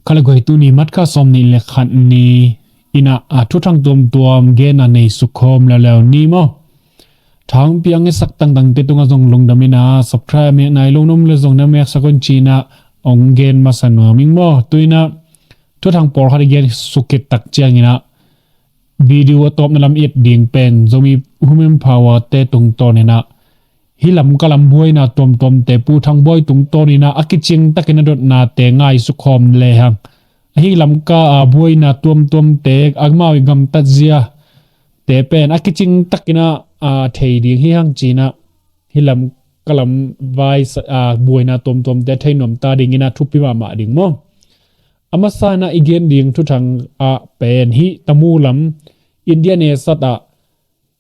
kalagoi tu ni mat kha som ni le khan ni ina a thu thang tom ge na nei sukhom la law ni mo thang piang e sak tang dang te tunga jong lungdamina subscribe me nai longnom le jong na me sakon china ongen masano ming mo tuina thu thang por khari gen sukit tak chiang ina video top na lam it ding pen zomi human power te tung ton ina hilam kalam buai na tom te pu thang boy tung ton ina akiching takina dot na te ngai sukhom le hang hilam ka buai na tom te agmawi gam tajia te pen akiching takina thei ding hi hang china hilam kalam vai buai na tom te thainom ta ding ina thupi ma ding mo amasana igen ding thu thang pen hi tamulam india ne sata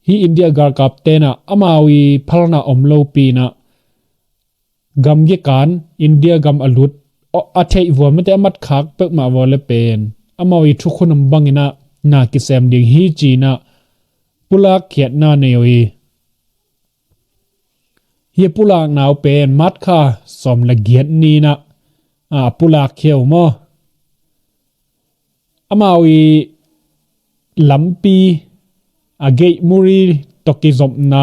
hi india gar kap te na amawi phalna omlo pi na gam ge kan india gam alut athei vo mate amat khak pe ma wole pen amawi thu khunam bangina na ki sem ding hi china pula khiat na nei hi pula naw pen mat kha som la giat ni na pula kheu mo amawi lampi agei muri tokizom na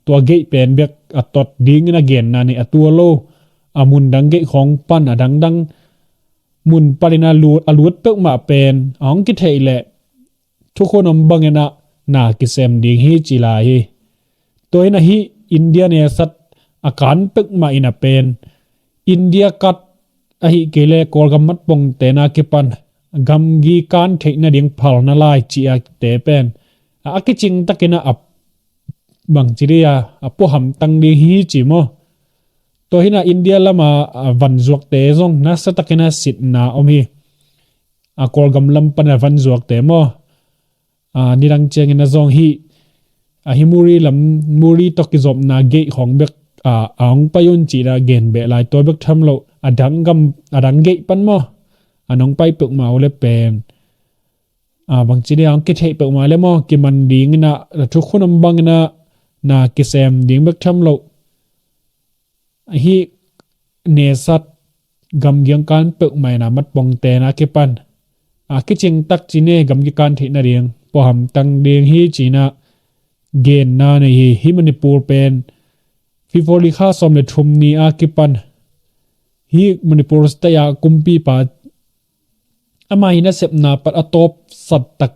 to gei pen bek atot ding na gen na ni atualo amun dang gei khong pan adang mun parina alut pek ma pen ong ki theile thu khonom bangena na kisem ding hi chila hi toina hi india ne sat akan pek ma ina pen india kat ahi kele kolgamat pong te na ki pan gam gi kan theina ding phal na lai chi a te pen akiching takina ap bang chiria apo ham tang ding hi chi mo to hina india lama van zuak te zong na sa takina sit na omi kolgam lam pan van zuak te mo nirang cheng na zong hi himuri lam muri tokizom na ge khong bek ang payon chi ra gen be lai to bek tham lo adang ge pan mo anong pai pek ma ole pen bang chini ang ki thei pek ma le mo ki man ding na thu khunam bang na ki sem ding bek tham lo hi ne sat gam gyang kan pek mai na mat bong te na ki pan ki ching tak chine gam gi kan thei na riang po ham tang ding hi china gen na nei hi manipur pen fifoli kha som le thum ni ki pan hi manipur sta ya kumpi pa amai na sep na pat atop sat tak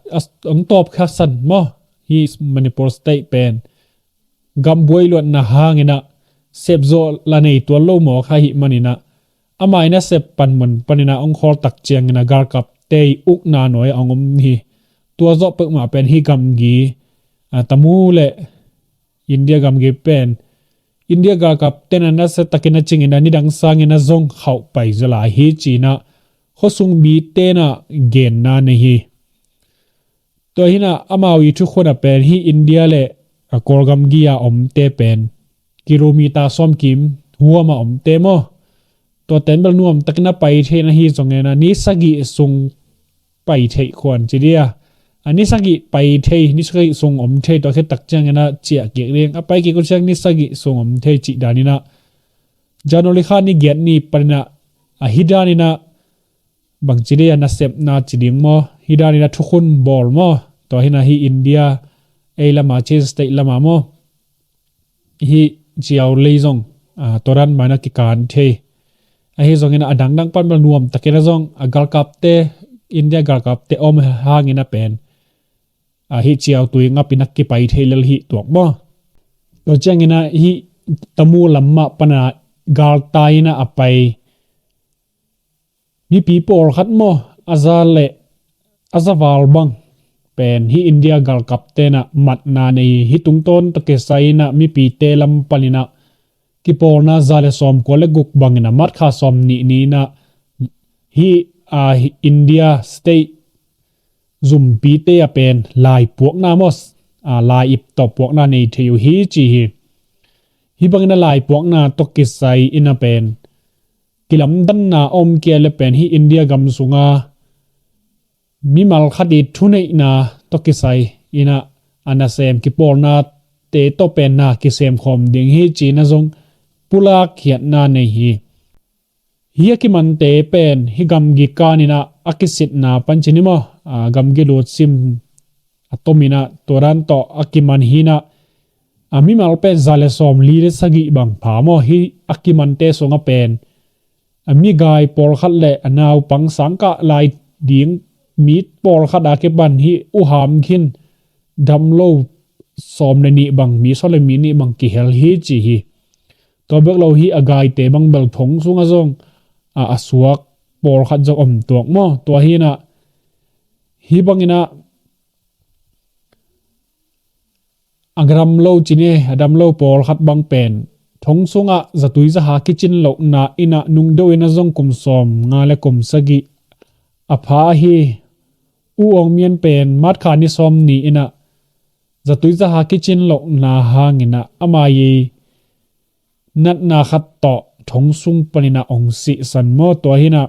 ang top kha san mo hi manipur state pen gam boi lot na hangena sep zo la nei to lo mo kha hi manina amai na sep pan mon panina ong khol tak chiang na gar kap te uk na noi angom hi tua zo pek ma pen hi gam gi tamu le india gam ge pen india gar kap ten na se takina chingina ni dang sangina zong khau pai zala hi china khosung bi te na gen na nei hi to hina amawi thu khona pen hi india le korgam gia om te pen kilomita som kim huama om te mo to tenbel nuam takna pai the na hi zongena ni sagi sung pai thei khon chiria ani sagi pai thei ni sagi sung om thei to khe tak changena chia ke reng apai ki ko chang ni sagi sung om thei chi danina janoli khan ni get ni parina hidanina bang chiria na sep na chiding mo hidani na thukhun bol mo to hina hi india eilama che state lama mo hi chiao leizong toran mana ki kan the hi zongena adang dang pan bal nuam takena zong agal kap te india gal kap te om hangina pen hi chiao tui nga pinak ki pai thelal hi tok mo to changena hi tamu lamma pana gal taina apai mi people khat mo azale azawal bang pen hi india gal kap te na mat na nei hi tungton to ke saina mi pi te lam palina ki porna zale som ko le guk bangina mat kha som ni na hi india state zum pi te a pen lai puak na mos lai ip to puak na nei theu hi chi hi bangina lai puak na to ke sai ina pen kilam dan na om ke le pen hi india gam sunga mi mal khadi thunei na to ki sai ina anasem ki porna te to pen na ki sem khom ding hi china zong pula khiat na nei hi hi ki man te pen hi gam gi kanina akisit na panchinimo gam gi lot sim atomina toranto akiman hina ami malpen zale som lire sagi bang phamo hi akiman te songa pen ami gai por khat le anaw pang sangka lai ding mit por khada ke ban hi u ham khin damlo som le ni bang mi so le mi ni bang ki hel hi chi hi to bek lo hi agai te bang bel thong sunga zong asuak por khat zo om tuak mo to hi na hi bangina agram lo chine adam lo por khat bang pen thong sunga zatui za ha kitchen lo na ina nung do ina zong kum som nga le kum sagi apha hi u ong mien pen mat kha ni som ni ina zatui za ha kitchen lo na hangina ama yi nat na khat to thong sung panina ong si san mo to hina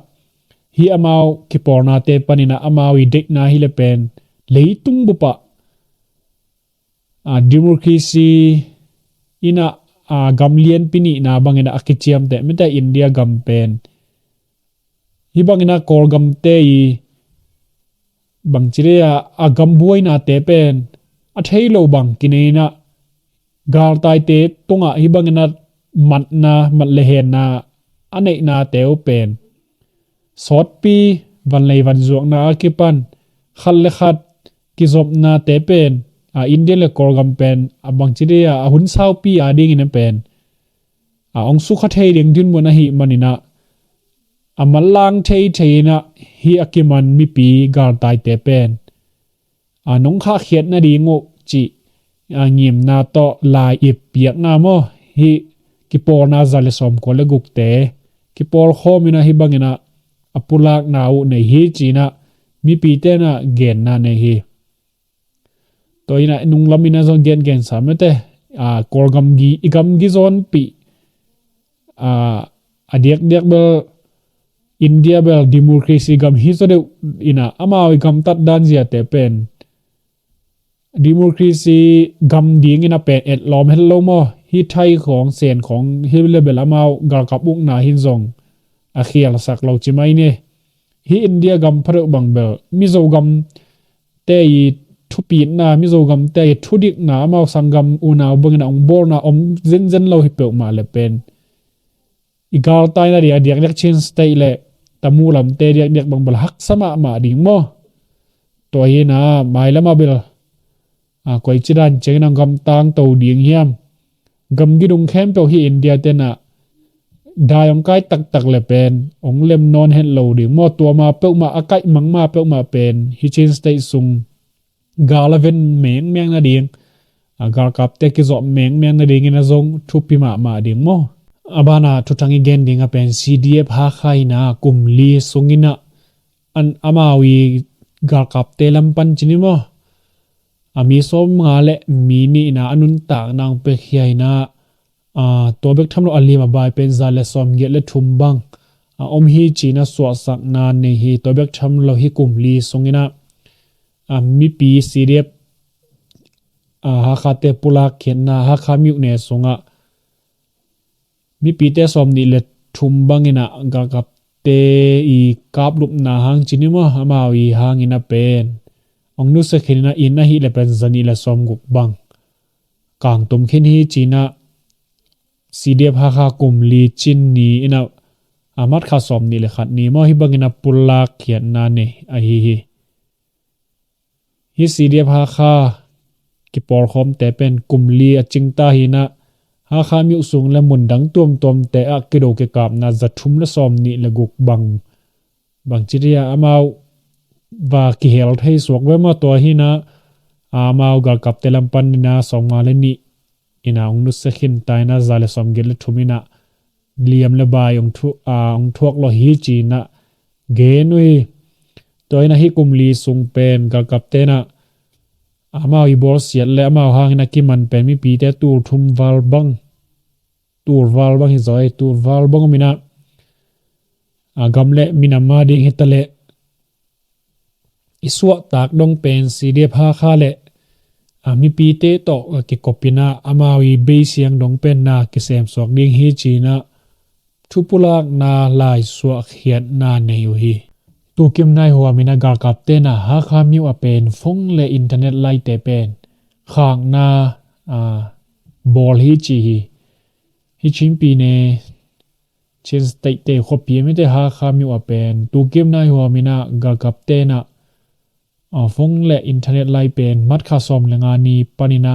hi amao ki porna te panina amawi dek na hi le pen leitung bupa democracy ina gamlian pini na bangina akichiam te meta India gam pen hi bangina kor gam te i bangchiria agam buai na te pen a thailo bang kinena gar tai te tunga hi bangina matna matlehen na anei na teu pen sot pi van lei van zuak na akipan khal le khat ki zop na te pen India le korgam pen abang chiria hun sau pi ading in pen ong su kha thei ding din mona hi manina amalang thei theina hi akiman mi pi gar tai te pen nong kha khiat na dingo chi ngim na to lai ip piak na mo hi ki por na zale som ko le guk te ki por khomina hi bangina apulak nau nei hi china mi pi te na gen na nei hi toina nung lamina zon gen samete korgam gi igam gi zon pi adiak bel India bel democracy gam hi so de ina amawi gam tat dan zia te pen democracy gam ding ina pen et lom hello mo hi thai khong sen khong hi level amao gar kapuk na hin zong khial sak lo chimai ne hi India gam pharo bang bel mizo gam te i thupi na mizo gam te thudik na amao sangam una bangina ong bor na om zen lo hi pe ma le pen igal tai na dia diak chin stay le tamulam te diak bang bal hak sama ma ding mo to hi na mai lama bel koi chidan cheng gam tang to ding hiam gam gi dung khem pe hi India te na dayong kai tak le pen ong lem non hen lo ding mo to ma pe ma akai mang ma pe ma pen hi chin stay sung galaven meng na ding gar kap te ki zo meng na ding ina zong thupi ma ding mo abana thutangi gen ding a pen CDF ha khai na kumli sungina an amawi gar kap te lampan chini mo ami som nga le mini na anun tak nang pe khiai na to bek thamlo alima bai pen za le som ge le thumbang om hi china swa sak na ne hi to bek thamlo hi kumli sungina mi pi CDF ha khate pulak khen na ha khamiu ne songa mi pi te som ni le thumbang ina gar kap te i kap lup na hang chinima amawi hang ina pen ong nu se khenina ina hi le pen zani le som guk bang kang tum khen hi china CDF ha kha kumli chin ni ina amat kha som ni le khat ni mo hi bangina pulak khian na ne a hi CDF ha kha ki por khom te pen kumli a chingta hi na ha kha mi usung le mundang tom te a kido ke kap na zathum le som ni le guk bang chiria amau và ki hel thei suak we ma to hi na amau gar kap telam pan na somma le ni ina ong nu se khin tai na zale som gel thumina liam le bai ong thuak lo hi chi na ge nui toina hi kumli sung pen gar kap te na amau I bor siat le amau hang na ki man pen mi pi te tur thum wal bang hi zoi tur wal bang mina gamle mina ma ding hitale iswa tak dong pen CDF ha kha le mi pi te to ki kopina amawi be siang dong pen na ki sem sok ding hi china thu pulak na lai suwa khiat na nei hi tu kim nai huwa mina gar kap te na ha kha miu a pen phong le internet lai te pen khang na bol hi chi hi chimpi ne chen state te khopi me te ha kha miu a pen tu kim nai huwa mina gar kap te na phong le internet lai pen mat kha som lenga ni panina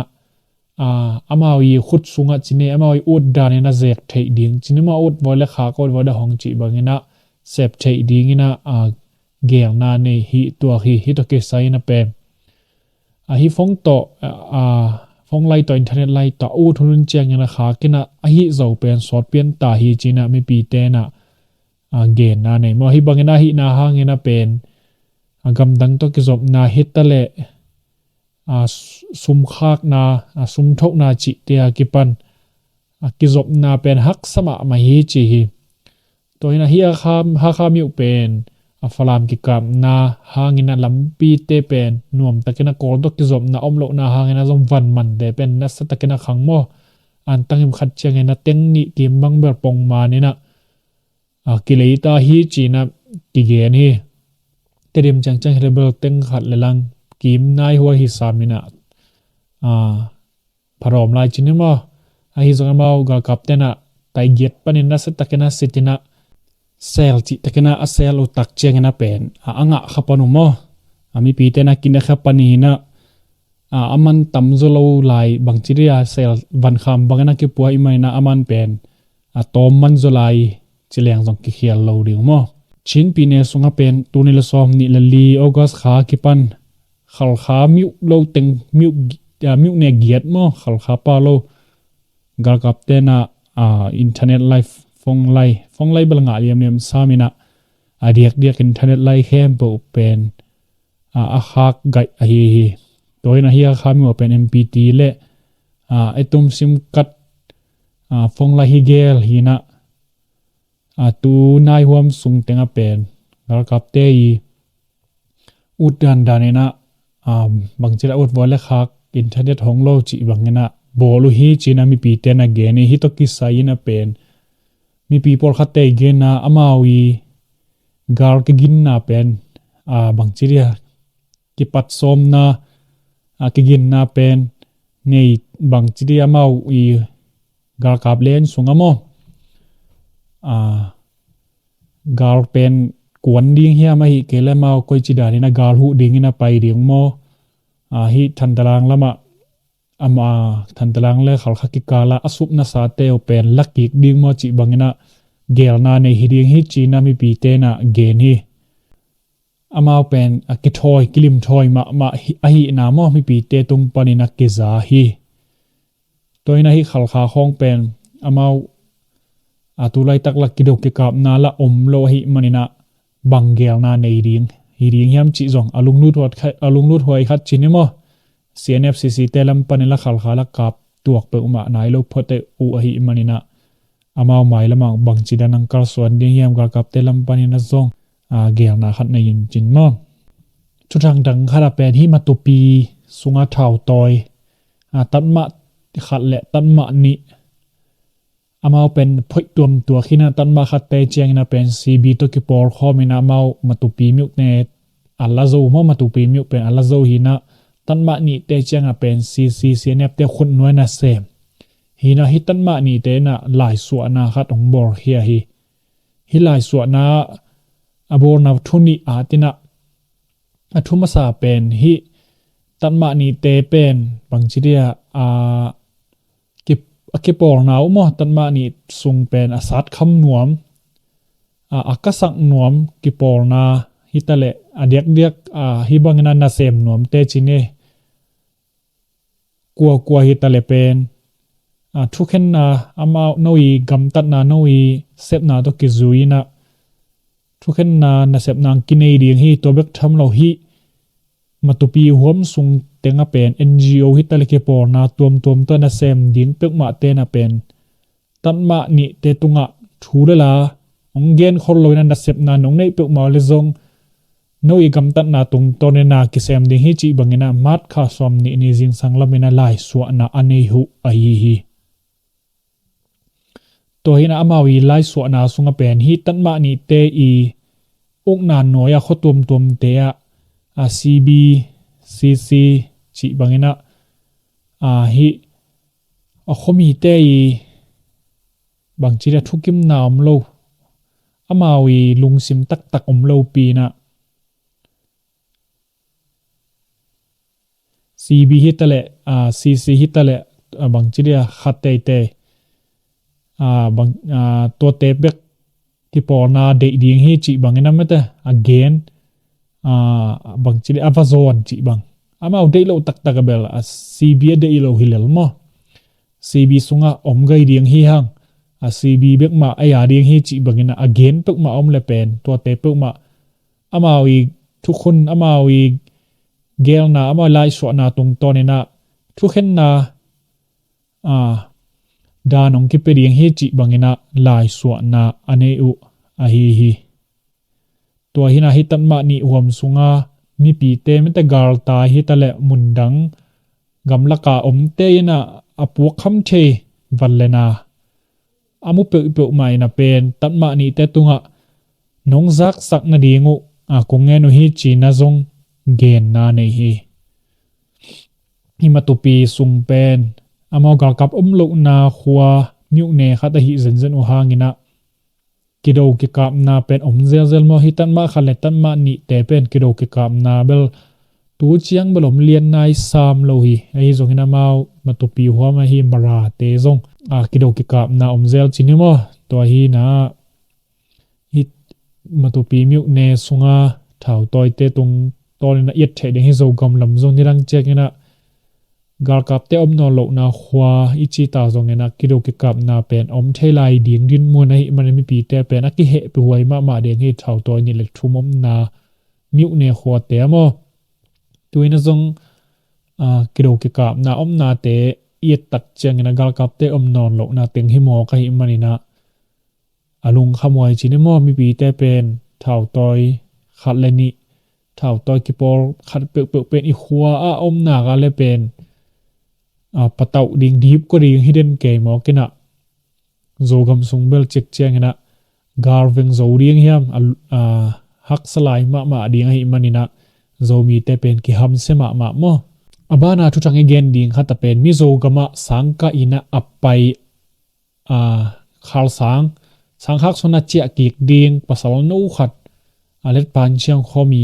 amawi khut sunga chine amawi ut dane na zek thei ding chinema ut wala kha ko wala hong chi bangina sep thei ding ina gel na ne hi to hi to ke sai na pe hi phong to phong lai to internet lai to u thun cheng na kha kina hi zo pen sot pen ta hi china me pi te na gen na ne mo hi bangina hi na hangena pen agam dang to ki zop na hitale sum khak na sum thok na chi te kipan ki zop na pen hak sama ma hi chi hi to ina hi ha kha mi pen falam ki kam na hangina lampi te pen nuam takena kol to ki zop na omlo na hangina zom van man de pen na sa takena khangmo an tangim khat chengena tengni ki mangber pong ma ni na ki leita hi chi na ki gen hi terim chang rebel teng khat lelang kim nai huwa hi samina parom lai chinima hi zonga mau ga kaptena tai get panin na sa takena sitina sel chi takena a sel u tak chengena pen anga khapanu mo ami pi te na kin khapani na aman tamzolo lai bangchiria sel van kham bangana ki puai mai na aman pen tom man zolai chileng jong ki khial lo ding mo chin pi ne sunga pen tunil som ni lali august kha ki pan khal kha miu lo teng miu ne giat mo khal kha pa lo gar kap te na internet life phong lai balanga liam samina diak internet lai khem bo pen hak gai hi toina hi khami open mpt le etum sim kat phong lai hi gel hina tu nai huam sung tenga pen gar kap te i udan danena bangchira ut wala khak internet honglo chi bangena bolu hi china mi pi te na gene hi to ki saina pen mi people khate gena amawi gar ke gin na pen bangchiria ki pat som na ki gin na pen nei bangchiria mau i gar kap len sungamo gar pen kuan ding hi ma hi kele mau koi chi dani na gar hu ding ina pai ding mo hi thandalang lama ama thandalang le khal khaki kala asup na sa te open lucky ding mo chi bangina gel na ne hi ding hi chi na mi pi te na gen hi ama pen ki thoi kilim thoi ma hi na mo mi pi te tung panina ke za hi toina hi khal kha khong pen amau atulai tak la kido ke kap na la omlo hi manina bangel na nei ring hi ring hiam chi zong alung lut hoi khat chinemo cnfcc telam panela khal khala kap tuak pe uma nai lo phote u hi manina amau mai lamang bangchi danang kar swan ding hiam gar kap telam panina zong gel na khat nei chin mo chuthang dang khara pen hi matupi sunga thau toy tanma khat le tanma ni amau pen phoi tuam tua khina tanma khat te cheng na pen cb to ki por khomina amau matupi miuk ne alazo mo matupi miuk pen alazo hina tanma ni te cheng a pen cc cnf te khun noi na sem hina hi tanma ni te na lai suwa na khat ong bor hi lai suwa na abor na thuni atina athuma sa pen hi tanma ni te pen pangchiria ke por nau mo tanma ni sung pen asat kham nuam akasak nuam ki por na hitale adiak hi bangna na sem nuam te chine kwa hitale pen thuken na ama noi gam tat na noi sep na to ki zuina thuken na sep nang kinei ding hi to bek tham lo hi matupi hom sung tenga pen ngo hitale ke por na tuam to na sem ding pek ma te na pen tanma ni te tunga thurela onggen khol loina na sep na nong nei pek ma le zong noi gam tat na tung to ne na ki sem ding hi chi bangena mat kha som ni jing sanglamena lai suwa na anei hu ai hi to hina amawi lai so na sunga pen hi tanma ni te I uk na noya khotum tum te a CB CC chi bangena hi a khomi te I bang chi ra thukim na lo amawi lungsim tak tak lo pi na CB hitale CC hitale bang chi ra khatte te bang to te bek ki por na de ding hi chi bang na mata again bang chi avazon chi bang amau de lo tak tak bel CB de lo hilel mo CB sunga om gai ding hi hang CB bek ma aya ding hi chi bang na again pek ma om le pen to te pek ma amawi thu khun amawi gel na ama lai so na tung to ne na thu khen na da nong ki pe ding hi chi bangena lai so na ane u a hi to hina hi tan ma ni hom sunga mi pi te mete gal ta hi tale mundang gamlaka om te na apu kham the vallena amu pe pe mai na pen tan ma ni te tunga nong zak sak na dingu kunge no hi chi na zong gen na nei hi himatupi sung pen amao gal kap lo na khwa nyu ne khata hi zen zen u hangina kido ki kap na pen zel zel mo hitan ma khale tan ma ni te pen kido ki kap na bel tu chiang belom lian nai sam lo hi ai zong ina mau matupi huwa ma hi mara te zong kido ki kap na zel chinimo to hi na hit matupi myu ne sunga thau toy te tung tolina yet the ding hi zo gam lam zong ni rang chek ina gal kap te om no lo na khwa ichi ta zong ina kido ki kap na pen om thelai ding din mo na hi man mi pi te pen aki he pe huai ma deng hi thau toy ni le thum om na myu ne khwa te mo tuina zong kido ki kap na om na te yet tak cheng ina gal kap te om non lo na teng hi mo ka hi manina alung khamoi chini mo mi pi te pen thau toy khat le ni thau toy ki por khat pe pen I khwa om na ga le pen patau ding deep ko ding hidden ke mo kina zogam sung bel chek cheng na garveng zo ding hiam hak salai ma ding hi manina zomi te pen ki ham se ma mo abana thu chang again ding khata pen mi zogama sangka ina appai khal sang hak sona chia ki ding pasal no khat alet pan chang khomi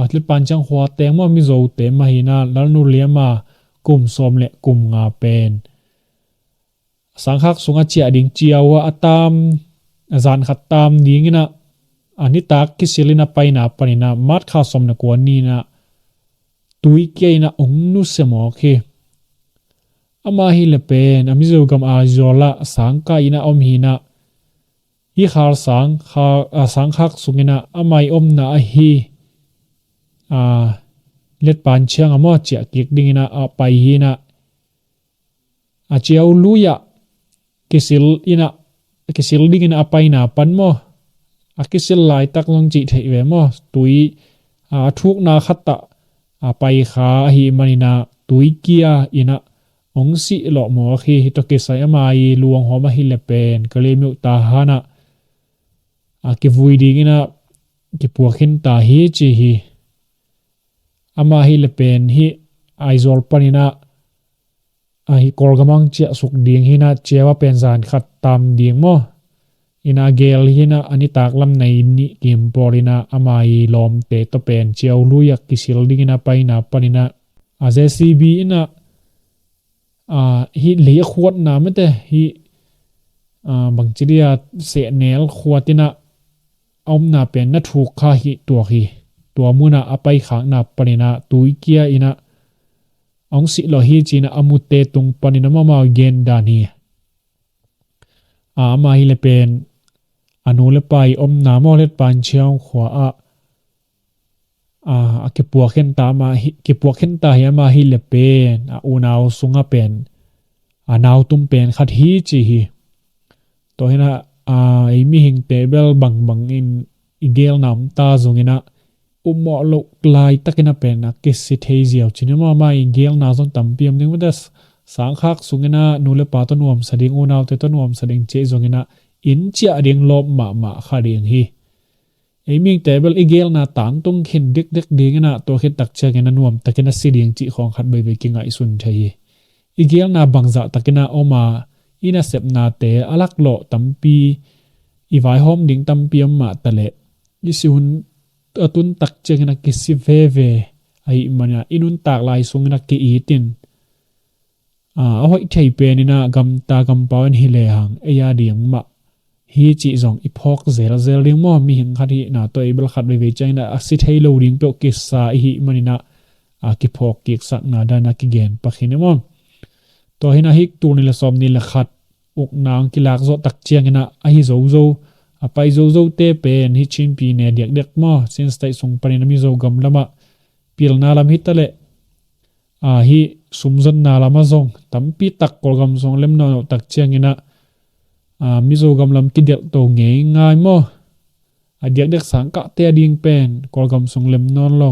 atlet pan chang khwa te mo mi zo te ma hina lalnu lema kum som le kum nga pen sanghak sunga chia ding chiawa atam azan khatam dingina anita kisilina paina panina mat kha somna ko ni na tui keina ongnu semo khe ama hi le pen amizo gam a zola sangka ina om hina hi khar sanghak sungina amai om na hi let pan chiang amo chia kik dingina pai hina chiao luya kisil dingina apai na pan mo akisil lai tak long chi thei ve mo tui thuk na khatta pai kha hi manina tui kia ina ongsi lo mo khi to ke sai amai luang homa hi le pen kalemu ta hana ki vui dingina ki puakhin ta hi chi hi ama hi le pen hi aizol panina hi korgamang chia suk ding hina chewa pen zan khat tam ding mo ina gel hina ani taklam nei ni kim porina amai lom te to pen cheu luya kisil dingina paina panina JCB ina hi le khwat na mate hi bangchiria se nel khwatina omna pen na thu kha hi to muna apai khang na panina tuikia ina ongsi lo hi china amute tung panina mama gen dani ama hi le pen anu le pai omna mo le pan chiang khwa ke puakhen ta ma hi ke puakhen ta hi ma hi le pen unau sunga pen anau tum pen khat hi chi hi to hina mi hing table bang in igel nam ta zungina ummo lo klai takina pen ke si thei ziaw chinema ma igel na zon tampiam ding with sang khak sungena nule pa to nuam sading unaw te to nuam sading che zongena in chia ding lom ma kha ding hi aiming table igel na tang tung khin dik ding na to khit tak cha gena nuam takena siding chi khong khat bai bai kinga isun thai igel na bangza takena oma ina sep na te alak lo tampi iwai hom ding tampi amma tale isihun atun tak chengena kisi ve ai mania inun tak lai sungena ki itin hoi thei pe ni na gam ta gam pawen hi le hang eya ding ma hi chi zong iphok zel ring mo mi hing khari na to ibel khat ve chaina asi thei lo ring pe ki sa hi manina ki phok ki sak na da na ki gen pakhine mo to hina hik tur ni la som ni la khat uk nang ki lak zo tak chiang ina a hi zo apai zo te pen hi chin pi ne dek mo since tai sung panin mi zo gam lama pil na lam hitale hi sumzan na lama zong tampi tak kol gam zong lem no tak chiang ina mi zo gam lam ki dek to nge ngai mo dek sangka te ding pen kol gam song lem non lo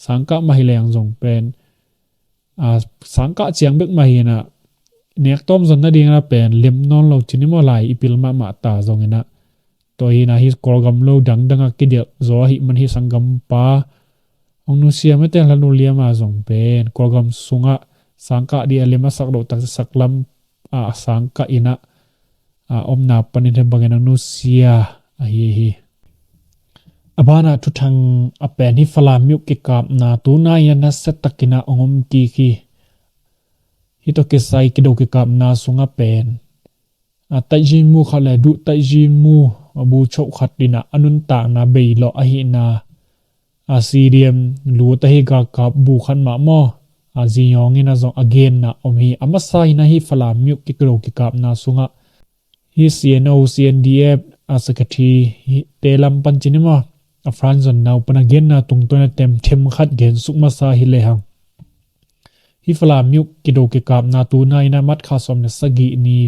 sangka ma hi leng zong pen sangka chiang bek ma hi na nek tom zon na ding na pen lem non lo chini mo lai ipil ma ta zong ina to hi na hi kol gam lo dang ki dek zo hi man hi sangam pa ong nu sia me te la nu lia ma zong pen kol gam sunga sangka di alema sak do tak saklam sangka ina om na panin he bangena nu sia hi abana tu thang apen hi fala myuk ki kap na tu na ya na set takina ongom ki hi to ke sai ki do ki kap na sunga pen tai jin mu khala du tai jin mu abu chau khat dina anun ta na bei lo a hi na asiriam lu ta hi ga kap bu khan ma mo azi yong ina zo again na om hi amasai na hi fala myuk ki do ki kap na sunga hi CNO CNDF secretary telam panchinima franzon now panagen na tungtona tem khat gen sukma sa hi lehang hi fala myuk kido ke kap na tu na ina mat kha som na sagi ni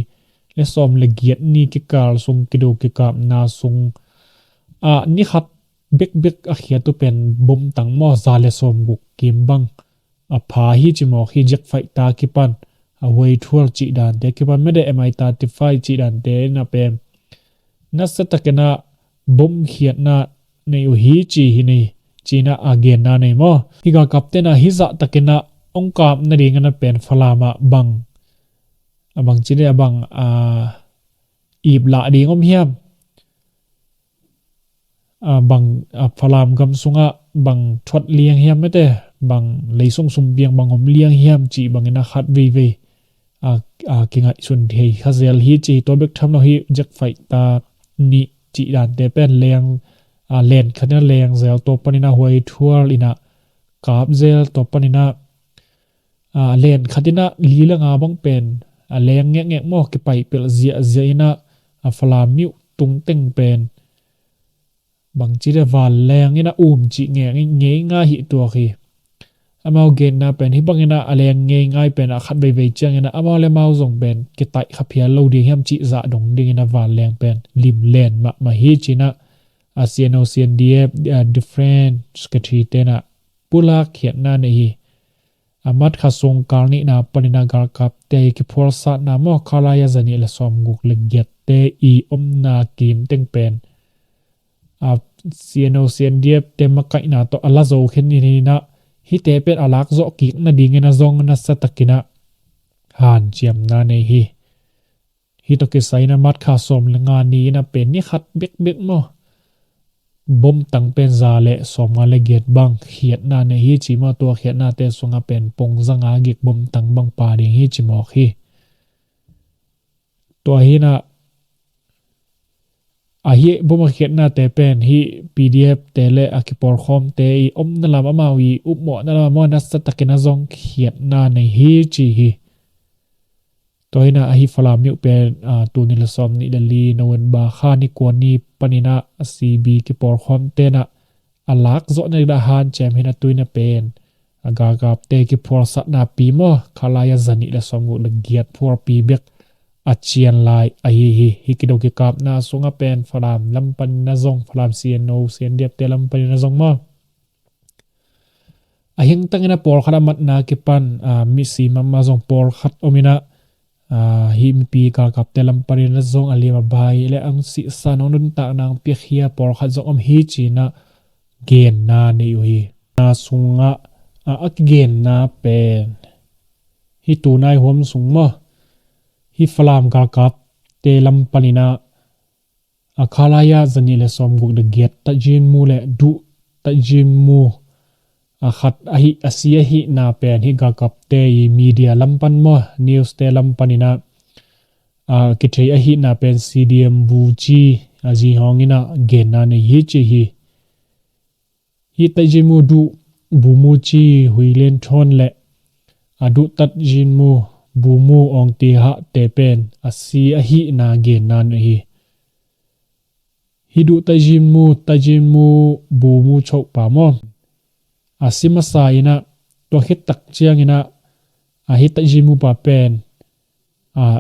le som le giat ni ki kal sung kido ke kap na sung ni khat bek a khia tu pen bom tang mo za le som guk kim bang pha hi chimo hi jek fai ta ki pan away thual chi dan de ki ban mede mi35 chi dan de na pen na satakena bom khiat na nei hi chi hi nei china again na nei mo higa kaptena hiza takena ongkap na ring na pen falama bang abang chine abang ibla dingom hiam bang falam gam sunga bang thot liang hiam mete bang leisong sum biang bangom liang hiam chi bangena khat ve kinga sun thei khazel hi chi to bek tham no hi jak fai ta ni chi dan te pen leng len khana leng zel to panina hoi thual ina kap zel to panina len khatina lila nga bang pen leng nge mo ki pai pel zia ina fala miu tung teng pen bang chi de wal leng ina chi nge nga hi to khi amao gen na pen hi bangena aleng nge ngai pen a khat bei chang ina amao le mau zong ben ki tai khapia lo ding ham chi za dong ding ina wal leng pen lim len ma hi china ASEAN CNDF different secretary tena pula khiat na nei amat kha song karni na panina gar kap te ki forsa na mo khala ya zani la som guk le get te I omna kim teng pen CNDF te makai na to ala zo khen ni na hi te pen alak zo ki na ding na zong na satakina han chiam na nei hi to ke saina mat kha som lenga ni na pen ni khat bek mo bom tang pen za le som le get bang khiat na ne hi chi ma to khiat na te sunga pen pong zanga gik bom tang bang pa ding hi chi mo khi to hi na hi bom khiat na te pen hi PDF te le akipor khom te I om na lama mawi up mo na lama mo na sa takina zong khiat na ne hi chi hi to hi na hi fala mi pen tu ni la som ni li no wen ba kha ni ko ni panina CB ki por khom te na alak zo ne da han chem hina tuina pen aga gap te ki por sa na pi mo khala ya zani la som gu la giat por pi bek achian lai hi ki do ki kap na sunga pen falam lampan na zong falam CNO CNDF te lampan na zong mo ahing tangina por khada mat na kipan mi si mama zong por khat omina hi mi pi ka kapte lampani na zong alima bai le ang si sanonun ta nang pi khia por khat zong om hi chi na gen na ni ui na sunga ak gen na pen hi tu nai hom sungma hi falam ka kap te lampani na akhalaya zanile som guk de get ta jin mu le du ta jin mu akhat ahi asia hi na pen hi ga kap te media lampan mo news te lampanina ki thei ahi na pen cdm bu chi aji hongina gen na ne hi chi hi ta jin mu du bu mu chi huilen thon le adu tat jin mu bu mu ong ti ha te pen asi ahi na gen na ne hi du ta jin mu bu mu chok pa mo asima sa ina to hit tak chiang ina hit ta jin mu pa pen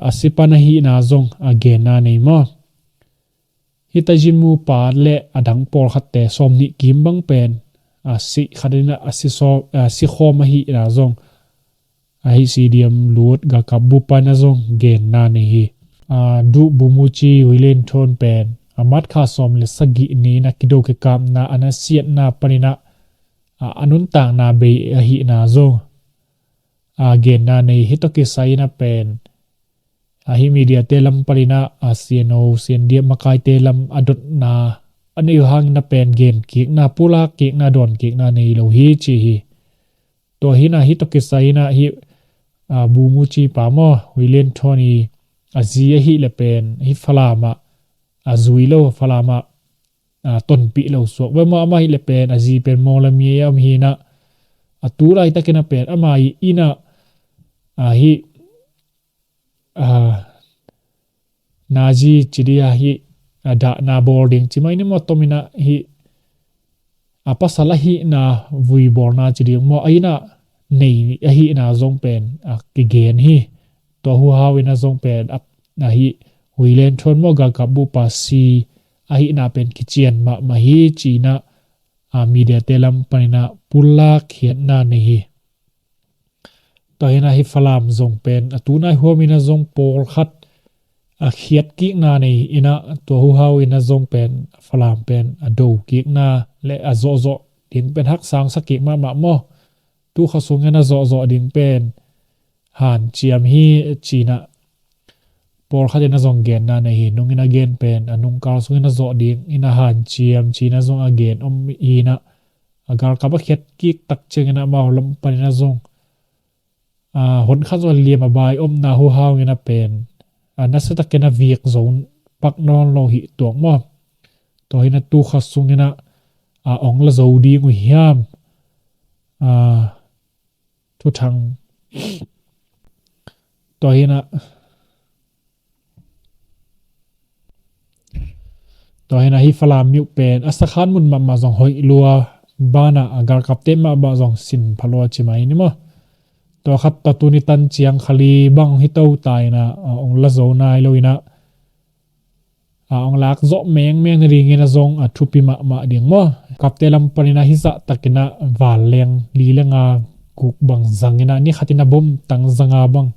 asipa na hi na zong again na nei mo hit ta jin mu pa le adang por khatte som ni kim bang pen asi khadina asi so si khom hi na zong hi cdm lut ga kabu pa na zong gen na nei hi du bu mu chi wilen thon pen amat kha som le sagi ni na kido ke kam na anasiat na panina anun tang na be hi na zo gen na nei hitoki sai na pen hi media telam parina asiano sian dia makai telam adot na ani hang na pen gen ki na pula ki na don ki na nei lo hi chi hi to hi na hitoki sai na hi bu mu chi pa mo wilen thoni azia hi le pen hi falama azuilo falama ton pi lo so we ma mai le pen azi pen mo la mi am hi na aturai ta kena pen amai ina hi naji chidia hi da na boarding chimai ni mo tomina hi apa sala hi na vui borna chidi mo aina nei hi na zong pen ki gen hi to hu hawina zong pen ap na hi huilen thon mo ga kabu pa si ahi na pen kichian ma hi china media telam panina pulla khiat na ne hi to hina hi falam zong pen atuna huamina zong por khat khiat ki na ne ina to hu hau ina zong pen falam pen ado ki na le azo zo ding pen hak sang sakik ma mo tu khasung na zo ding pen han chiam hi china por khat na zong gen na nei nung ina gen pen anung kar sung ina zo ding ina han chiam china zong again ina agar ka ba khet ki tak cheng na ma lam pan na zong hon kha zo liam bai na hu haw ina pen na sa tak na viek zone pak non lo hi tong mo to ina tu kha sung ina ong la zo di ngu hiam tu thang to ina to hena hi falam miu pen asakhan mun ma zong hoi lua bana agar kapte ma ba zong sin phalo chimai ni mo to khat ta tu ni tan chiang khali bang hi to tai na ong la zo nai loina ong lak zo meng ring ina zong thupi ma ding mo kapte lam panina hi za takina wal leng li lenga kuk bang zangina ni khatina bom tang zanga bang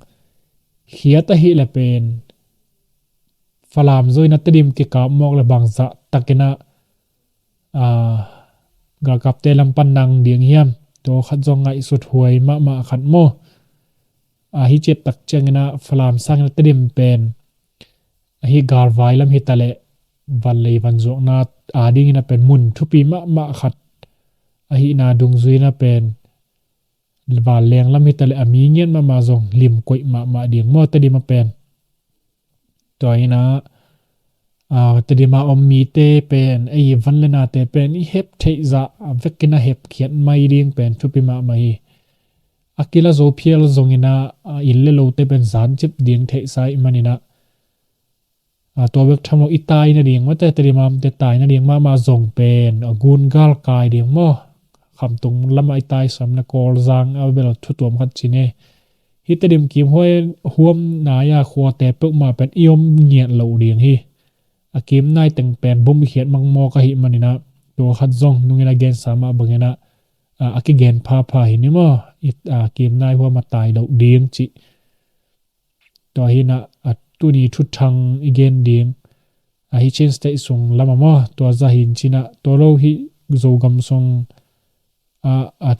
hiata hi le pen falam zoi na tedim ki ka mok le bangza takina ga kapte lampan nang ding hiam to khat zong ngai sut huai ma khat mo hi chet tak chengina falam sang na tedim pen hi gar vai lam hi tale valle van zo na ading na pen mun thupi ma khat hi na dung zui na pen wal leng lam hi tale ami ngen ma zong lim koi ma ding mo tedim ma pen to ina tadima mi te pen ai van lena te pen i hep theiza vekina hep khian mai ring pen thupima mai akila zo phiel zongina ille lo te pen zan chip ding theisai manina to bek thamo itai na ding mate tadima te tai na ding ma zong pen gun gal kai ding mo kham tung lama itai samna kol zang abel thutom khat chine hitadim kim hoi huam na ya khwa te pek ma pen iom nyen lo ding hi akim nai teng pen bum hiat mang mo ka hi manina to khat zong nungena gen sama bangena aki gen pha hi ni mo it kim nai ho ma tai lo ding chi to hi na tu ni thu thang igen ding hi chen stai sung lama mo to za hin china to lo hi zo gam song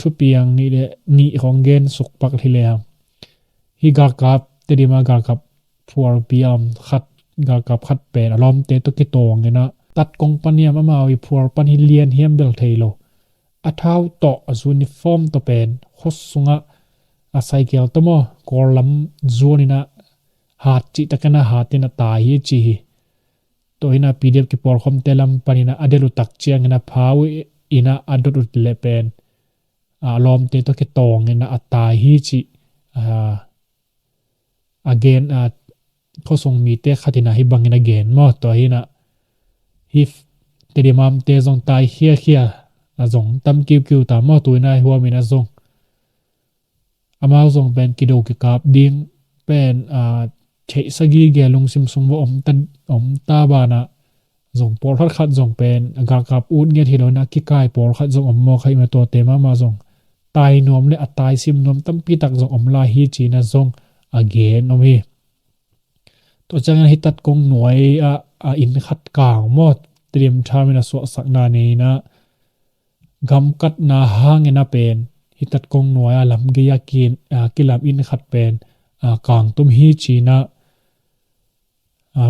thu piang ni le ni hong gen suk pak hi le hi gar kap te di ma gar kap for piam khat gar kap khat pe alom te to ki tong ena tat kong paniam ama wi for pan hi lian hiam bel thailo a thau to uniform to pen khos sunga a cycle to mo korlam zonina hat chi takana hatina ta hi chi to ina pdf ki por khom telam panina adelu tak chiang na phau ina adot le pen alom te to ki tong ena ata hi chi again khosong mi te khatina hi bangin again mo to hina if te di mam te zong tai khia zong tam kiu ta mo tuina huwa mina zong ama zong ben kido ki kap ding pen che sagi ge lung sim sung wo om ta ba na zong por khat zong pen agar kap ut nge thilona ki kai por khat zong om mo khai ma to te ma zong tai nom le atai sim nom tam pi tak zong om la hi chi na zong again nom hi to changan hitat kong noi in khat kang mo trim thamina so sakna nei na gam kat na hangena pen hitat kong noi lam ge yakin kilam in khat pen kang tum hi china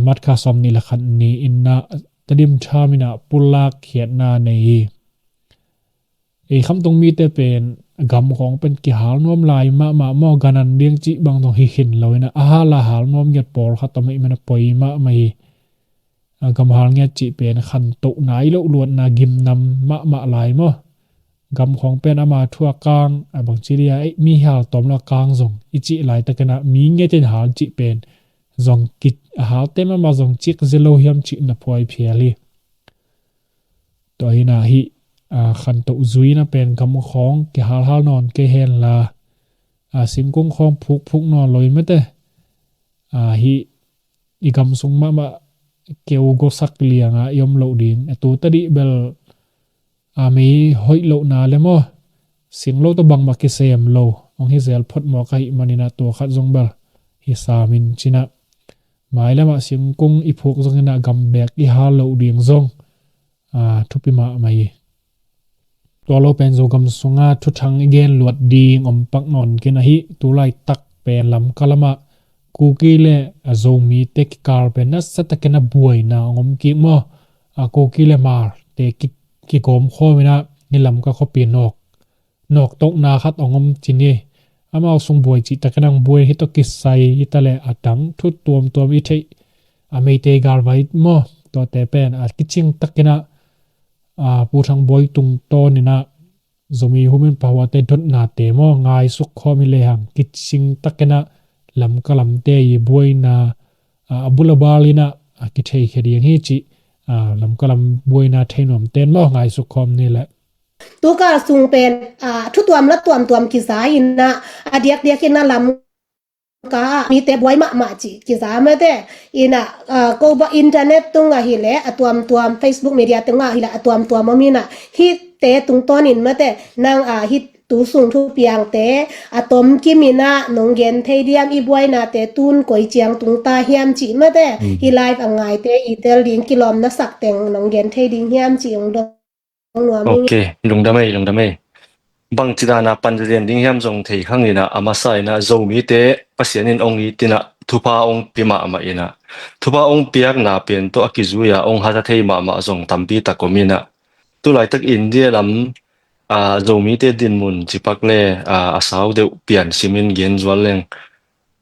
mat kha som ni la khan ni inna tadim thamina pulak khiat na nei kham tong mi te pen gam khong pen ki hal nom lai ma mo ganan ding chi bang dong hi hin loina la hal nom nget por kha to mai mena poi ma mai gam hal nge chi pen khan to nai lo luan na gim nam ma lai mo gam khong pen ama thua kang abang chiria mi hal tom la kang zong ichi lai takana mi nge ten hal chi pen zong kit hal te ma zong chik zelo hiam chi na phoi phiali to hina hi khan to zui na pen gam khong ke hal non ke hen la singkung khong phuk non loi mete hi i gam sung ma keu go sak lianga yom lo ding tu ta di bel mi hoi lo na le mo sing lo to bang ma ke sem lo ong hi zel phot mo kai manina to khat zong bel hi samin china mai lama singkung i phuk zong na gam bek i hal lo ding zong thupi ma mai tolo pen zo gam sunga thu thang again luat ding om pak non kina hi tu lai tak pen lam kalama kuki le zo mi tek kar pen na satakena buai na ngom ki mo kuki le mar te ki gom kho mina ni lam ka khopi nok tok na khat ongom chini ama sung buai chi takanang buai hi to ki sai itale atang thu tuam i thei ame te gar vai mo to te pen kiching takena pu thang boy tung to ni na zomi humen pawa te dot na te mo ngai suk kho mi le hang kiching takena lam kalam te yi boy na abula balina ki thei kheri hi chi lam kalam boy na thainom ten mo ngai suk khom ni la tu ka sung pen thu tuam ki za in na diak in na lam ka mi te boy ma chi ki za ma te ina ko ba internet tunga hi le tuam Facebook media tunga hi la tuam mi na hi te tung ton in ma te nang hi tu sung thu piang te atom kimina nonggen theidiam i boy na te tun koi chiang tung ta hiam chi ma te hi live angai te i tel ding kilom na sak teng nonggen theiding hiam chi ong do okay lungdamai bang chidana pandren ding hiam zong thei khangina amasai na zomi te pasianin ongi tina thupa ong pima ama ina thupa ong piak na pen to akizuya ong hata thei ma zong tampi takomina tu lai tak india lam zomi te din mun chipak le asaw de pian simin gen zwaleng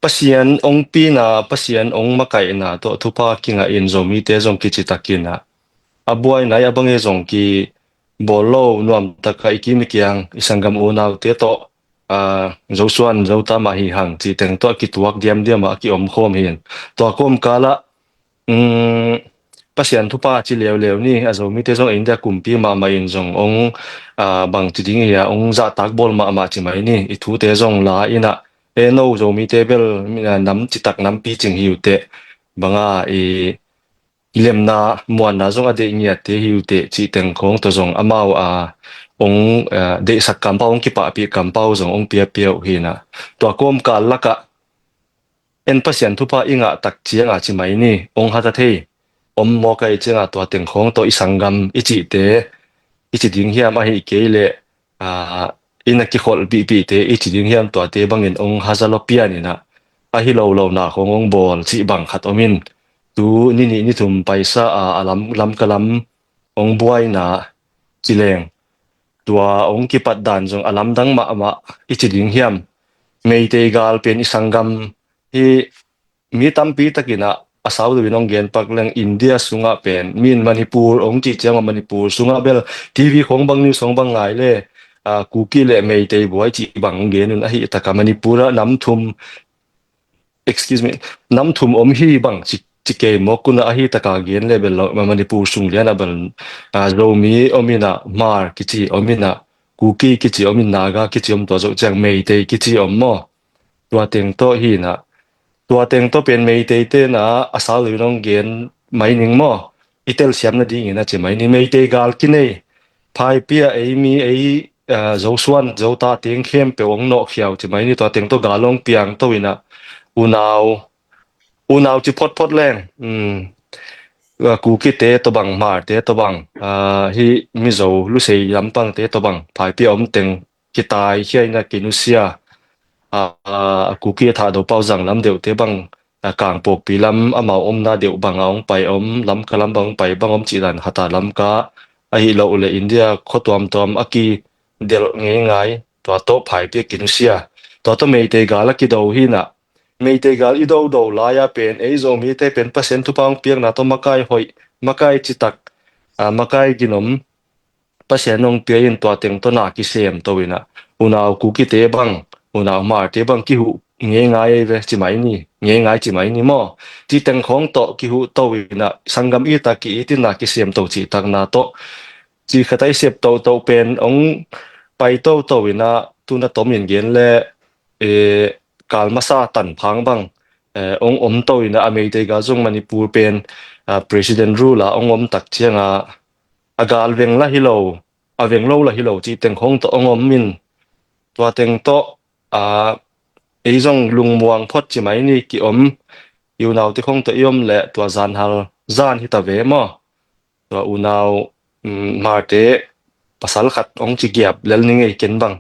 pasian ong pina pasian ong makai na to thupa kinga in zomi te zong kichitakina abuai na abange zong ki bolo nuam takai kimikiang isangam unaw te to zosuan zota ma hi hang chi teng to ki tuak diam ma ki om khom hin to kom kala pasian thupa chi lew ni azomi te zong india kumpi ma in zong ong bang ti ding ya ong za tak bol ma chi mai ni I thu te zong la ina no zomi te bel nam chi tak nam pi ching hi te banga lemna muan na zong ade ngia te hiu te chi teng khong to zong amao ong de sak kam paung ki pa pi kam pau zong ong pia pia hi na to kom ka laka en pasien thu pa inga tak chianga chi mai ni ong hata thei om mo kai chenga to teng khong to isangam ichi te ichi ding hiam a hi ke le ina ki khol bi bi te ichi ding hiam to te bangin ong hazalo pia ni na a hi lo na khong ong bol chi bang khat omin tu ni thum paisa alam lam kalam ong buai na chileng tua ong ki pat dan jong alam dang ma ichi ding hiam mei te gal pen isangam hi mi tampi takina asaw du binong gen pak leng India sunga pen min Manipur ong chi chang Manipur sunga bel TV khong bang ni song bang ngai le kuki le mei te buai chi bang gen un a hi taka Manipura nam thum excuse me nam thum om hi bang chi ke mo kuna a hi taka gen le bel Manipur sung lian abel zo mi omina mar kichi omina kuki kichi omin naga kichi om to zo chang mei te kichi om mo tua teng to hi na tua teng to pen mei te te na asal long gen mai ning mo itel siam na ding ina che mai ni mei te gal ki nei phai pia ei mi ei zo suan zo ta teng khem pe ong no khiao che mai ni tua teng to galong piang to ina unau chi phot leng ku ki te to bang mar te to bang hi mi zo lu sei lampang te to bang phai pia om teng ki tai hiai na kinusia ku kia tha do pau zang lam deu te bang kang pok pi lam amao om na deu bang ong pai om lam kalam bang pai bang om chi dan hata lam ka a hi lo le India khotuam tom aki del nge ngai to phai pe kinusia to mei te gala ki do hi na mei te gal i do la ya pen ei zo mi te pen percent tu pang piang na to makai hoi makai chi tak makai ginom pasien nong pia in to teng to na ki sem to wina unau ku ki te bang unau mar te bang ki hu nge ngai ve chi mai ni nge ngai chi mai ni mo ti teng khong to ki hu to wina sangam i ta ki ti na ki sem to chi tak na to chi khatai sep to pen ong pai to wina tu na tom yin gen le e kalmasa tan phang bang ong om to wina amei te ga jong Manipur pen president rule ong om tak chianga agal veng la hilo aveng lo la hilo chi teng khong to ongom min tua teng to ei jong lung muang phot chi mai ni ki om yu naw ti khong to yom le tua zan hal zan hi ta ve mo tua u naw marte pasal khat ong chi giap lel ni ngei ken bang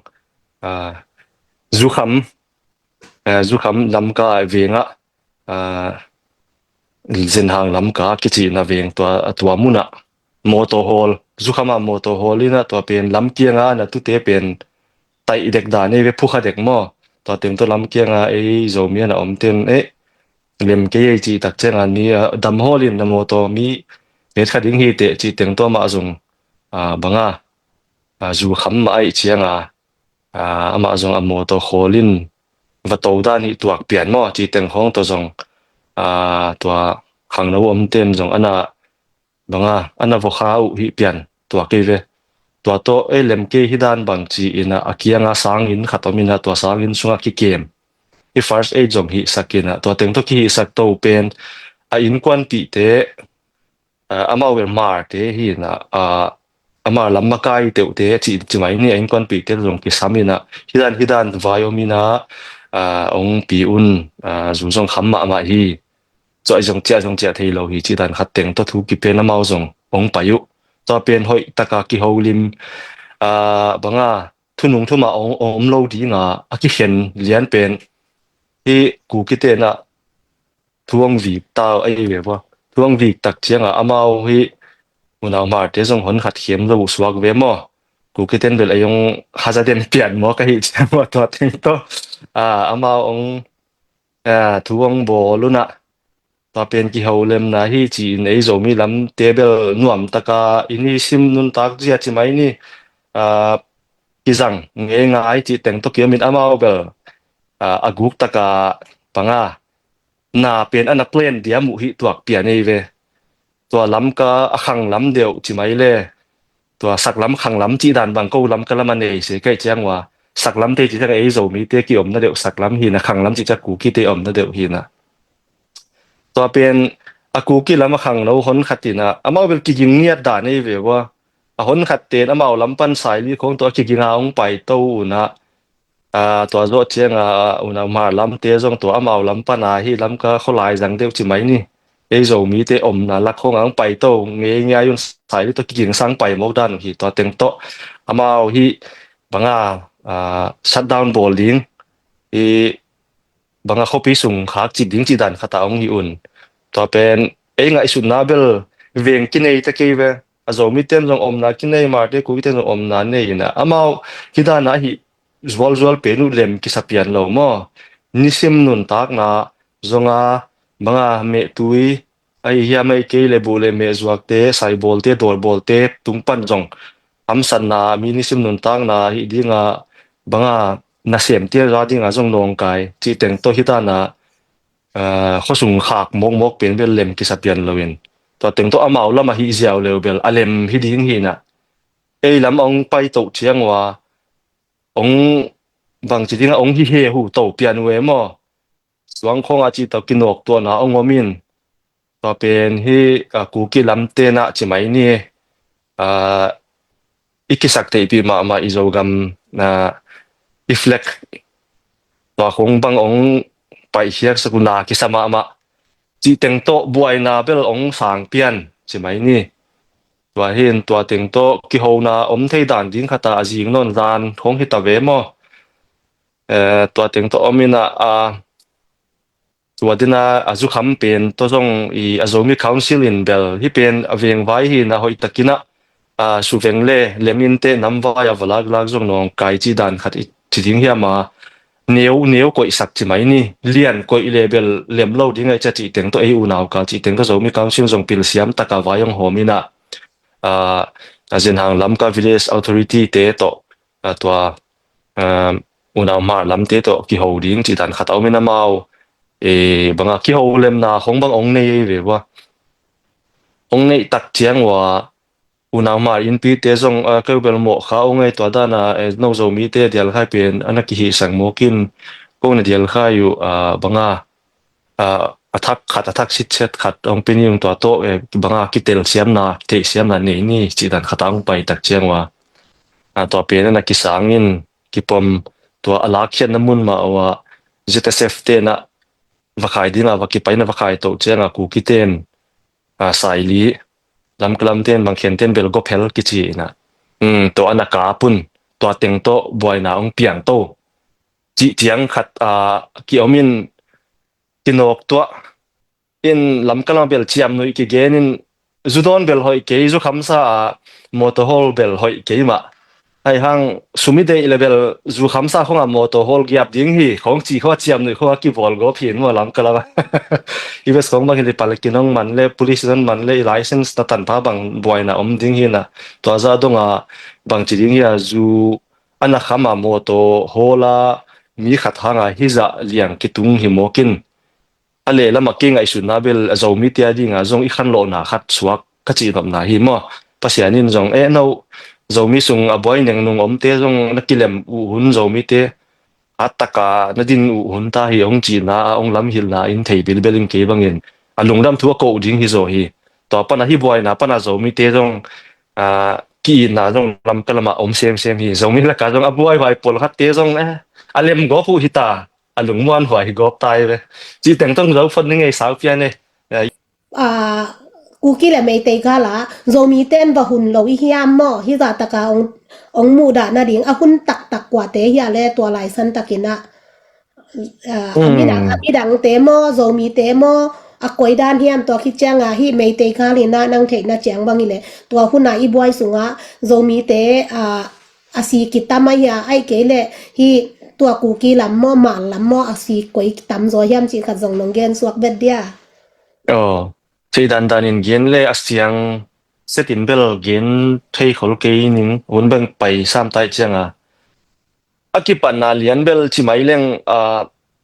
zu kham lam ka venga zen hang lam ka ki chi na veng tua muna motor hall zukhama motor hall ina to pen lam kianga na tu te pen tai dek da ne ve phu kha dek mo to tem to lam kianga e zomi na om ten lem ke ye chi tak chenga ni dam hall in na motor mi ne kha ding hi te chi teng to ma zung banga zu kham ma ai chianga ama zung a motor hall in va to da ni tuak pian mo chi teng hong to zong tua khang no om ten zong ana banga ana vo khau hi pian tua ke ve tua to lem ke hidan bang chi ina akianga sang in khatomina tua sang in sunga ki kem i first aid jom hi sakina tua teng to ki sak to pen a in kwan pi te ama wer mar te hi na ama lamma kai te chi mai ni in kwan pi te jom ki samina hidan vayomina ong pi un zu jong khamma ma hi cho jong chia thei lo hi chi dan khat teng to thu ki pen amao jong ong payu to pen hoi taka ki holim banga thunung thuma om lo di nga aki hen lian pen hi ku ki te na thuang vi ta ai ve bo thuang vi tak chianga amao hi una mar te jong hon khat khem lo swak ve mo ku ki ten bel ayong haza den pian mo ka hi mo to teng to amao ong thuang bo luna ta pen ki holem na hi chi nei zo mi lam table nuam taka ini sim nun tak zia chi mai ni ki zang nge ngai chi teng to kiamin amao bel aguk taka panga na pen ana plan dia mu hi tuak pia nei ve to lam ka akhang lam deu chi mai le to sak lam khang lam chi dan bang ko lam ka lam nei se kai chang wa sak lam te chi ta ei zo mi te ki om na deu sak lam hi na khang lam chi cha ku ki te om na deu hi na to pen aku ki lama khang lo hon khatina amao bel ki ging niat da nei ve wa a hon khat ten amao lampan sai li khong to ki ginga ong pai to na to zo chiang una ma lam te jong to amao lampan a hi lam ka kholai jang deu chi mai ni ei zo mi te om na la khong ang pai to nge nya yun sai li to ki ging sang pai mo dan hi to teng to amao hi banga shutdown bowling i banga khopi sung khak chi ding chi dan khata ong hi un to pen ei ngai sun na bel veng ki nei ta ke ve azo mi tem jong om na ki nei mar te ku te jong om na nei na amao ki da na hi zwal zwal pe nu lem ki sapian lo mo nisim nun tak na zonga banga me tui ai hiya mai ke le bu le me zuak te sai bol te dor bol te tung pan jong am san na mi nisim nun tak na hi dinga banga na sem te ra dinga jong nong kai chi teng to hi ta na kho sung khak mok mok pen bel lem ki sapian loin to teng to amau lama hi ziaw le bel alem hi ding hi na ei lam ong pai to chiang wa ong bang chi dinga ong hi he hu to pian we mo suang khong a chi to kinok to na ong omin to pen hi ku ki lam te na chi mai ni a ikisak te pi ma izogam na iflek to khong bang ong pai hiak sakuna ki sama ma chỉ tiếng to buai na bel ong sang pian chỉ mấy ni tua hin tua tiếng to ki ho na thấy đàn ding khata azing non dan khong hita ve mo tua tiếng to omina tua dina azu kham pen to jong I azomi council in bel hi pen aveng vai hi na hoi takina su veng le lemin te nam vai awalag lag jong nong kai chi dan khat chi ding hi ma nếu coi sắc chỉ mấy ni liền coi level lem lâu đi ngay chỉ tiếng to EU nào cả chỉ tiếng to giống như cao siêu giống pil siam ta cả vài ông hồ mina dân hàng làm cả village authority tế to tua unao mà làm tế to ki hậu đi chỉ đàn khát ông mina mau bằng ki hậu lem na không bằng ông này về qua ông này tắc chiang wa unang mar in pi te zong ka bel mo kha ongai to da na no zo mi te dial khai pen ana ki hi sang mo kin ko na dial kha yu banga athak sit set khat ong pen yung to banga ki tel siam na te siam na nei ni chi dan khatang pai tak chiang wa to pen na ki sangin ki pom to alak khian na mun ma wa ZSF te na vakai dinga vaki pai na vakai to chianga ku ki ten sai li lam kalam ten bang khen ten bel go phel ki chi na to anaka pun to teng to boy na ong piang to chi tiang khat ki omin tinok to in lam kalam bel chiam noi ki genin zudon bel hoi ke zu khamsa motorhol bel hoi ke ma ai hang sumide level zu khamsa khonga motorhol giap ding hi khong chi kho chiam noi kho ki bol go phin mo lam kala ibes khong bang hi palakinong man le police nan man le license ta tan pa bang boy na ding hi na to za donga bang chi ding ya zu ana khama moto hola mi khat hanga hi za liang ki tung hi mokin ale lama ke ngai su na bel zo mi tia dinga zong I khan lo na khat suak ka chi nom na hi mo pasianin zong no zo mi sung a boy neng nung te zong nakilem u hun zo mi te ataka nadin u hun ta hi ong chi na ong lam hil na in thei bil belin ke bangin alung ram thu ko ding hi zo hi to pa na hi boy na pa na zo mi te zong ki na zong lam kalama sem hi zo mi la ka zong a boy vai pol khat te zong alem go fu hi ta alung muan hoi gop tai ve chi teng tong zo phon ngai sao pian ne cú kia là mấy tay cả là rồi mi tên và hun lâu hiam mò hi ra ta cả ông mu đã na điếng hun tak quả tế hi lệ tua lại sân ta kina mi đằng tế mò rồi mi tế mò quay đan hiam tua khi chang hi mấy tay cả liền na năng thể na chang bang ile tua hun na I boy sunga rồi mi tế si kita maya ai kể lệ hi tua cú kia làm mò mà làm mò si quay tam rồi hiam chỉ khát dòng nông gen suak bed dia Thì đàn đàn in gen le astiang set in bel gen thei khol ke ning un bang pai sam tai changa akipan na lian bel chi mai leng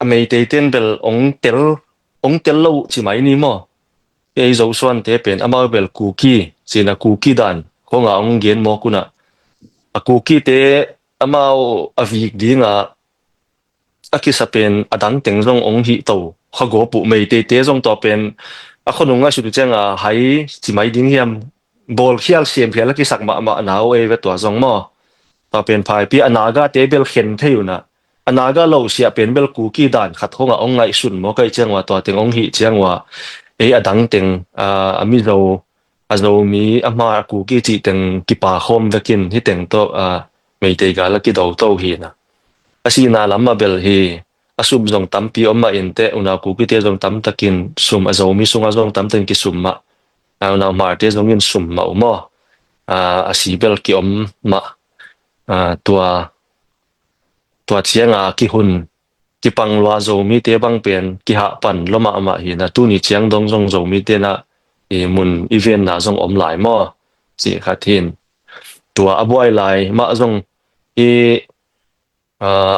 mei te ten bel ong tel lo chi mai ni mo e zo swan te pen ama bel cookie sina cookie dan khonga ong gen mo kuna a cookie te ama avik dinga akisapen adang teng jong ong hi to khago pu mei te jong to pen ako nung nga sudu changa hai chi mai ding hiam bol khial siam phiala ki sak ma naw e ve to zong mo ta pen phai pi anaga te bel khen theuna anaga lo sia pen bel ku ki dan khat honga ong ngai sun mo kai changwa to teng ong hi changwa e adang teng ami zo azo mi ama ku ki chi teng ki pa khom vekin hi teng to mei te ga la ki do to hi na asina lama bel hi asum zong tampi oma inte una ku ki te zong tam takin sum azo mi sunga zong tam ten ki summa na mar te zong in summa mo asibel ki om ma tua chianga ki hun ki pang lwa zo mi te bang pen ki ha pan loma ama hi na tu ni chiang dong zong zo mi te na e mun event na zong om lai mo si khathin tua abuai lai ma zong e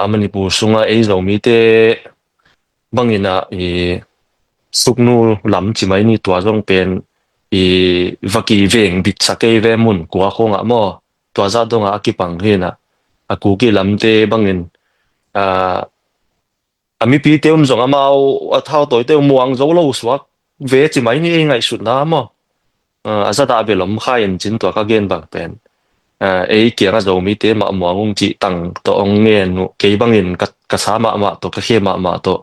amani pu sunga e zo mi te bangina e suknu lam chi mai ni tua zong pen e vaki veng bit sakei ve mun kwa khonga mo tua za donga akipang hi na aku ki lam te bangin ami pi te zong amao thao toi te muang zo lo suak ve chi mai ni ngai sut na mo azada belom khain chin to ka gen bang pen e kia nga zo mi te ma muang chi tang to ong nge nu ke bangin ka sa ma to ka khe ma to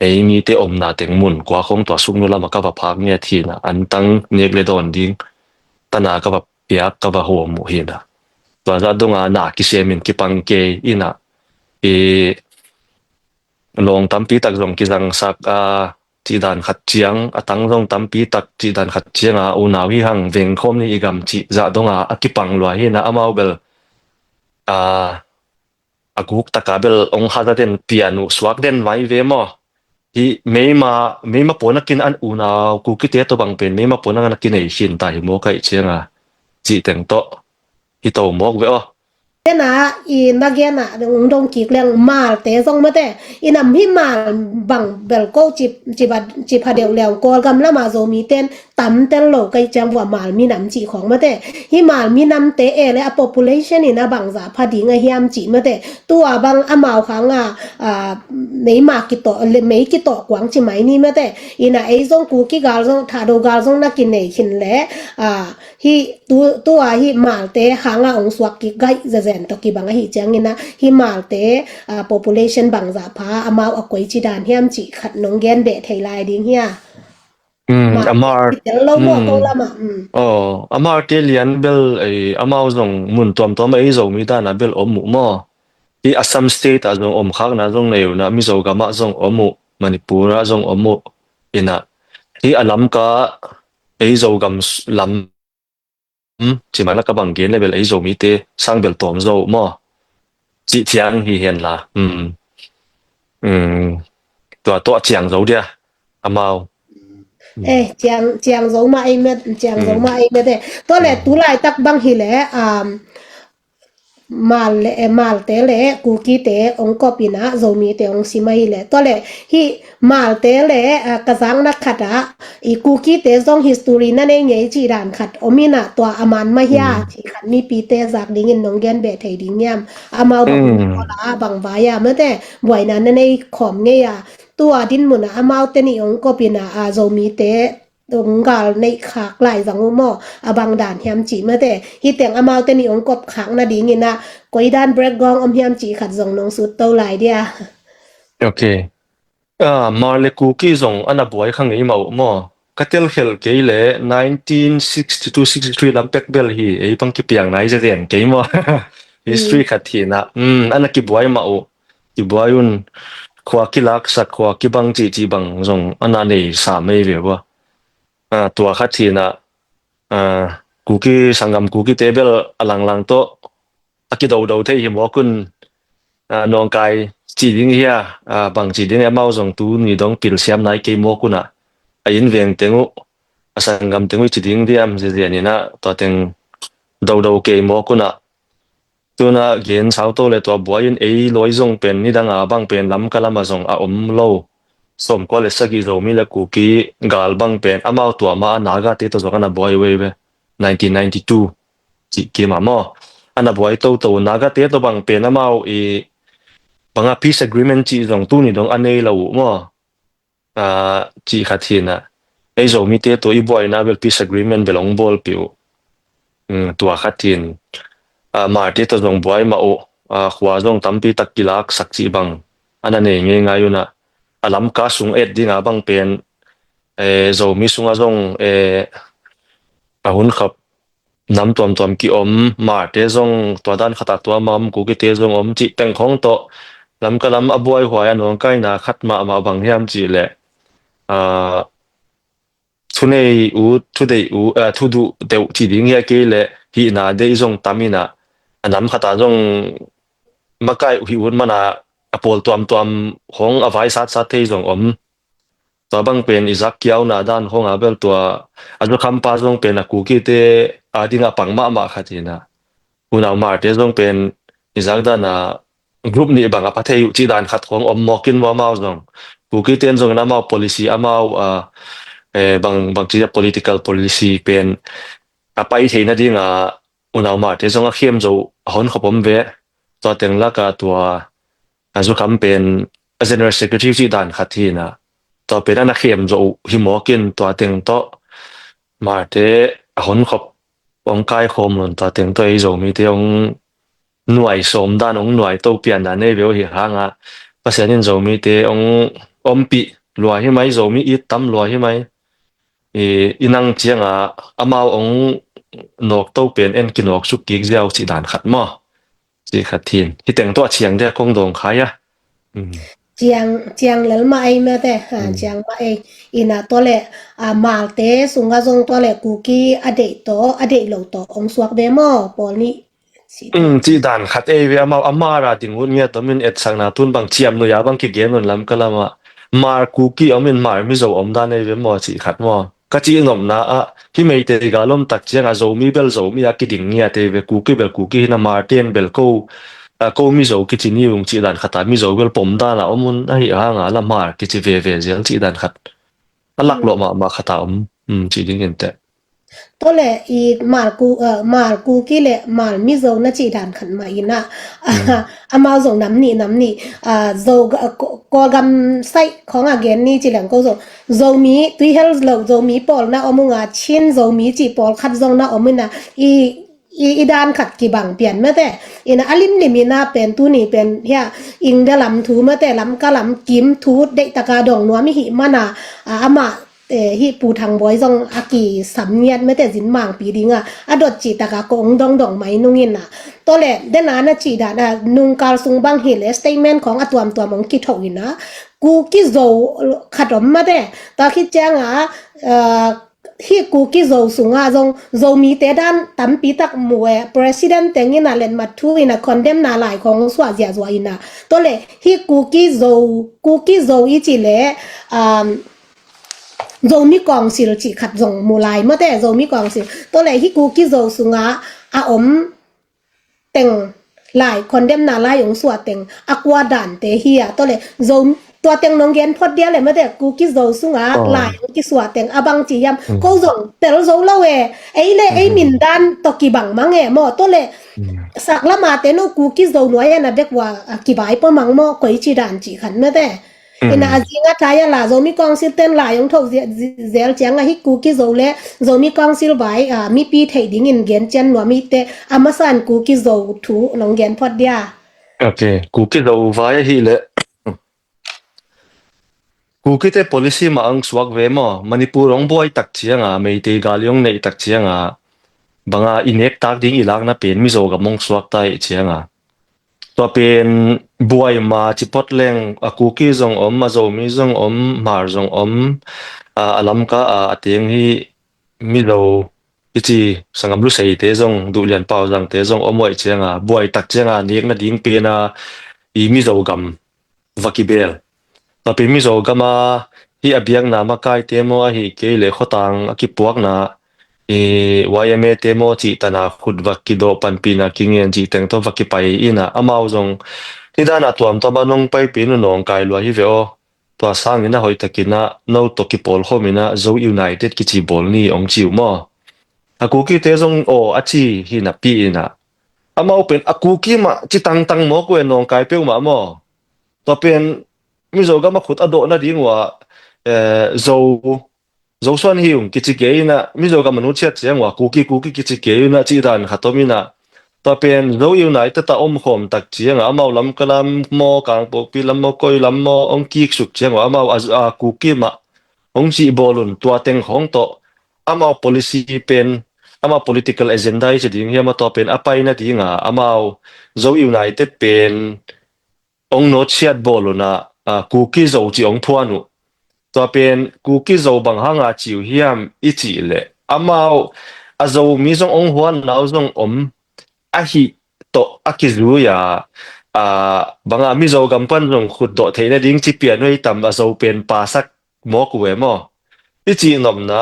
e mi te om na teng mun kwa khong to sung nu lama ka ba phak nge thi na an tang nek le don ding tana ka ba pia ka ba ho mu hi na to za donga na ki semin ki pang ke ina e long tampi tak zong ki jang sak chi dan khat chiang atang zong tampi tak chi dan khat chiang una wi hang veng khom ni igam chi za donga akipang lwa hi na amau bel aguk takabel ong hada den pianu swak den vai ve mo hi meima ponakin an una ku ki te to bang pen meima ponang na kin ei hin ta hi mo kai chianga chi teng to hi to mok ve o na i nagena ungdong ki kleng mal te zong mate inam hi mal bang bel ko chi pha deu lew ko gam la ma zo mi ten tam ten lo kai cham wa mal mi nam chi khong mate hi mal mi nam te e le a population ina bang za pha ding a hiam chi mate tua bang amao khang nei ma ki to le mei ki to kwang chi mai ni mate ina e zong ku ki gal zong tha do gal zong na ki nei khin le hi tua hi mal te hanga ong swak ki gai zen to ki banga hi changina hi malte population bangza pha amao akoi chi dan hiam chi khat nong gen be thailai ding hia amar lo mo ko lama amar te lian bel ai amao zong mun tom ai zo mi da na bel om mu mo hi Assam state a zong om khak na zong nei na mi zo ga ma zong om mu Manipur a zong om mu ina hi alam ka ai zo gam lam chỉ mà nó các bằng kiến level ấy rồi mi te sang bel tom zo mo chỉ thiang hi hiền là tua chiang zo dia amao chiang zo ma ai met chiang zo ma ai met to le tu lai tak bang hi le mal te le ku ki te ong ko pina zo mi te ong simai le to le hi mal te le ka jang na khata i ku ki te zong history na ne ngei chi ran khat omina to aman ma hia chi khat mi pi te zak ding in nong gen be thei ding yam amao bang ba ya me te boi na ne khom nge ya tua din mun amao te ni ong ko pina zo mi te dong gal nei khak lai zang mo abang dan hiam chi ma te hi teng amao te ni ong kop khak na ding ina koi dan break gong om hiam chi khat zong nong su to lai dia okay marle ku ki zong ana boy khang ei mau mo katel khel ke le 1962 63 lampek bel hi ei pang ki piang nai je den ke mo history khathina ana ki boy mau ki boyun khwa ki lak sak khwa ki bang chi bang zong ana nei sa mei ve bo tua khathina kuki sangam kuki tebel alang to aki do the hi mo kun nong kai chi ding hia bang chi ding amao zong tu ni dong pil siam nai ke mo kuna a in veng tengu asangam tengu chi ding diam je ni na to teng do ke mo kuna tuna gen sao to le to boyin ei loi zong pen ni danga bang pen lam kalama zong a om lo som ko le sagi zo mi la kuki gal bang pen amao to ma naga te to zong na boy we 1992 chi ki ma mo ana boy to naga te to bang pen amao e banga peace agreement chi zong tu ni dong anei lo mo chi khathina ไอ้โจมีเตตัวอีบอยนะเบล peace agreement เบลองบอลปิวตัวขัดทินมาที่ตัวจงบอยมาโอขวาจงตั้มปีตักกิลักสักจีบังอันนั้นเองไงอยู่นะลำกาสุงดิ้งอาบังเป็นโจมีสุงอาจงหุ่นขับน้ำตัวมกี่มาเตจงตัวด้านขัดตัวมัมกูกิเตจงจิแต่งของโตลำก็ลำอบวยหัวยันวงใกล้นาขัดมาบังเฮียมจีแหละอ่า ทุนเออูทุเดอูทุดูเดวที่ดิ้งเฮียเกลฮีนาเดยจงตามินะอันนั้นขัดจงมาไกลหิวมันอปอลตัวมของอภัยสัตเทจงตัวบังเป็นอิสักเกียวนาด้านของอาเบลตัวอันจุคำปาจงเป็นกูกิเตดิ้งปังมาขัดนะอุณามาเตจงเป็นอิสักด้านกลุ่มนี้บางประเทศอยู่ที่ด้านขัดของมอกินว่ามาจงกูกิเตนจงน้ำมา policy อามาbang chia political policy pen apai theina dinga unaw ma te zonga khem zo hon khopom ve to tengla ka tua azu kam pen general secretary ji dan khathina to pen ana khem zo himokin to teng to ma te hon khop ong kai khom lon to teng to ei zo mi te ong nuai som dan ong nuai to pian da nei ve hi hanga pasianin zo mi te ong ompi lua hi mai zo mi i tam lua hi mai inang chianga amao ong nok to pen en kinok su ki giao chi dan khat mo chi khat thin hi teng to chiang de kong dong khaya chiang lel ma ai me te chiang ma ai ina to le mal te sunga jong to le ku ki ade lo to ong suak be mo pol ni chi dan khat e ve amara tingun nge to min et sang na tun bang chiam no ya bang ki gen on lam kalama mar ku ki amin mar mi zo om dan e ve mo chi khat mo ka chi nom na ki mei te ga lom tak chiang a zo mi bel zo mi a ki ding nia te ve ku ki na martin bel ko mi zo ki chi ni ung chi dan khata mi zo bel pom da na omun a hi ha nga la mar ki chi ve zel chi dan khat alak lo ma khata chi ding en te to le i mal ku ki le mal mi zo na chi dan khan ma ina ama zo nam ni zo ko gam sai khong again ni chi lang ko zo mi tui hel lo zo mi pol na omunga chin zo mi chi pol khat zo na omina i dan khat ki bang pian ma te ina alim limina pen tu ni pen ya ing da lam thu ma te lam ka lam kim thu de taka dong no mi hi mana ama hi pu thang boy jong aki samniat me te jin mang pi dinga adot chi taka ko ong dong mai nungin na to le de na na chi da na nung kal sung bang hi le statementของatwam mong ki thawina ku ki zo khatom ma te ta khi changa hi ku ki zo sunga jong zo mi te dan tam pi tak muwe president tengina len ma thu ina condemn na laiของswa zia zwa ina to le hi ku ki zo i chi le dầu mi quang xì chỉ khát dòng mù lại mà thế dầu mi quang xì tôi lại hít cú kí dầu xuống ốm tình lại còn đem nà lại ông xua tình qua đàn thế hi tôi lại dầu tua tình nông gen phật dia lại mà thế cú kí dầu xuống lại ông kí xua tình băng chỉ yam câu dòngแต่dầu lâu ấy lệ ấy mình đan to kỳ bằng mang mà tôi lại sạc lắm mà thế nó cú kí dầu nói là biếtว่าkỳ bài po mang mà quấy chỉ đàn chỉ khẩn mà thế ina azinga thaya la zomi council ten la yong thok zel changa hi ku ki zole zomi council bai mi pi thei ding in gen chen no mi te amasan ku ki zo thu long gen phot dia okay ku ki zo vai hi le ku ki te policy ma ang suak ve mo manipur ong boy tak chianga mei te galyong nei tak chianga banga inek tak ding ilak na pen mi zo ga mong suak tai chianga to pen buai ma chipot leng akuki zong ma zo mi zong mar zong alam ka ateng hi mi zo ichi sangam lu sei te zong du lian pau zang te zong moi chenga buai tak chenga nek na ding pe na I mi zo gam vakibel to pen mi zo gama hi abiang na ma kai te mo hi ke le khotang akipuak na YMA temo chi tana khud vakido panpina kingen chi teng to vakipai ina amao zong tidana tuam to banong pai pinu nong kai lo hi veo to sang ina hoi takina no to ki pol khomina zo united ki chi bol ni ong chiu mo akuki te zong achi hi na pi ina amao pen akuki ma chi tang mo ko nong kai pe ma mo to pen mi zo ga ma khut ado na ding wa zo zo suan hiung kichi ke na mi zo ga manu chet chiang wa kuki kichi ke na chi dan khatomi na to pen zo yu nai ta om khom tak chiang amau lam kalam mo kang po pi lam mo koi lam mo ong ki suk chiang wa amau a kuki ma ong chi bolun tua teng hong to amau policy pen ama political agenda chi ding hiam to pen apai na dinga amau zo united pen ong no chiat boluna kuki zo chi ong phuanu to pen kuki zo bang hanga chiu hiam ichi le amau azo mi zong ong huan nau zong a hi to akizu ya banga mi zo gampan zong khut do theina ding chi pian noi tam azo pen pasak mo kuwe mo ichi nom na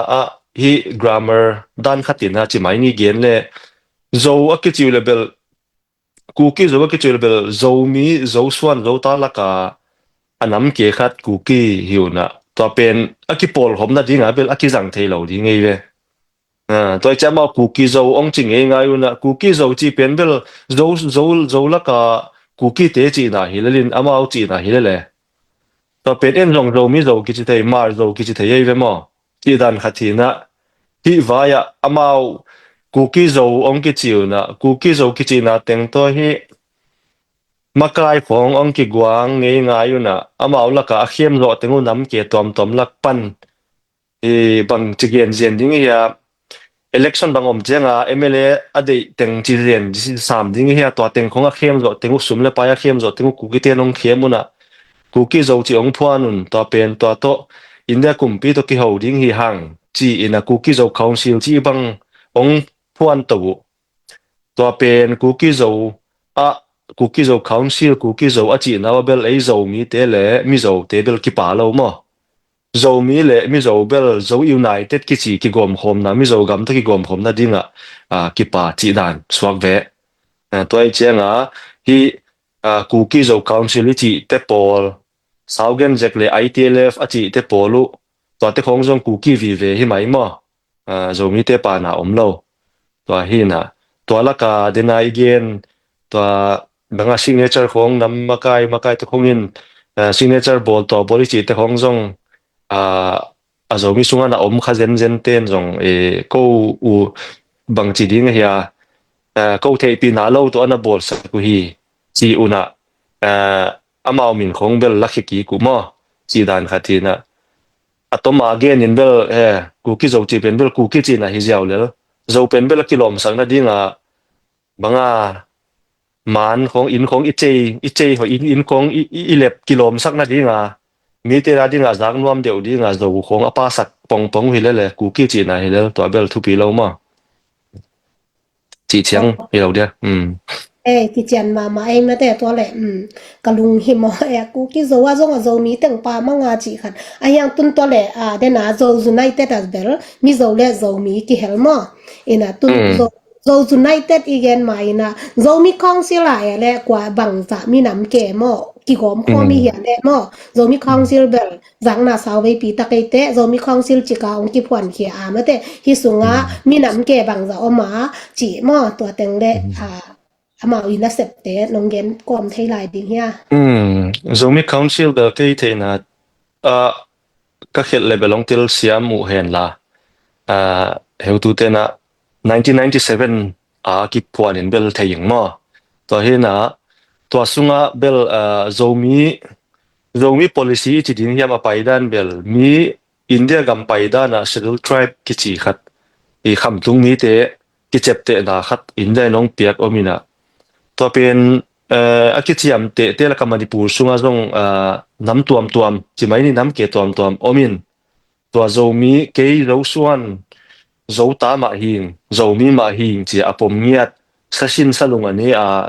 hi grammar dan khatina chi mai ni gen le zo akichu level kuki zo akichu level zo mi zo swan zo ta laka anam ke khat kuki hiuna to pen akipol homna dinga bel akizang theilo ding ei ve tôi chăm mà cookie dầu ông chính ấy ngay una cookie dầu chỉ biến bel dầu là cả cookie tế chỉ na hi lên ama au chỉ na hi le tôi biến em rong dầu mi dầu chỉ thấy mar dầu chỉ thấy ấy vậy mà chỉ đàn khát thì na hi vaya ama au cookie dầu ông cái chiu na cookie dầu chỉ na tiếng tôi hi makai phong ông cái guang ngay ngay una ama au là cả khiêm rồi tiếng nắm kia tom lạc pan bằng chỉ kiện diện đi ya election bangom chenga MLA ade teng chiren sam ding hi to teng khonga khem zo teng sum le pa ya khem zo teng ku ki te nong khemuna ku ki zo chi ong phuanun to pen to india kumpi to ki holding hi hang chi ina ku ki zo council chi bang ong phuan to to pen ku ki zo ku ki zo council ku ki zo a chi na bel ei zo mi te le mi zo te bel ki pa lo mo zo mi le mi zo bel zo united ki chi ki gom khom na mi zo gam ta ki gom khom na dinga ki pa chi dan swak ve toy chenga hi ku ki zo council chi te pol saugen jek le ITLF a chi te polu to te khong jong ku ki vi ve hi mai mo zo mi te pa na om lo to hi na to la ka denai gen to banga signature khong nam makai te khongin signature bol to boli chi te khong jong zo mi sunga na om kha zen ten jong ko u bang chi ding hia ko thei pi na lo to ana bol sa ku hi chi una amao min khong bel lakhi ki ku mo chi dan khatina atoma again in bel ku ki zo chi pen bel ku ki chi na hi jaw le zo pen bel kilom sang na dinga banga man khong in khong i chei ho in khong i lep kilom sak na dinga mi te ra dinga zang nuam deu dinga zo khong apa sak pong hi le ku ki chi na hi le to bel thu pi lo ma chi chiang hi lo dia cái chuyện mà em nói thế tôi lại cái lùng hiểm mà cú cái dấu à dấu mi từng pa mang à chỉ khăn anh yang tuân tôi lại để na dấu United as well mi dấu lại dấu mi cái helm mà ina tuân dấu United again mà ina dấu mi council lại lại qua bằng giả mi nắm kẻ mà cái gom khoa mi hiện đấy mà dấu mi council bel giang na sao với pi ta cái thế dấu mi council chỉ cả ông cái phản kia mà thế hi sung mi nắm kẻ bằng giả mà chỉ mà tôi từng đấy ama ina septe nonggen kom thei lai ding hia zomi council da ke theina ka khel level ong til siam mu hen la heu tu te na 1997 ki puan in bel theying mo to hina to sunga bel zomi policy chi ding hiam apaidan bel mi india gam paidana schedule tribe ki chi khat I kham tung mi te ki chepte na khat india nong piak omina to pen akichiam te la kamanipur sunga zong nam tuam chi mai ni nam ke tuam omin to zomi ke ro suan zo ta ma hing zomi ma hing chi apom ngiat sasin salung ani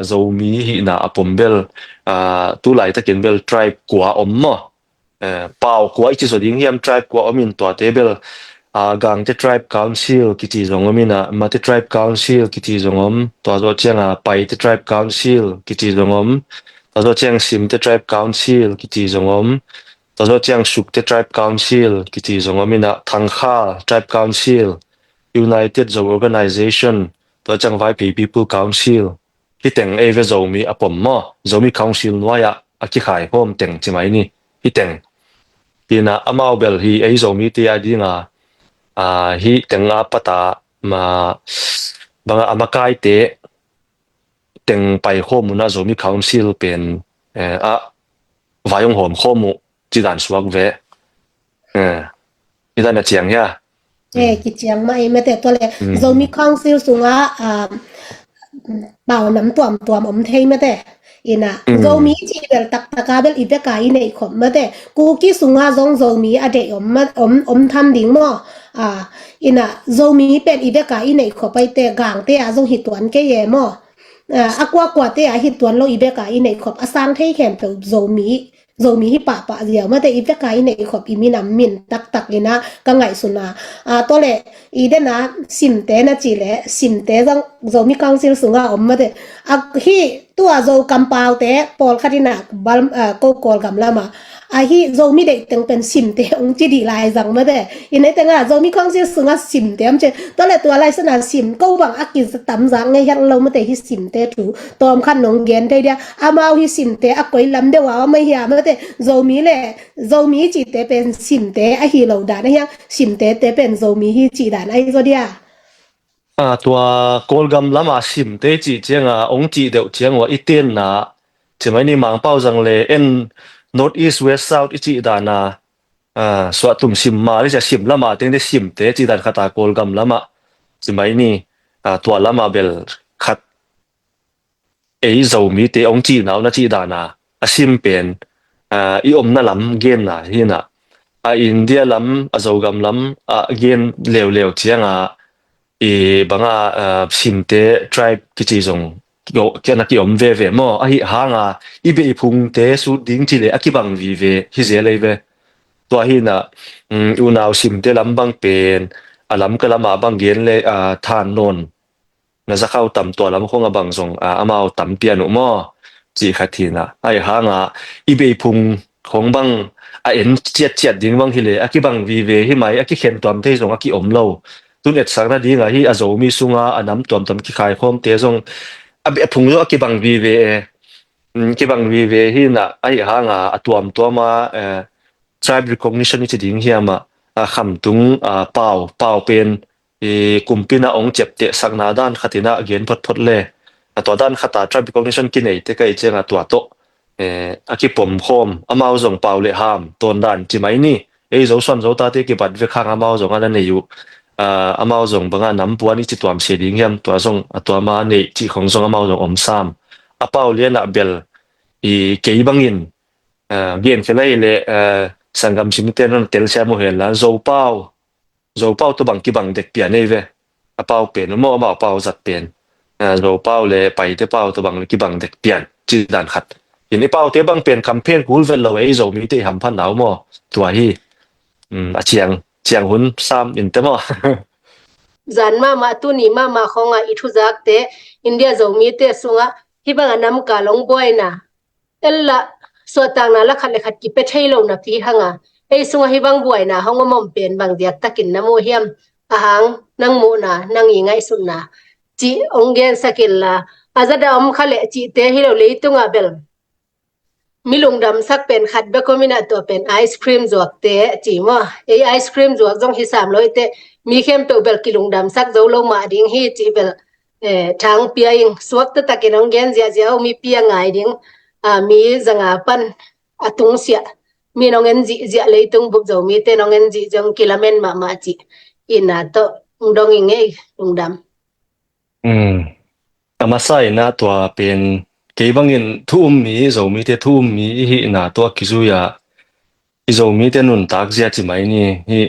zomi hi na apom bel tu lai ta ken bel tribe kwa ommo pau kwa chi so ding hiam tribe kwa omin to te bel gang te tribe council ki chi zong omina ma te tribe council ki chi zong om to zo chang pai te tribe council ki chi zong om to zo chang sim te tribe council ki chi zong om to zo chang suk te tribe council ki chi zong omina thangkha tribe council united zo organization to chang vai people council ki teng eve zo mi apom mo zo mi council noya aki khai hom teng chi mai ni hi teng tina amau bel hi ei zo mi te adinga hi tenga pata ma banga amakai te teng pai khomuna zomi council pen a vayong hom khomu chidan suak ve idan na chiang ya ki chiang mai me te to le mm zomi council sunga bảo nắm tuam om thei me te ina zomi chi bel tak bel ibe ka i nei khom me te ku ki sunga zong zomi ade om tham ding mo ina zomi pen ibe ka i nei kho pai te gang te a zong hi tuan ke ye mo akwa te a hi tuan lo ibe ka i nei khop asang thei khem pe zomi hi pa zia ma te ibe ka i nei khop imi nam min tak ina ka ngai suna to le ide na sim te na chi le sim te zong zomi council sunga om ma te hi tua zo kampau te pol khatina bal ko kol gam lama hi zomi de teng pen sim te ong chi di lai zang ma te ina te nga zomi council sunga sim te am che to le tua lai sana sim ko bang akin tam zang ngai yang lo ma te hi sim te tu tom khan nong gen te dia amao hi sim te a koi lam de wa ma hi ma te zomi chi te pen sim te a hi lo da na yang sim te pen zomi hi chi dan ai zo dia tua kolgam lama sim te chi chianga ong chi deuh chiang wa iten na chimai ni mang pau jang le en north east west south chi da na swa tum sim ma ri cha sim lama teng de sim te chi dan khata kolgam lama chimai ni tua lama bel khat ei zo mi te ong chi naw na chi da na a sim pen i om na lam gen na hi na India lam a zogam lam gen lew chianga i banga simte tribe kichi zong yo kena ki om ve mo a hi hanga i be i phung te su ding chi le akibang vi ve hi ze le ve to hi na u naw simte lam bang pen alam ka lama bang gen le than non na za khau tam to lam khonga bang zong amao tam pian mo chi khathina ai hanga i be i phung khong bang en chiat ding bang hi le akibang vi ve hi mai aki khen tom te zong aki om lo tun et sang na dinga hi azo mi sunga anam tom ki khai khom te zong abi phung lo ki bang vi ve ki bang vi ve hi na ai ha nga atuam to ma tribe recognition ni chi ding hiama kham tung pau pen kumpina ong chep te sang na dan khatina again phot le to dan khata tribe recognition ki nei te kai chenga to to aki pom khom amao zong pau le ham ton dan chi mai ni ei zo son zo ta te ki bat ve khang amao zong ala nei yu amao zong banga nam puan ni chi tuam se ding yam to zong atwa ma nei chi khong zong amao zong om sam apao le na bel i kei bangin gen khelai le sangam simte non tel sa mo hela zo pau to bang ki bang dek pia nei ve apao pen mo ma pao zat pen zo pau le pai te pau to bang ki bang dek pian chi dan khat ini pau te bang pen campaign kul vel lo ei zo mi te ham phan naw mo tua hi a chiang hun sam in te mo zan ma tu ni ma khonga I thu zak te India zo mi te sunga hi banga nam ka long boy na ella so tang na la khat le khat ki pe thei lo na pi hanga ei sunga hi bang boy na honga mom pen bang diak takin na mo hiam ahang nang mo na nang I ngai sun na chi ongen sakil la azada om khale chi te hi lo le tunga bel milung dam sak pen khat be komina to pen ice cream zuak te chi mo ei ice cream zuak jong hi sam loi te mi khem pe bel kilung dam sak zo lo ma ding hi chi bel thang pia ing suak ta takin ong gen zia mi pia ngai ding mi zanga pan atung sia mi nongen ji zia leitung buk zo mi te nongen ji jong kilamen ma chi ina to dong ingei lungdam amasai na tua pen keibangin thum mi zo mi te thum mi hi na to kizuya izo mi te nun tak zia chi mai ni hi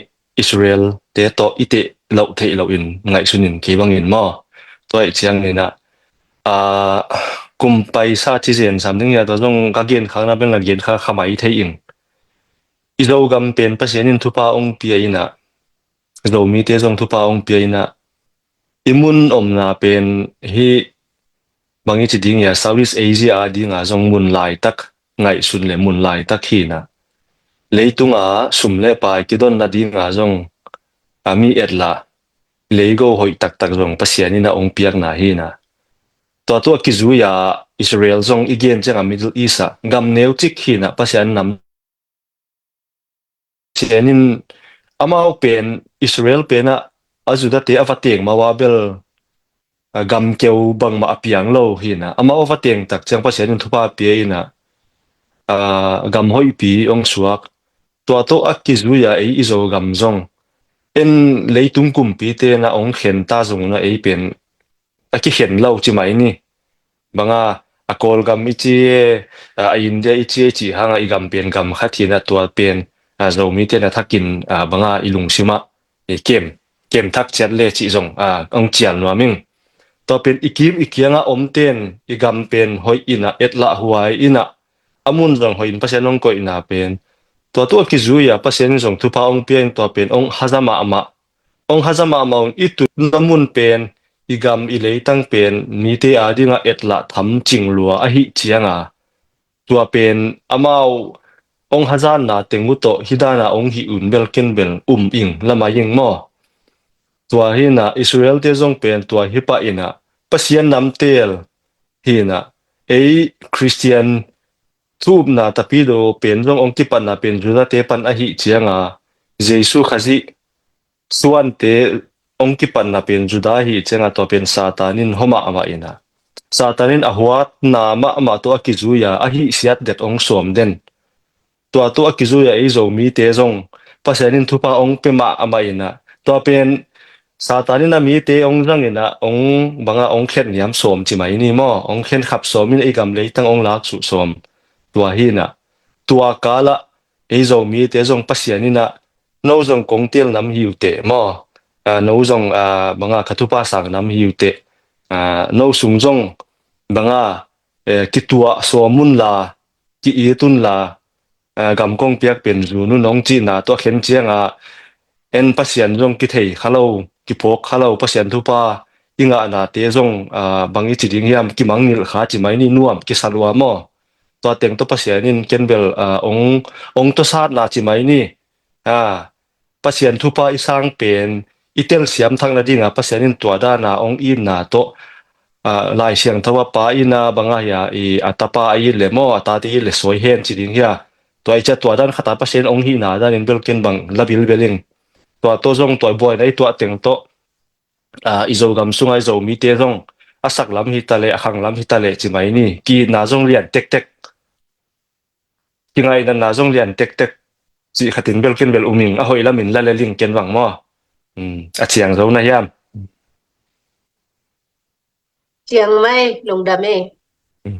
Israel te to ite lo thei lo in ngai sunin keibangin mo to ai chiang ni na a kum pai sa chi zen sam ding ya to jong ka gen khang na ben la gen kha khamai thei in izo gam pen pasienin thupa ong pia ina zo mi te jong thupa ong pia ina imun om na pen hi bangi chi ding ya Southeast Asia ding a jong mun lai tak ngai sun le mun lai tak hi na leitung a sum le pai ki don na ding a jong ami etla leigo hoi tak jong pasiani na ong piak na hi na to ki zu ya Israel jong igen chang a Middle East a gam neu chik hi na pasian nam sianin amao pen Israel pena ajuda te avateng mawabel gam keu bang ma apiang lo hina amao avateng tak chang pasian thupa pe ina gam hoi pi ong suak to akizuya ei izo gam zong en leitung kumpi te na ong khen ta zong na ei pen aki khen lo chi mai ni banga akol gam ichi a india ichi chi hanga i gam pen gam khathina to pen zo mi te na thakin banga ilung sima e kem thak chat le chi zong ong chial no ming to pen ikim ikianga omten i gam pen hoi ina etla huai ina amun zong hoi in pasen ong ko ina pen to kizuya pasen zong thu pa ong pen to pen ong hazama ama ong itu namun pen igam ilei tang pen ni te adinga etla tham chinglua a hi chianga tua pen amau ong hazan na tengu to hidana ong hi unbel kenbel ing lama yeng mo tua hina Israel te zong pen tua hipa ina pasian nam tel hina ei Christian tub na tapido pen zong ong tipan na pen juda te pan a hi chianga Jesu khazi suan te ong kipan na pen juda hi chenga to pen satanin homa ama ina satanin ahwat na ma to akizuya a hi siat det ong som den to akizuya ei zo mi te zong pasanin thupa ong pema ama ina to pen satanin na mi te ong jang ina ong banga ong khen niam som chi mai ni mo ong khen khap som in ei gam le tang ong lak su som tua hi na tua kala ei zo mi te zong pasianina no zong kongtel nam hiu te mo no zong banga katupa sang nam hiu te no sung zong banga kitua somun la ki itun la gam kong piak pen zu nu nong chi na to khen chianga en pasian zong ki thei khalo ki phok khalo pasian thupa inga na te zong bangi chi ding hiam ki mangil kha chi mai ni nuam ki salwa mo to teng to pasianin kenbel ong to sat na chi mai ni pasien thupa isang pen itel siam thang na dinga pasianin tua da na ong in na to lai siang thawa pa ina banga ya i atapa ai le mo atati le soi hen chi ding ya to ai cha tua dan khata pasien ong hi na dan in belken bang labil beling to zong to boy nai to teng to izo gam sungai zo mi te zong asak lam hi tale akhang lam hi tale chi mai ni ki na zong lian tek tek ki ngai na zong lian tek tek chỉ khát tin bel ken bel uming a hoi lamin la le ling ken wang mo a chiang zo na yam chiang mai lung dame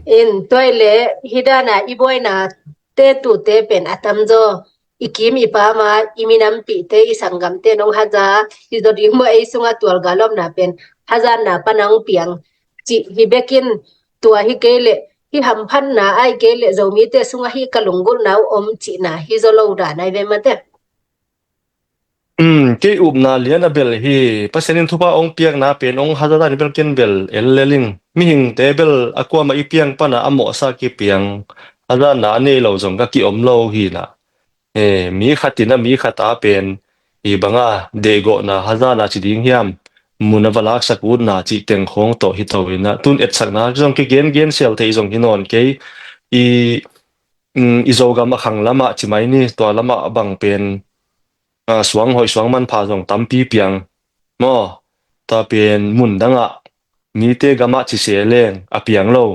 in toile hidana iboina te tu te pen atamjo ikim ipa ma iminam pi te isangam te nong haja idodi mo ai sunga tual galom na pen haja na panang piang chi hibekin tua hi kele hi hamphan na ai kele zomi te sunga hi kalungul nau om chi na hi zolo da nai ve mate ke na lian a bel hi pasenin thupa ong piak na pen ong hazada ni bel ken bel el leling mi hing te bel akwa ma ipiang pana amo sa ki piang ada na ne lo zong ka ki om lo hi na mi khatina mi khata pen i banga de go na hazana chi ding hiam munavalak sakut na chi teng khong to hi tawina tun et sak na jong ki gen sel thei zong hinon ke i izogam akhang lama chi mai ni to lama bang pen suang hoi suang man pha zong tampi piang mo ta pen mun danga mi te gama chi se leng a piang lo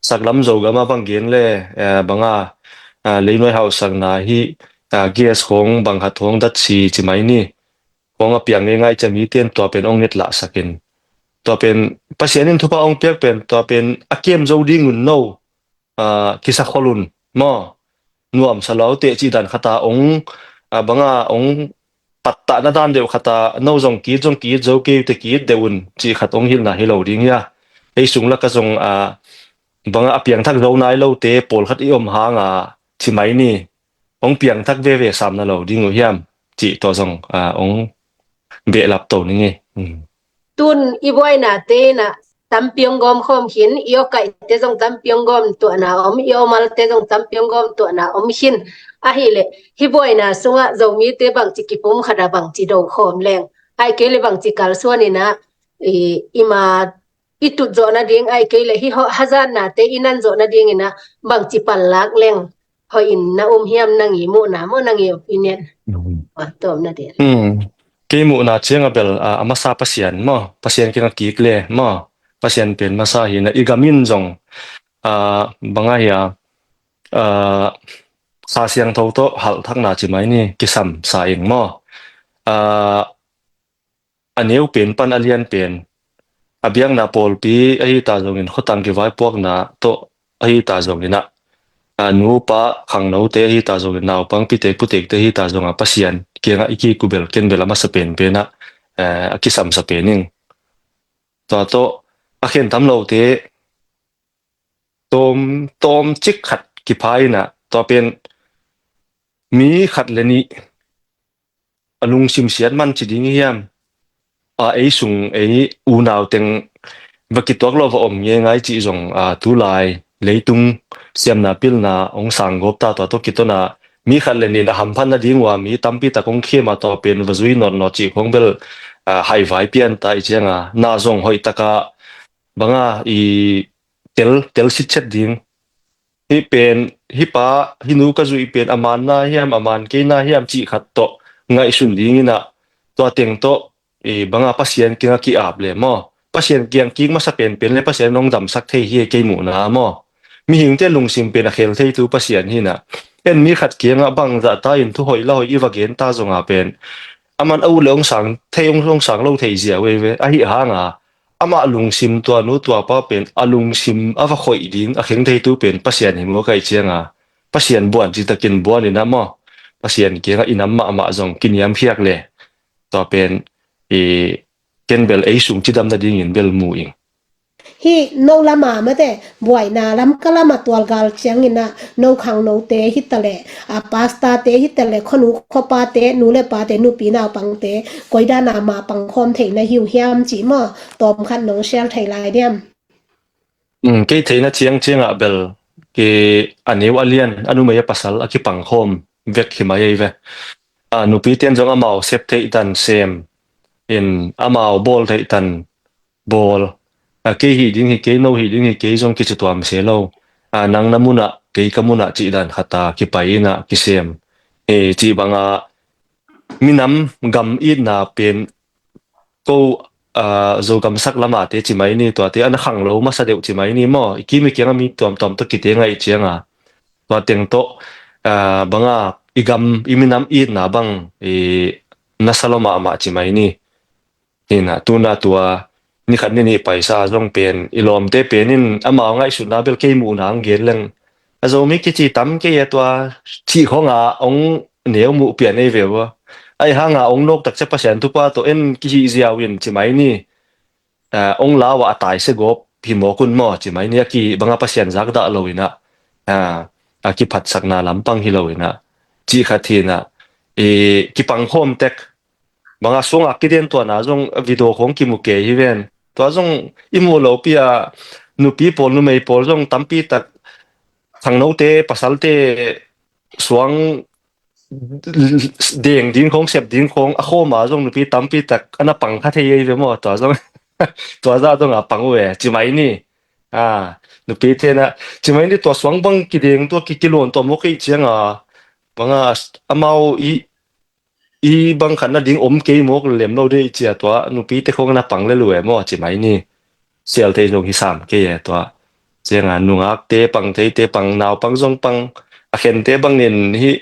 saklam zo gama bang gen le banga leinoi house sang na hi gas khong bang ha thong dat chi mai ni khong a piang ngai cha mi ten to pen ong net la sakin to pen pasianin thupa ong piak pen to pen akem zo ding un no kisa kholun mo nuam salau te chi dan khata ong banga ong patta na dan deu khata no zong ki zo ke te ki deun chi khatong hil na hilo ding ya ei sung la ka zong banga apiang thak zo nai lo te pol khat iom ha nga chi mai ni ong piang thak ve sam na lo ding o hiam chi to zong ong be lap to ni nge tun iboina te na tampiong gom khom hin io kai te jong tampiong gom to na om io mal te jong tampiong gom to na om hin a hi le hi boina sunga zomi te bang chi kipum khada bang chi do khom leng ai ke le bang chi kal suani na ima itu zo na ding ai ke le hi hazan na te inan zo na ding ina bang chi pal lak leng ho in na hiam nang i mu na mo nang i opinion tôm na điện ke mu na chenga bel amasa pasian mo pasian ke ki kle mo pasian pen masa hi na igamin jong banga ya sa siang tho to hal thak na chi mai ni kisam sa eng mo aneu pen pan alian pen abiang na pol pi ai ta jong in khotang ki vai pok na to ai ta jong ina nu pa khang no te hi ta jong naw pang pi te pu te te hi ta jong a pasian ke nga iki kubel ken bela ma sa pen pe na kisam sa pening to a khen tam lo te tom chik khat ki phai na to pen mi khat le ni alung sim sian man chi ding hiam ei sung ei u naw teng vaki tok lo om nge ngai chi jong tu lai leitung siam na pil na ong sang gop ta to kitona mi khat le ni na ham phan na ding wa mi tampi ta kong khe ma to pen vazui no chi khong bel hai vai pian ta i chenga na zong hoi taka banga i tel sit chet ding hi pen hi pa hi nu ka zui pen aman na hiam aman ke na hiam chi khat to ngai sun ding ina to teng to banga pasien kinga ki ap le mo pasien kiang king ma sa pen le pasien nong dam sak thei hi ke mu na mo mi hing te lung sim pen a khel thei tu pasien hi na en mi khat kianga bang za ta in thu hoi la hoi iwa gen ta zonga pen aman au leong sang theiong long sang lo thei zia we a hi hanga ama lung sim to nu to pa pen alung sim awa khoi ding a kheng thei tu pen pasien hi mo kai chianga pasien buan chi takin buan ina mo pasien kianga inam ma zong kiniam hiak le to pen ken bel ei sung chidam na ding in bel mu ing hi no lama ma te boy na lam kala ma twal gal chiang ina no khang no te hitale pasta te hitale khonu khopa te nu le pa te nu pi na pang te koida na ma pang khom thei na hiu hiam chi ma tom khan no shel thei lai diam ke theina chiang a bel ke aneu alian anu mai pasal aki pang khom vek himai ve nu pi ten jong amao sep thei tan sem in amao bol thei tan bol ke hi ding hi ke no hi ding hi ke jong ki chituam se lo nang namuna ke kamuna chi dan khata ki paina ki sem chi banga minam gam i na pen ko zo gam sak lama te chi mai ni to te an khang lo ma sa deu chi mai ni mo ki mi kenga mi tom to ki te ngai chianga to teng to banga igam iminam i na bang nasaloma ma chi mai ni ina tuna tua ni khat ni paisa jong pen ilom te penin ama ngai su na bel ke mu na ang gel leng azo mi ki chi tam ke ya tua chi khonga ong neu mu pian ei vewa ai hanga ong nok tak che pasien tu pa to en ki hi zia win chi mai ni ong la wa tai se gop phi mo kun mo chi mai ni ki banga pasien zak da loina ki phat sak na lampang hi loina chi khathina ki pang khom tek mga song akiden to na jong video khong ki mu ke hi ven to jong imu lo pia nu pi pol nu mei pol jong tampi tak thang no te pasal te suang deng din khong sep din khong a khoma jong nu pi tampi tak ana pang kha thei ve mo to jong to za jong a pang we chi mai ni nu pi te na chi mai ni to suang bang ki deng to ki kilon to mo ki chianga mga amao bang khan na ding ke mok lem no de chia to nu pi te khong na pang le lue mo chi mai ni sel te jong hi sam ke ye to chenga nungak te pang naw pang jong pang a khen te bang nin hi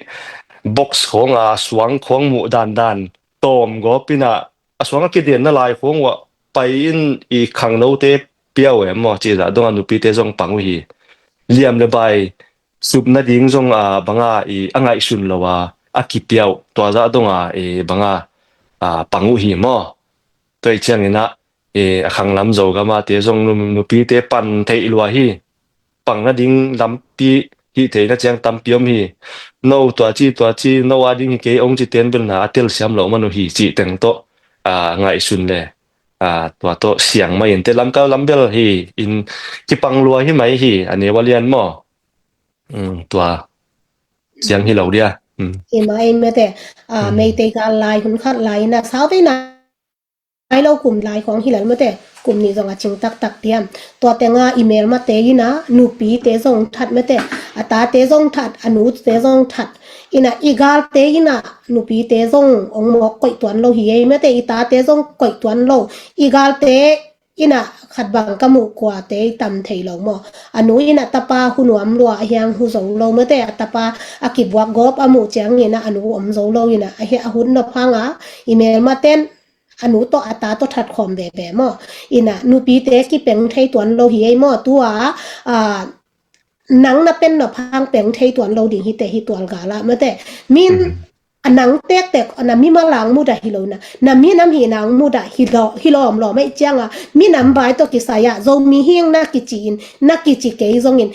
box khong suang khong mu dan tom go pina a suang ki den na lai khong wa pai in I khang no te piao e mo chi da dong nu pi te jong pang hi liam le bai sup na ding jong banga angai sun lowa akipiao to za donga banga pangu hi mo toi chiang ina khang lam zo ga ma te jong nu pi te pan thei lwa hi pang na ding lam pi hi te na chiang tam piom hi no to chi no wa ding ke ong chi ten bel na atel siam lo manu hi chi teng to ngai sun le to siang mai en te lam ka lam bel hi in ki pang lwa hi mai hi ane walian mo to siang hi lo dia ima em me te mei te ga lai hun khat lai na sao te na ai lo kum lai khong hilal me te kum ni zonga ching tak tiam to te nga email ma te ina nu pi te zong that me te ata te zong that anu te zong that ina igal te ina nupi te zong ong mo koi tuan lo hi me te ita te zong koi tuan lo igal te ina khat bang kamu kwa te tam thei lo mo anu ina tapa hunuam lo hiang hu zong lo me te tapa akibwa gop amu chang ina anu om zo lo ina a hi hun no phanga email ma ten anu to ata to that khom be be mo ina nupi te ki peng thei tuan lo hi mo tua nang na pen no phang peng thei tuan lo ding hi te hi tual gala ma te min anang tek tek ana mi ma lang mu da hi lo na mi nam hi nang mu da hi lo om lo mai changa mi nam bai to ki saya zo mi hing na ki chin na ki chi ke zong in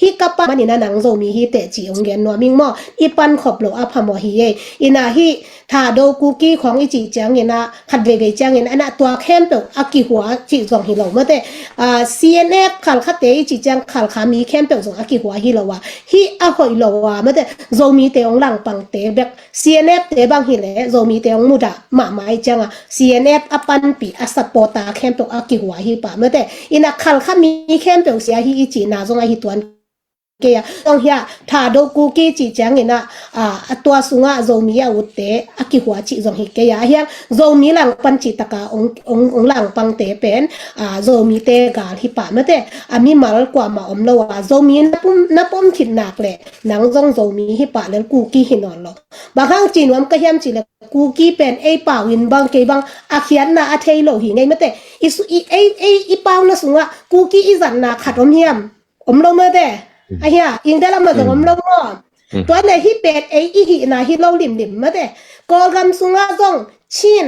hi kapa manina nang zo mi hi te chi ong gen no ming mo ipan khop lo apha mo hi e ina hi tha do ku ki khong i chi chang ina khat ve chang ina ana tua khem pe aki hua chi zong hi lo ma te cnf khal kha te chi chang khal kha mi khem pe zong aki hua hi lo wa hi a hoi lo wa ma te zo mi te ong lang pang te bek cnf te bang hi le zo mi te ong mu da ma mai chang cnf apan pi a sapota khem pe aki hua hi pa ma te ina khal kha mi khem pe sia hi chi na zong a hi tuan ke ya ong hia tha do ku ki chi chang ina atwa sunga zomi ya utte aki hua chi zong hi ke ya hiang zomi lang pan chi taka ong lang pang te pen zomi te gal hi pa ma te ami mal kwa ma om lo wa zomi na pom thit nak le nang zong zomi hi pa le ku ki hi non lo ba hang chi nom ka hiam chi le ku ki pen e pa win bang ke bang a khian na a thei lo hi ngai ma te i pa na sunga ku ki i zan na khat om hiam om lo ma te ahia ing dalam ma dong lo mo to ne hi pet e i hi na hi lo lim ma de ko gam sunga zong chin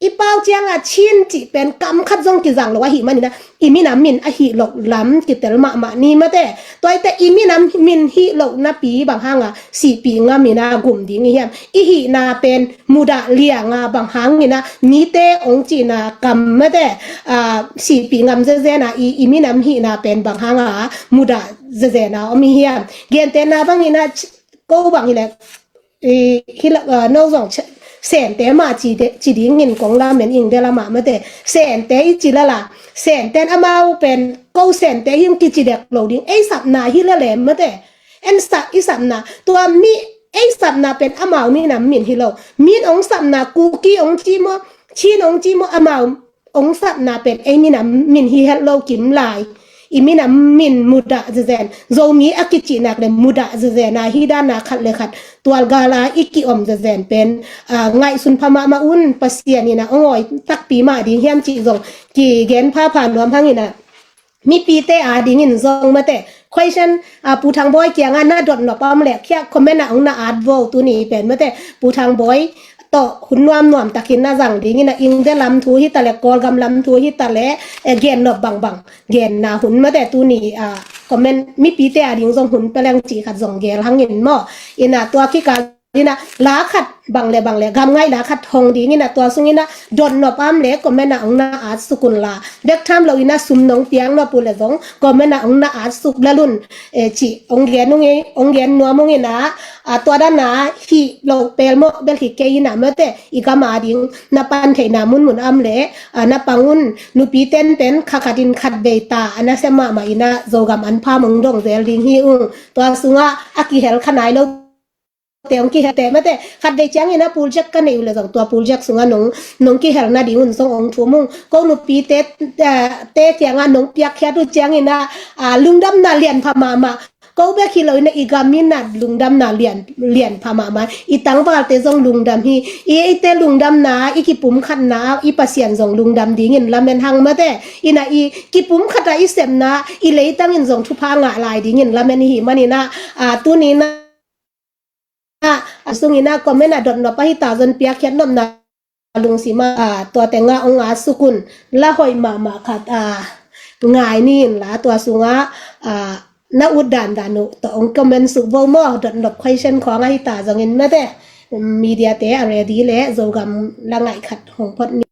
i pau chiang chin chi pen kam khat zong ki jang lo wa hi mani na i mi nam min a hi lo lam ki tel ma ni ma de toy te i mi nam min hi lo na pi bang hanga si pi nga mi na gum ding hiam i hi na pen muda lia nga bang hang ni na mi te ong chi na kam ma de si pi ngam ze na i mi nam hi na pen bang hanga muda ze na o mi hiam gen te na bang ina ko bang ile hi la no zong sen te ma chi ding in kong la men ing de la ma ma te sen te chi la la sen ten amau pen ko sen te him ki chi dek lo ding ei sap na hi la le ma te en sa i sap na tua mi ei sap na pen amau mi na min hi lo min ong sap na ku ki ong chi mo chin ong chi mo amau ong sap na pen ei mi na min hi hello kim lai imina min muda zen zomi akichi nak le muda zen na hida na khat le khat tual gala iki om zen pen ngai sun phama ma un pasiani na ongoi tak pi ma ding hiam chi zong ki gen pha phan rom hangina mi pi te ding in zong ma te question pu thang boy kyang na dot no pam le kya comment na ong na ad vo tu ni pen ma te pu thang boy to hun nuam takin na jang ding ina ing de lam thu hi tale kol gam lam thu hi tale gen no bang gen na hun ma de tu ni comment mi pi te ding jong hun pelang chi khat jong gel hangin mo ina to ki ka ina la khat bang le gam ngai la khat hong ding ina to sung ina don no pam le comment na ong na at sukun la dek tham lo ina sum nong piang no pu le jong comment na ong na at suk la lun chi ong gen no mong ina to da na hi lo pel mo bel ki ke ina ma te i ka ma ding na pan the na mun am le na pangun nu pi ten pen khakhatin khat be ta ana sema ma ina zogam an pha mong dong zel ding hi to sunga aki hel khanai lo te ong ki hete ma te khat de chang ina pul jak ka nei le jong to pul jak sunga nong ki hel na di un song ong thu mung ko nu pi te kyanga nong piak khya tu chang ina lungdam na lian pha ma ko be khilo ina igamin na lungdam na lian pha ma itang ba te jong lungdam hi i te lungdam na i ki pum khat na i pasian jong lungdam ding in lamen hang ma te ina i ki pum khata i sem na i leitang in jong thu pha nga lai ding in lamen hi manina tu ni na sungina comment na dot no pa hi ta jon pia khet nom na lung sima to tenga ong sukun la hoi ma khat ngai nin la to sunga na udan danu to ong comment su bo mo dot no question ko ngai ta jong in ma te media te already le zogam la ngai khat hong phot ni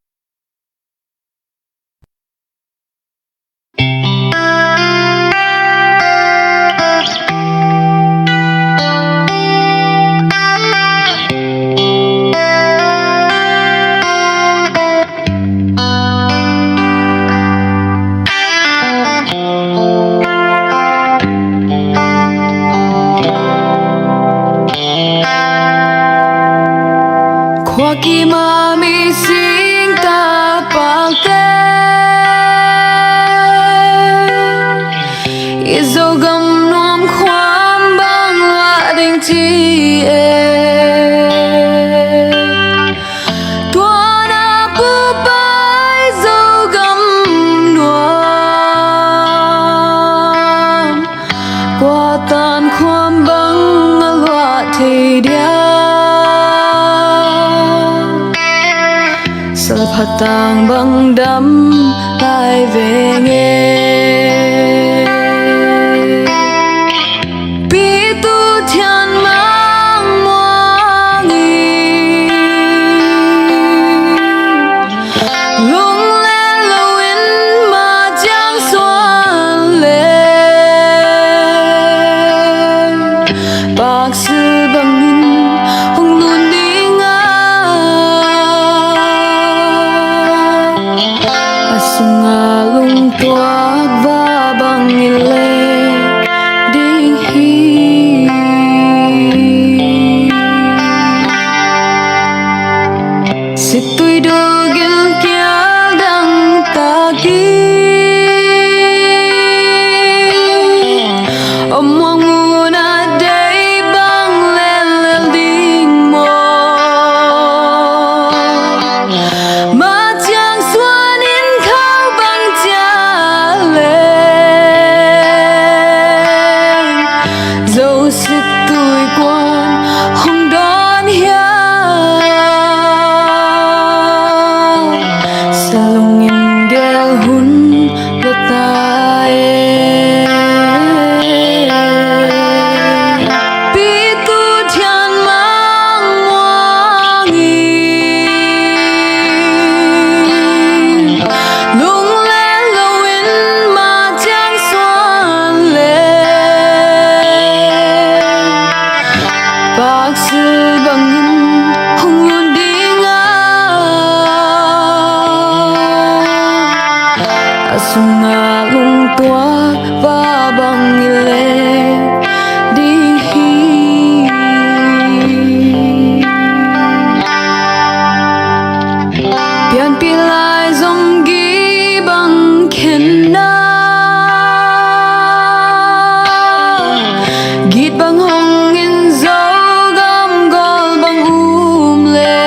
chi tua na pu pai dâu gầm nuam qua tan khoam băng loa thì dia Salpatang bang đắm lại về nghe Pi tu thian mang moang y Lung lên lâu in mà giang xuân lên Bác sư bằng hồng luôn đi Sunga lung tuak va bang ile ding hi Situi dogil kia dang taki Omong muna day bang lel ding mo Matiang suan in khao bang chia lên Dẫu sức tuổi quan không đón hiya Salung in gel hun lotai Pi tu thian mang moang y Lung lên lâu in mà giang xuân lên Bác sư bằng hồng luôn đi Sunga lung tuak va bang ile ding hi Pian pilai zong gi bang ken na Git bang hong in zo gam gol bang le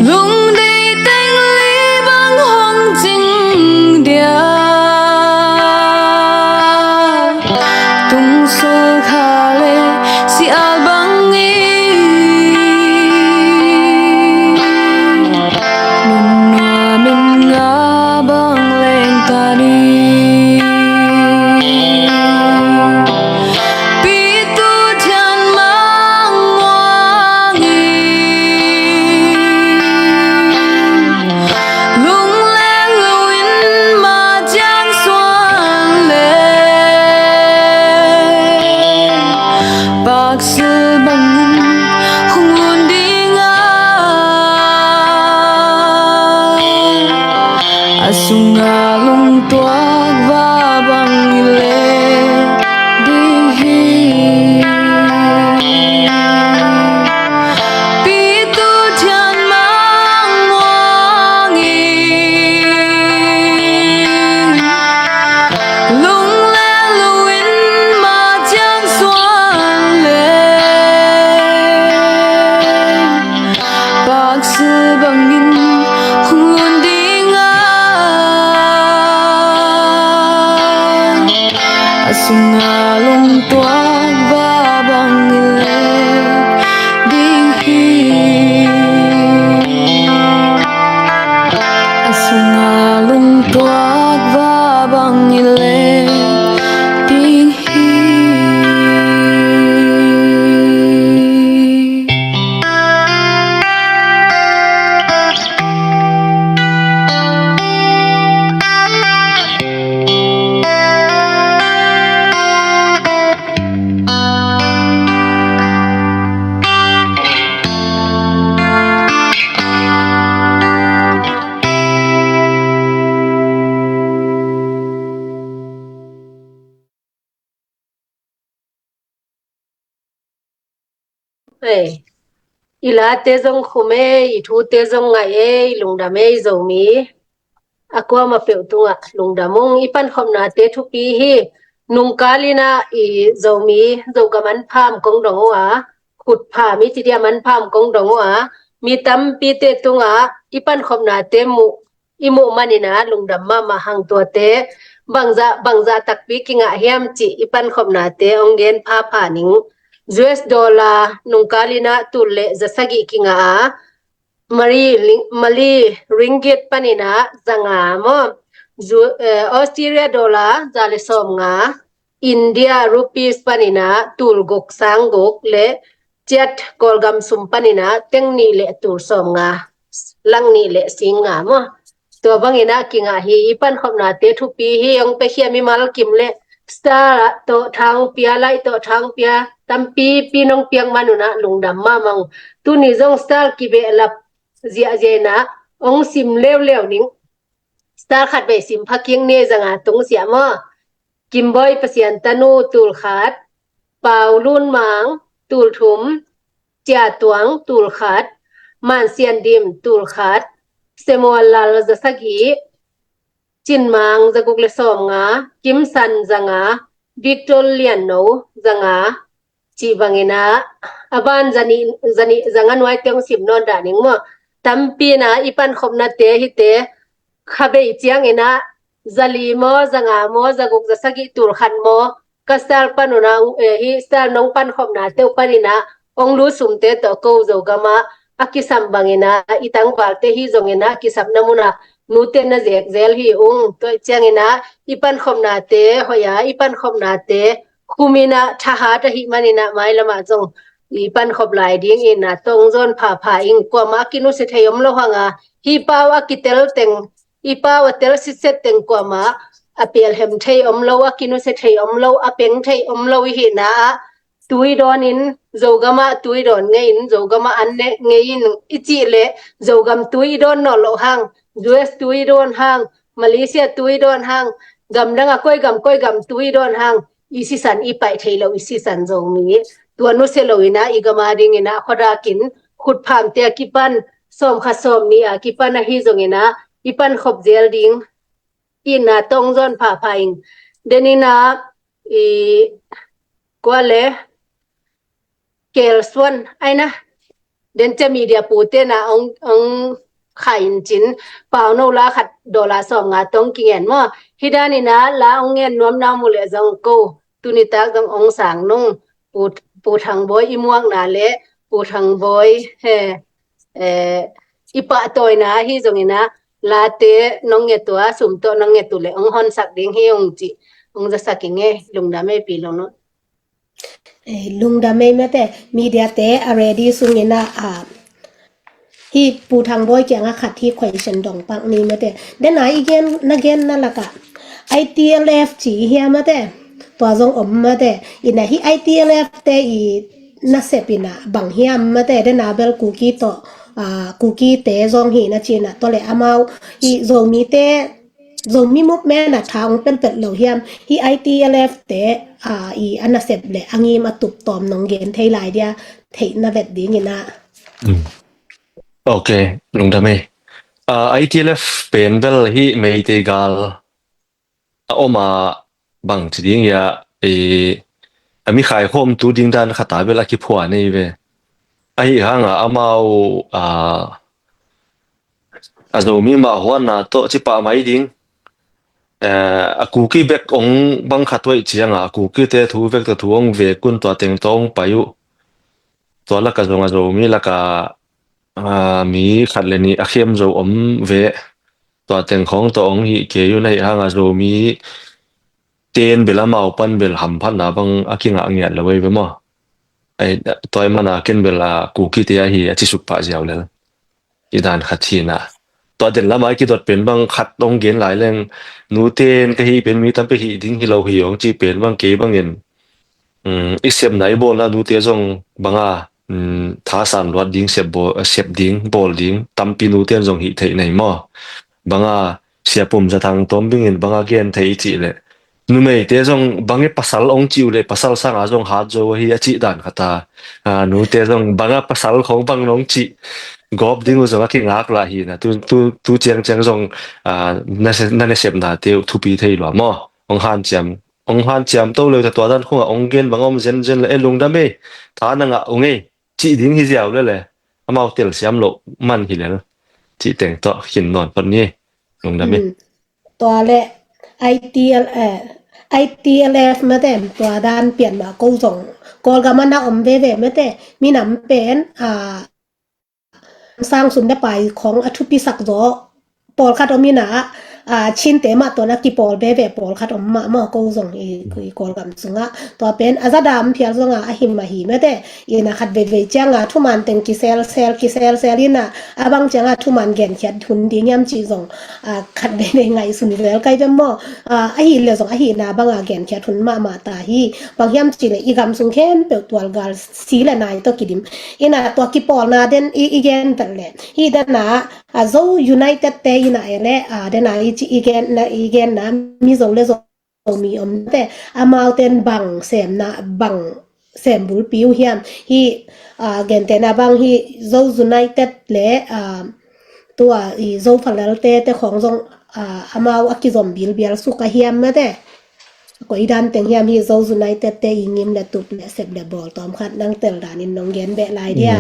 Lung đi teng li bang hong jing dia Tung sol khale si al bang i Nun noa min nga bang leng tani Pi tu thian mang moang y Lung lên lâu in mà giang xuân lên Bác sư bằng không luôn đi Sunga lung tuak va bang ile ding hi Pi tu thian mang moang y Lung lên lâu in mà giang xuân lên Bác sư bằng không luôn đi Sunga lung tuak va bang ile ding hi Sunga lung tuak va bang ile ding hi Hey, ila te zong khume i thu te zong ngai e lung da me zo mi akwa ma pe tunga lung da mong ipan khom na te thu pi hi nungkalina i zomi zogaman pham kong dongwa khut pha mi chidia man pham kong dongwa mi tampi te tunga ipan khopna te mu imu manina lungdam ma hang to te bangza takpi kinga hiam chi ipan khopna te ongen pha ning US dollar nungkalina tulle zasagi kinga mali ringgit panina zanga mo Australia dollar zale som nga India rupees panina tul gok sang gok le chat kolgam sum panina tengni le tur som nga langni le singa mo to bangina kinga hi ipan khopna te thu pi hi ong pe khiami mal kim le star to thang pia lai to thang pia tampi pinong piang manuna lungdam ma mang tu ni jong star ki be lap zia jena ong sim lew ning star khat be sim phaking ne janga tung sia mo kimboy pasian tanu tul khat paulun mang tul thum chia tuang tul khat man sian dim tul khat semolal zasagi chin mang zaguk le som nga kim san zanga victorian no zanga chi bangina aban zani zanga noi teng sim non da ning mo tampi na ipan khopna te hi te khabe chiang ina zali mo zanga mo zaguk zasagi tur khan mo kasal panuna hi star nong pan khopna te panina onglu sumte to ko zogama akisam bangina itang balte hi zongena kisam namuna nute na zel hi to changena ipan khomna te hoya ipan khomna te kumina thaha ta hi manina mailama jong ipan khoblai ding ina tong zon pha ing kwama kinu se thayom lo hanga hi pawa kitel teng ipawa tel si set teng kwama apel hem thai omlo akinu se thai omlo apeng thai omlo hi na tui don in zogama tui don ngein zogama anne ngein ichi le zogam tui don no lo hang US tui don hang Malaysia tui don hang gam danga koi gam tui don hang isi san ipai thailo isi san zomi tua no se loina igama ding ina khoda kin khut pham te kipan som kha som ni a kipan a hi zongina ipan khop zel ding ina tong zon pha ing denina i kwale kel swan aina den che media pute na ong khain chin pau no la khat dola som nga tong kingen mo hidani na la ong ngen nom na mu le jong ko tunita jong ong sang nong pu thang boy imuang na le pu thang boy he ipa toy na hi jong ina la te nong nge to sum to nong nge tu le ong hon sak ding hi ong chi ong ja sakinge lungda me pi long no lungda me mate media te already sungina hi pu thang boy kyanga khat hi question dong pang ni mate then I again na laka ITLF chi hi mate to jong om mate ina hi ITLF te I na sepina bang hiam mate den abel cookie to cookie te jong hi na china to le amau I zomi te zomi movement na thang pen pet lo hiam hi ITLF te I anasep le angi ma tup tom nong gen thei lai dia thei na vet ding ina Okay lungdame ITLF pen bel hi mei te gal oma bang chiding ya ami khai khom tu ding dan khata bel aki phwa nei ve ai hanga amau azomi ma hwana to chipa mai ding aku ki bek ong bang khatwai chianga aku ki te thu vek ta thuong ve kun to teng tong payu to la ka zonga zo mi la ka mi khatleni akhem zo om ve to teng khong to ong hi ke yu nei hanga zo mi ten bela mau pan bel ham phan na bang akinga angyat lawai be mo ai toy mana ken bela ku ki te hi achi suk pa jaw le idan khathina to den lama ki dot pen bang khat dong gen lai leng nu ten ka hi pen mi tam pe hi ding hi lo hi ong chi pen bang ke bang en isem nai bol na nu te jong banga tha san lot ding sep ding bol ding tam pi nu ten jong hi thei nei mo banga siapum za thang tom bing en banga gen thei chi le nu mei te jong bange pasal ong chiu le pasal sang a jong ha jo hi a chi dan khata nu te jong banga pasal khong bang nong chi gop ding zo ki ngak la hi na tu cheng jong na ne sep na te thu pi thei lo mo ong han cham ong han chiam to le ta dan khunga ong gen bangom zen zen le lung da me ta na nga ong ei chi ding hi jiao le amao tel siam lo man hi le chi teng to hin non pon ni lung da me ตัวเละ ITL ITLF มาแต่ตัวด้านเปลี่ยนมากูส่งกอลกามันนักอมเวเวมาแต่มีหนำเป็นสร้างสุนได้ไปของอธุปิศักดิ์โจปอลคัดอมีนาชินเตมาตัวนักกีปอลเบเวปอลคัดอมมากูส่งคือกอลกำสุงะตัวเป็นอาซาดามเพียรส่งอหิมมาหิมาแต่ยินาขัดเวเวจังทุมันเต็งกิเซลลินะบังจังทุมันเกนเขียดทุนดีเงี้ยมจีส่งขัดเวเวไงสุนเวลใกล้เป็นหม้อหินเลยส่งหินาบังเกนเขียดทุนมาตาฮีบางเงี้ยมจีเลยอีกำสุงเข้มเปิดตัวกาลสีละนายตัวกิดิมยินาตัวกีปอลนาเดนอีเกนแต่เลยฮีเดนนาโซยูไนเต็ดเตยินาเอเลเดนนาอีเกนนะมีส่งเลยส่งมีแต่มาเอาเต็นบังเสมนะบังเสมบุลปิวเฮียมฮีเกนเตนะบังฮีโซยูไนเต็ดเลตัวอีโซฟัลเลเตแต่ของส่งมาเอาอักกิซอมบิลเบียลสุกเฮียมมาแต่ก็อีดันเต็งเฮียมฮีโซยูไนเต็ดเตยิงิมเลตุบเลเซบเลบอลตอมขัดนั่งเตลดานินนองเกนเบะไลเดีย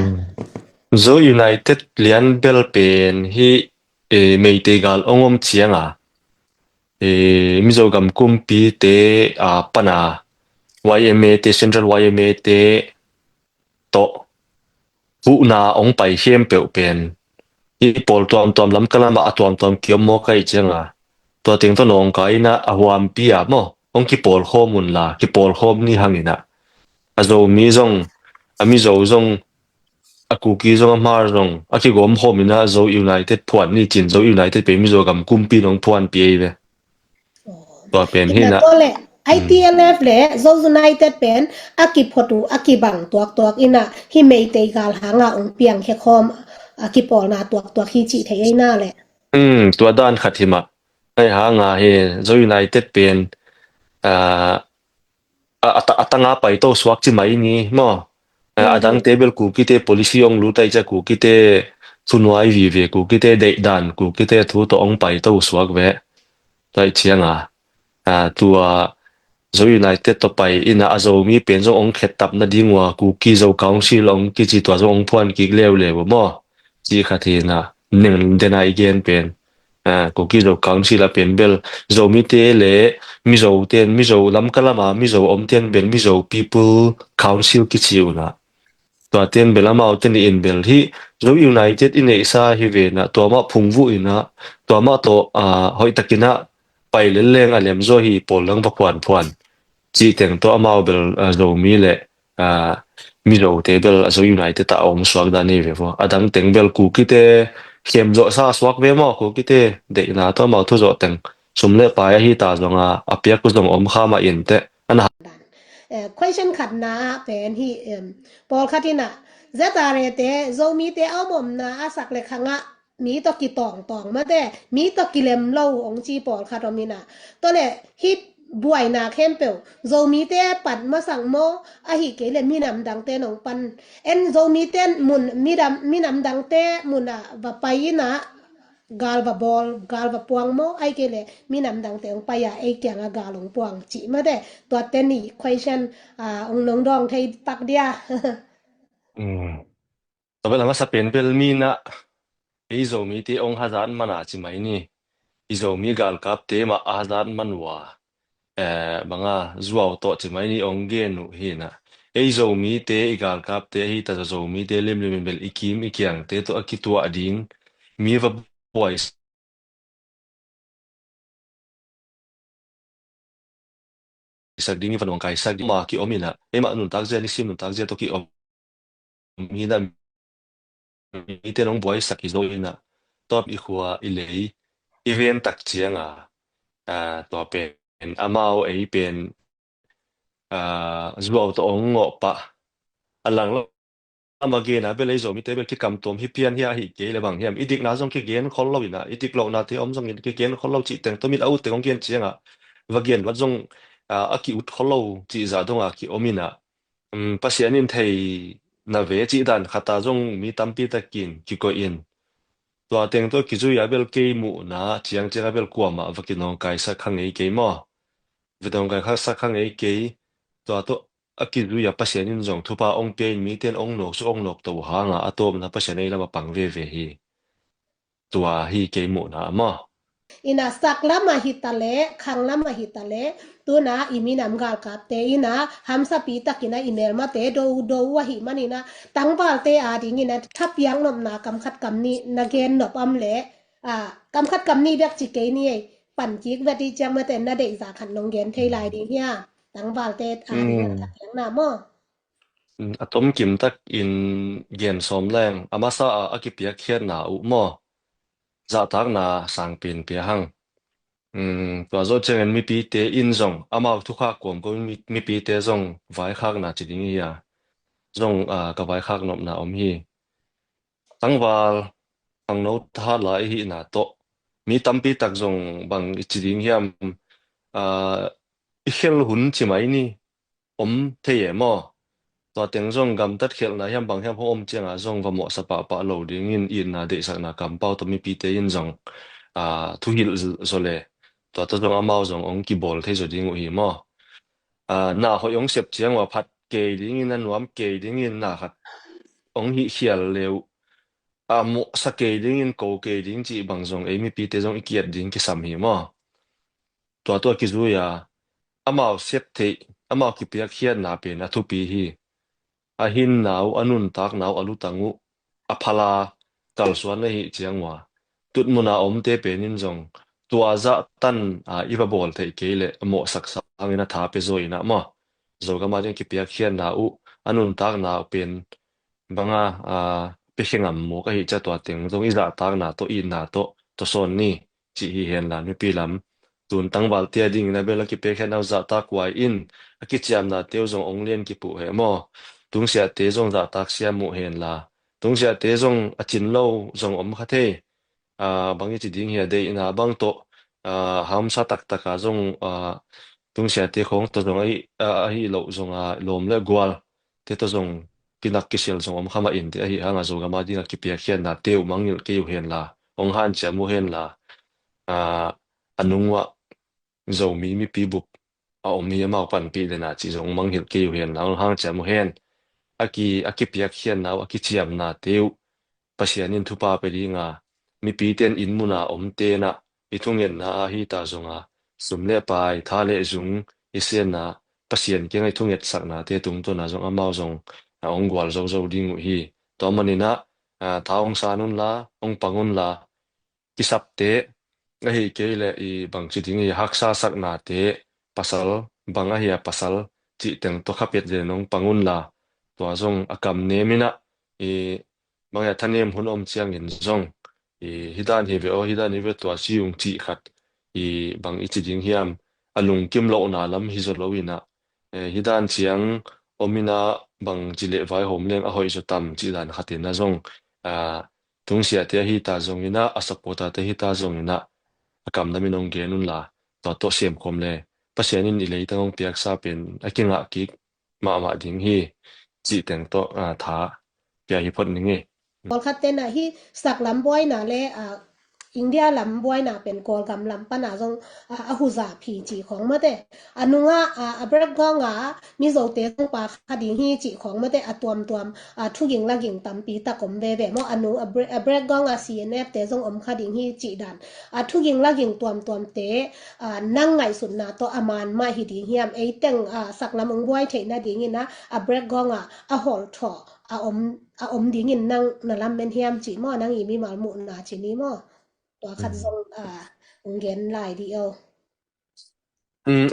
zo united lian bel pen hi meitegal ongom chianga mizo gam kumpi te pana YMA te central YMA te to pu na ong pai hem pe pen hi pol tom lam kalama tom kiom mo kai chianga to ting to nong kai na awam pi a mo ong ki pol khomun la ki pol khom ni hangina azo mi zong ami zo zong aku ki zong mar zong aki gom homina zo united phuan ni chin zo united pe mi zo gam kumpi nong phuan pi ve to pen hi na ตัวเละ ITLF เละ Zone United เป็นอากิพอดูอากิบังตัวอินะฮิเมย์เตกาลหางาองเปียงแค่คอมอากิปอลนาตัวฮิจิเทยน่าแหละตัวด้านขัดหิมะไอ้หางาเฮzo united เป็นตั้งอาไปโตสวักจิไหมนี่มั้งดังเทเบิลกูกิเต policy องรู้ใจจะกูกิเตสุนวายวีเวกูกิเตเดดันกูกิเตทูตองไปโตสวักเวใจเชียงตัว zo united ต่อไปอินะอาโซมีเป็นจงองเขตตับนาดิ้งว่ากูกิโซกาวซิลองกิจิตัวจงองพวนกิเลวเลวมั้งจีขัดหินะหนึ่งเดนายเกนเป็นกูกิโซกาวซิลาเป็นเบลโซมีเตเลมิโซเตนมิโซลำกะละมามิโซอมเตนเป็นมิโซ people council กิจิวนะตัวเตนเบลมาเอาเตนอินเบลที่ zo united อินเอซ่าฮิเวนะตัวมาพุงวุอินะตัวมาโตหอยตะกินะไปเล่นเล่งอะไรมโซฮีปอลลังพักวันพวนจีเต็งตัวมาเบลโซมีเละมิโซเตเบลโซยูไนเต็ดตาอมสวักดานี่เว้ยดังเต็งเบลกูกิเตเข้มโจซาสวักเว้ยมั้งกูกิเตเด็กน่ะตัวมาทุกโจเต็งสมเล็ไปฮีตาจงอาเปียกกูจงอมข้ามาอินเตอันนั้น question ขัดนาเป็นที่ปอลคัดที่น่ะเจตาเรเตโซมีเตเอาหม่อมนาอาศักเลยขังมีตอกีตองมาแต่มีตอกีเลมเล่าองจีปอลคัดมีน่ะตัวเลยฮิตบวยนาเข้มเปียวโซมีเตปัดมาสั่งโมอาฮิเกเลมีนำดังเตนองปันโซมีเตนมุนมีนำดังเตมุนว่าไปนะgalva ball galva puang mo ai kele minam dang te ong paya ai kyang a galong puang chi ma de to teni question ong nong dong thei tak dia ต่อไปหลังว่าสเปนเบลมีนะไอโซมีที่องค์ฮาซานมันอาจจะไม่นี่ไอโซมีกาลกับเตมาฮาซานมันว่าบางจัวโตจะไม่นี่องค์เกนุฮีนะไอโซมีเตอีกาลกับเตฮีแต่โซมีเตเล่มเบลอีคิมอีกอย่างเตตัวอคิตัวอดิงมีว่าบอยสักดิ้งฟันวังไกสักดิ้งมาคิโอมินะมาหนุนตักเจนิซิมหนุนตักเจตัวคิโอมีนะมีเตน้องบอยสักกิโซอินะตอบอีกว่าอีเลยอีเวนตักเจียงตัวเป็นอามาเอาเป็นจัวตัวองงอปะอันหลังแล้วมาเกนะเป็นเลยโซมิเตเป็นคิดกำตัวฮิเพียนเฮียฮิเกเลยบางเฮียมอีดิกน่าจงคิดเกนคนเราอีนะอีดิกเราหน้าที่อมจงคิดเกนคนเราจีแต่งตัวมีเอาแต่ของเกนเจียงว่าเกนว่าจงอากิอุดคนเราจีจ่าตรงอากิอมินะภาษาอันนี้ไทยนาเวจีดันขัตาจงมีตั้มปีตะกินกิโกอินตัวเต็งตัวกิจุยาเบลเกมูนะเจียงเจาเบลกัวมาว่ากินน้องไก่สักครั้งไอ้เกมอ่ะ vidong kai khak sak khang ei ke to akizu ya pasienin jong thupa ong pe mi ten ong nok su ong nok to ha nga atom na pasien ei lama pang ve hi tua hi ke mu na ma ina sakla mahitale khangla mahitale tuna iminam gal kapte ina hamsa pita kina email mate do wa hi manina tangwal te a dingina thap yang nom na kam khat kam ni na gen nop am le kam khat kam ni bek chi ke ni pan chik vati chang mate na de za khan nong gen thei lai ding ya tangwal te a dingina thap yang na mo atom kim tak in gen som leng amasa akipia khian na u mo za tak na sang pin pia hang tua zo chen mi pi te in zong amao thu kha kom ko mi pi te zong vai khak na chi ding ya zong ka vai khak nop na om hi tangwal ang no tha lai hi na to mi tampi tak zong bang chi ding hiam i khel hun chi mai ni om the ye mo to teng zong gam tat khel na hiam bang hiam om chang a zong va mo sa pa lo ding in na de sak na kam pau to mi pi te in zong thu hil zo le to zong amao zong ong ki bol the zo ding hi mo na ho yong sep chiang wa phat ke ding in an wam ke ding in na khat ong hi hial leu mo sa ke ding in ko ke ding chi bang zong e mi pi te zong ikiat ding ki sam hi mo to ki zu ya amao sep the amao ki piak hian na pe na thu pi hi ahin nau anun tak nau alu tangu aphala kal suan hi chiang wa tut muna om te pe nin zong tua za tan iba bol the ke le mo sak sa angina tha pe zo ina mo zo ga ma ki piak hian na u anun tak na pen banga pe hengam mo ka hi cha to teng zong iza tak na to in na to son ni chi hi hen la mi pi lam tun tang wal tia ding na bela ki pe khen au za ta kwai in aki chiam na teu zong ong len ki pu he mo tung sia te zong za tak sia mu hen la tung sia te zong a chin lo zong om kha the bangi chi ding hi de ina bang to ham sa tak taka zong tung sia te khong to zong ai hi lo zong lom le gwal te to zong kinak kisel zong om khama in te hi hanga zo ga ma ding ki pe khian na teu mangil ke yu hen la ong han cha mu hen la anungwa zo mi pi bup om mi ma pan pi le na chi zong mangil ke yu hen la ong hang cha mu hen aki piak hian naw aki chiam na teu pasianin thupa pe ringa mi pi ten in muna om te na ithungen na hi ta zonga sumle pai thale zung isen na pasien ke ngai thunget sak na te tung to na zong amao zong ong gwal zo zo ding hi to manina thaong sanun la ong pangun la kisap te hi ke le I bang chi ding hi haksa sak na te pasal banga hi pasal chi teng to khapet je nong pangun la tua zong akam nemina bangya thanem hun om chiang in zong hidan hi ve o hidan hi ve tua siung chi khat bang ichi ding hiam alung kim lo na lam hi zo lo ina hidan chiang omina bang chile vai hom leng a hoi zo tam chi dan khatin na zong tung sia te hi ta zong ina asapota te hi ta zong ina akam na minong genun la to sem khom le pasianin I lei tangong piak sa pen akinga ki ma ding hi chi teng to tha pia hi phot ninge kol khatte na hi sak lam boy na le India lam boy na pen kol gam lam pa na zong a hu za phi chi khong ma te anunga abrak gonga mi zo te zong pa khading hi chi khong ma te atuam tuam thu ging la ging tam pi ta kom ve ve mo anu abrak gonga CNF te zong om khading hi chi dan thu ging la ging tuam tuam te nang ngai sun na to aman ma hi ding hiam ei teng sak lam ong boy the na ding ina abrak gonga a hol tho om ding in nang na lam men hiam chi mo nang I mi mal mu na chi ni moตัวคัดทรงเงินหลายเดียว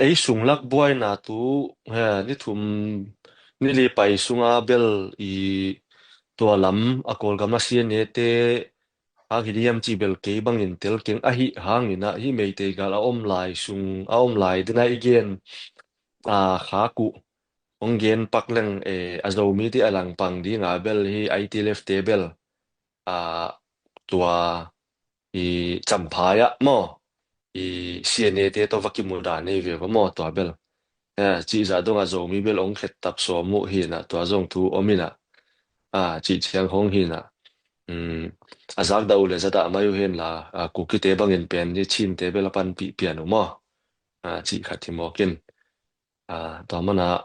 ei sung lak buai na tu ni thum ni li pai sunga bel tua lam akol gam na sian ne te hidiam chi bel ke bang in tel keng hi hang ina hi mei te gal a om lai dina igen kha ku ong gen pak leng azo mi ti alang pang di nga bel hi IT left table tua champaya mo CNA te to vakimu da ne ve mo to bel chi za dong a zo mi bel ong khet tak so mu hi na to zong tu omina chi chiang hong hi na azak da ule zata mayu hen la ku ki te bang in pen ni chin te bel pan pi piano mo chỉ khát thì mò kiên đó mà na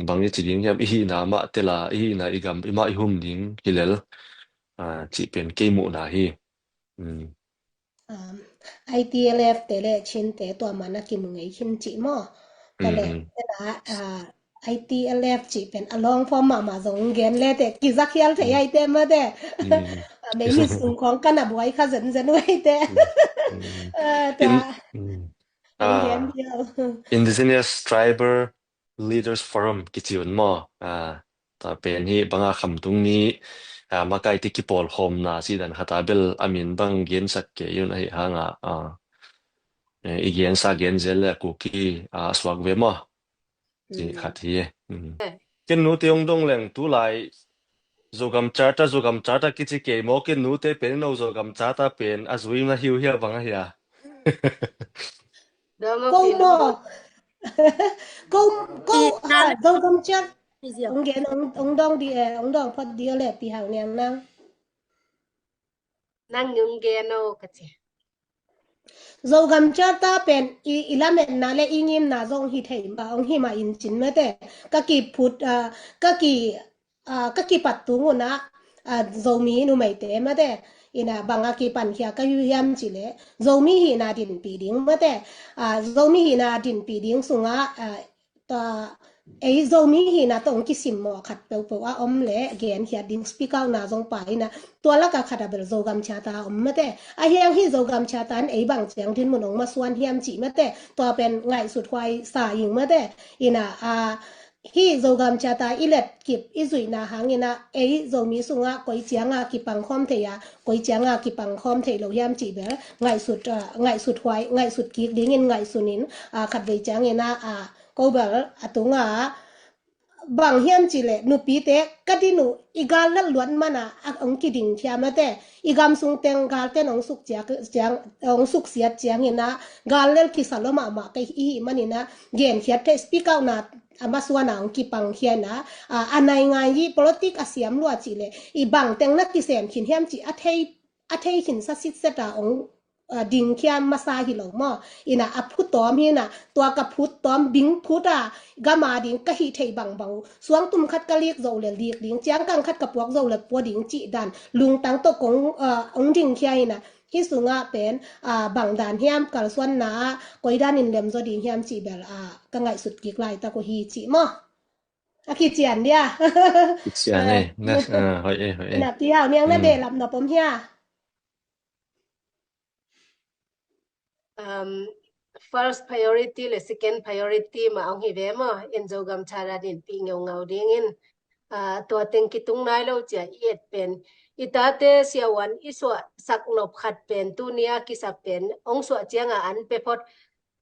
bằng như chỉ điểm hiểm ý na mà thế là ý na ý gam ý mà ý hum điểm hi lel chỉเป็นcây mũ na hi ITLF แต่ละชิ้นแต่ตัวมันนะกิมงไงชิ้นจิมอแต่ละแต่ละITLF จิเป็นอลองฟอร์มมาสงเกนเลยแต่กิซักเฮียลแต่ไอเต็มมาแต่ไม่มีสูงของกันอ่ะบวยข้าสันไว้แต่แต่เกนเดียว Indigenous Tribal Leaders Forum กิจยุนมอต่อเป็นที่บางคำตรงนี้มาไกลที่กิปอลโฮมนาสิดันขัตาเบลอามินบางเกณฑ์สักเกยุนให้หางอีเกณฑ์สักเกณฑ์เจลกุกีสวากเวมอที่ขัดที่เกณฑ์นู้เตียงดงแหล่งตุไลโจกำจาร์ตกิจเกมอเกณฑ์นู้เตเป็นโนโจกำจาร์ตเป็นอาจุยมาฮิวเฮียบังเฮีย câu mò câu dâu gom chắc ông ghé ông đong phát đi lẹ pi hàng ngang năng นั่งยุงเกโนกะจิ dâu gom chắc ta pen ilamet na le ingim na zong hi thei ba ông hi ma in chin me te ka ki phut ka ki pat tu ngona dâu mi nu mai te ma te ina banga ki pan khia ka yu yam chi le dâu mi hi na din pi ding ma te dâu mi hi na din pi ding sunga ta ấy dâu mi hi na tong ki sim mo khat pe pe a om le gen hia ding speak out na zong pai na to la ka khata bel dâu gam cha ta om ma te a hiang hi dâu gam cha tan ấy bang chang tin mon ong ma swan hiam chi ma te to pen ngai sut khwai sa yin ma te ina hi dâu gam cha ta ilet kip izui na hangina ấy dâu mi sunga koi chianga ki pang khom the ya koi chianga ki pang khom the lo yam chi be ngai sut khwai ngai sut ki ding in ngai sunin khat ve changena ko bel atunga bang hiam chi le nu pi te kadinu igal la luan mana ang ki ding thia ma te igam sung teng gal ten ong suk chiang ong suk sia chiang ina gal lel ki saloma ma kai hi manina gen khia te speak out na amaswana ang ki pang khia na anai ngai yi politic asiam lua chi le i bang teng na ki sem khin hiam chi athei hin sa sit seta ongดิงเขียมมาซาฮิโลมออินะอัพุตอมฮินะตัวกับพุตอมบิงพุตกามาดิงกะฮิเทบังบังสวงตุมคัดกะเลียกโซเลลีกดิงเจียงกังคัดกับพวกโซเลปัวดิงจิดันลุงตังตกงองดิงเขียนะฮิสุงะเป็นบังดานเฮียมกัลสวนนากอยดานินเลมโซดิงเฮียมจิเบลกังไงสุดกิกไลตะโกฮีจิมอคิเจียนเดีย เจียนเลยนะเฮ้ยนะที่เฮาเนียงนะเดลับนะปมเฮียfirst priority และ second priority มาเอาให้เวมอินโจกำชาดาดินปีเงาเงาดิ้งอินตัวเต็งกิตุงนายเราจะเอียดเป็นอิตาเตเสียวันอิสวะสักนบขัดเป็นตุเนียกิสับเป็นองสวะเจียงอันไปพอด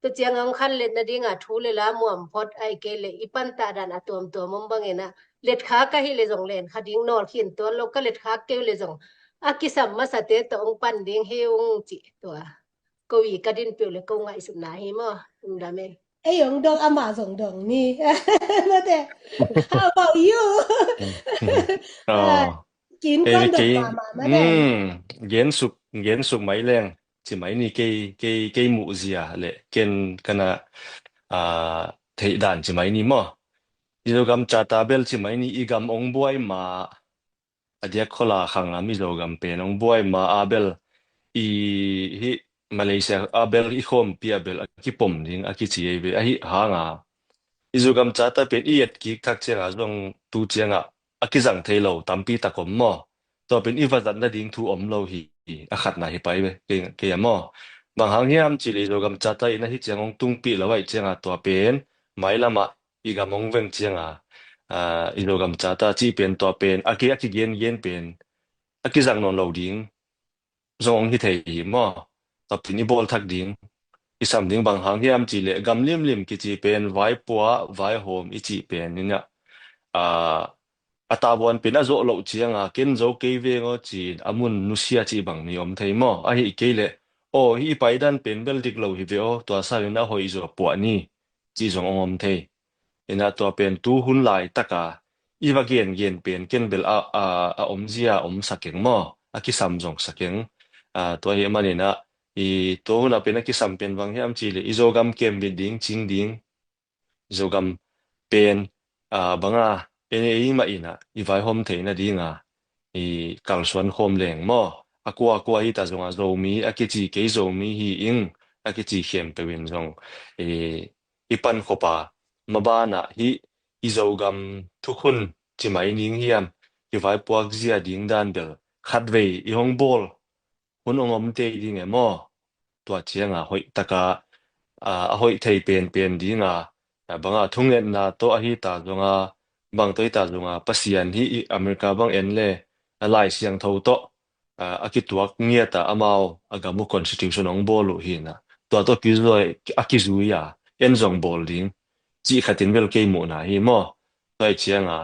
ตัวเจียงองคันเล็ดนาดิ้งทูเลละม่วมพอดไอเกเลอีปันตาดันตัวมุมบังเงินะเล็ดขากะฮิเลจงเลนขดิ้งนอลขินตัวโลกะเล็ดขาเกลเลจงกิสับมาสเตตองปันดิ้งเฮงจิตัวก็วีกระดินเปลวเลยก็ง่ายสุดนะเฮมอดาเมไอ้ยงดองอามาส่งดองนี่มาแต่ how about you กินก้อนดองมาแต่เย็นสุกไหมแรงจิไหมนี่เกยหมูเสียเลยเกณฑ์กันเทด่านจิไหมนี่มั้งอีโจกำจัตตาเบลจิไหมนี่อีกำองบวยมาเดียกคนละขังมิโจกำเป็นองบวยมาอาเบลอีฮิมาเลเซียอาเบลอีคอมปีอาเบลกิปมดิงกิจีเอเบอฮิหางอีโจกำจัตตาเป็นอีเอ็ดกิกทักเจงจงตูเจงกิจังเทโลตัมปีตะกมมั้งตัวเป็นอีฟันนัดดิ้งทูอมโลฮีขัดไหนไปเว้เกยมั้งบางครั้งเฮียมจิลิโจกำจัตตาอินะฮิเจงองตุงปีละไว้เจงตัวเป็นไม่ละมาอีกำองเวงเจงอีโจกำจัตตาจีเป็นตัวเป็นกิเย็นเป็นกิจังนอนโลดิ้งจงฮิเทียมั้งต่อไปนี้บอลทักดิ้งอีสามดิ้งบางครั้งที่อัมจีเล่กำลิมกิจีเป็นไว้ปัวไว้โฮมอีจีเป็นนี่เนี่ยตาบอลเป็นอาโจโลจีงเกินโจเกยเวงจีมุนนุเซียจีบางนี่อมเทยมั้งฮิเกยเล่ฮิไปดันเป็นเบลดิกโลฮิเวโอตัวสายน่าหอยโจปัวนี่จีจงอมเทยนี่ตัวเป็นตู้หุ่นไหลตะกาอีว่าเกียนเป็นเกินเบลอมเจียอมสักเก่งมั้งกิสามจงสักเก่งตัวเฮมันนี่นะ to na pe na ki sam pen wang hiam chi le izogam kem bi ding ching ding izogam pen banga ene ma ina I vai hom the na dinga kal suan hom leng mo akwa hi ta zonga zo mi akichi ke zo mi hi ing akichi khem pe win zong ipan khopa mabana hi izogam thukhun chi mai ning hiam I vai puak zia ding dan bel khatwei I hong bol hun ongom te ding emo tua chianga hoi taka hoi thei pen dinga banga thungen na to a hi ta zonga bang toi ta zonga pasian hi America bang en le lai siang tho to akituak ngia ta amao agamu constitution ong bolu hi na tua to kizoi akizuya en zong bol ding chi khatin vel ke mu na hi mo toi chianga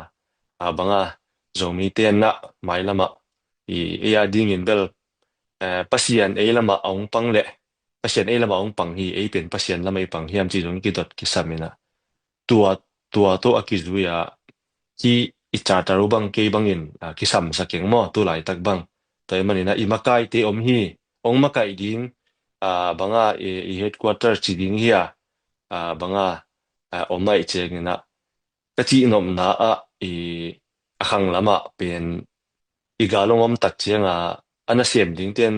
banga zomi ten na mai lama ya ding in bel pasian ei lama ong pang le pasian ei lama ong pang hi ei pen pasian lama ei pang hiam chi jong ki dot ki samina tua to akizuya ki icha taru bang ke bangin ki sam sakeng mo tu lai tak bang toy manina imakai te om hi ong makai ding banga I headquarter chi ding hi banga omai chengina kachi nom na akhang lama pen igalong om tak chenga ana siam ding ten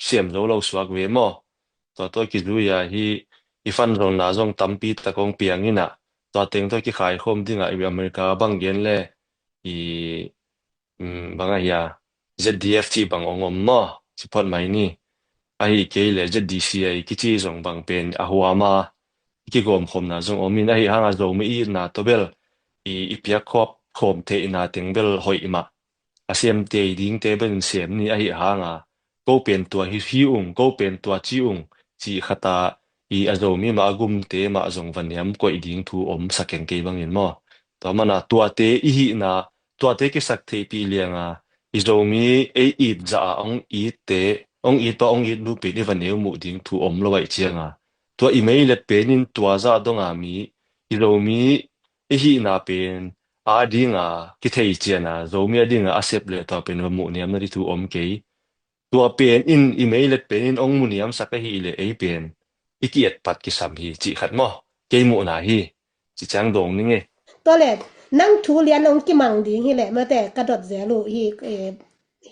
siam lo suak we mo to ki zuya hi ifan rong na zong tampi takong piangina to teng to ki khai khom dinga I America bang gen le banga ya ZDFT bang ongom mo sipot mai ni ai ke le ZDCA ki chi zong bang pen ahwama ki gom khom na zong omin ai hanga zo mi na to bel ipia khop khom the ina teng bel hoi ma asiam te ding te ben siam ni ai hanga ko pen tua hi ko pen tua chi khata azomi ma gum te ma zong vaniam ko ding thu om sakeng ke bangin mo to mana tua te hi na tua te ki sak the pi lianga izomi za ong te ong pa ong lu pe ni vaneu mu ding thu om lo wai chianga tua email let penin tua za donga mi izomi hi na pen dinga ki thei chiana zomi dinga accept le to pen mu niam na ri thu om ke tua pen in email let pen in ong mu niam sak hi le ei pen ikiet pat ki sam hi chi khat mo ke mu na hi chi chang dong ni nge to le nang thu lian ong ki mang ding hi le ma te ka dot zero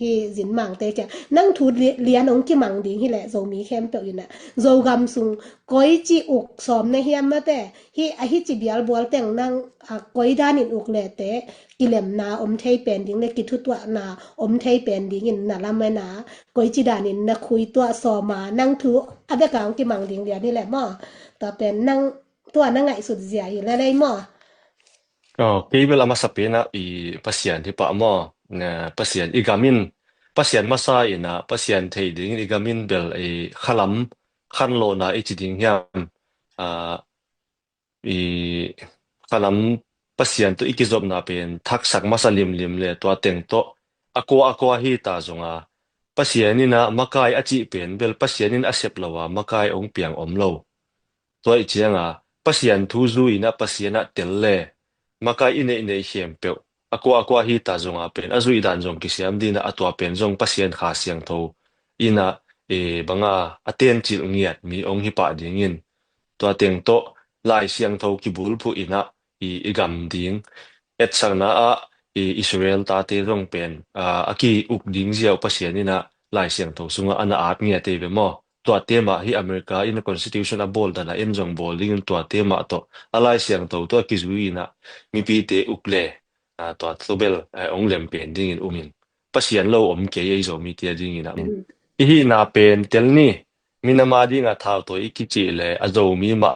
hi zin mang te ke nang thu lian ong ki mang ding hi le zo mi khem pe ina zo gam sung koi chi uk som na hiam ma te hi chi bial bol teng nang koi dan in uk le te kilem na om thei pen ding le ki thu twa na om thei pen ding in na lam na koi chi dan in na khui twa so ma nang thu abe ka ong ki mang ding lian ni le mo ta pen nang tua na ngai sut zia hi le le mo ke bel ama sapena pasian hi pa mo na pasian igamin pasian masa ina pasian thei ding igamin bel khalam khan lo na chi ding hiam khalam pasian to ikizop na pen thak sak masa lim le to teng to akwa hi ta zonga pasian ina makai achi pen bel pasian in asep lawa makai ong piang om lo toy chianga pasian thu zu ina pasiana tel le makai ine hiam pe akwa hi ta zonga pen azui dan zong ki siam dina atwa pen zong pasian kha siang tho ina banga aten chil ngiat mi ong hi pa dingin to teng to lai siang tho ki bul phu ina igam ding et sang na Israel ta te rong pen aki uk ding ziaw pasian ina lai siang tho sunga ana at ngia te be mo to tema hi America in the constitution a bol dana en jong bol ding to tema to alai siang tho to ki zui na mi pi te ukle to tobel ong lem pen ding in umin pasian lo om ke ye zo mi te ding ina hi na pen tel ni minama ding a thau to ikichi le azo mi ma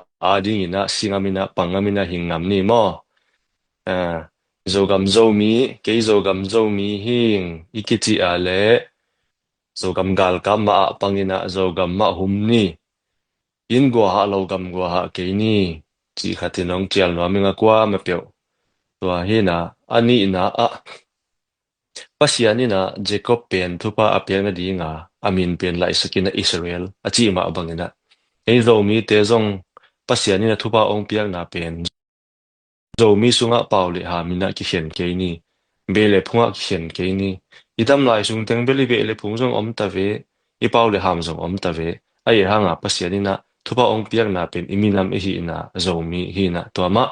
ding ina singamina pangamina hingam ni mo zogam zomi ke zogam zomi hing ikichi ale zogam gal kam ma pangina zogam ma humni in go ha logam go ha ke ni chi khatinong chial no minga kwa ma pe to hi na ani na pasiani na Jacob pen thupa apel na dinga amin pen lai sakina Israel achi ma bangina ei zomi te zong pasiani na thupa ong piang na pen zomi sunga pauli ha mina ki hian ke ni bele phunga ki hian ke ni idam lai sung teng beli bele phung zong om ta ve I pauli ham zong om ta ve ai hanga pasianina thupa ong piak na pen iminam hi na zomi hi na to ma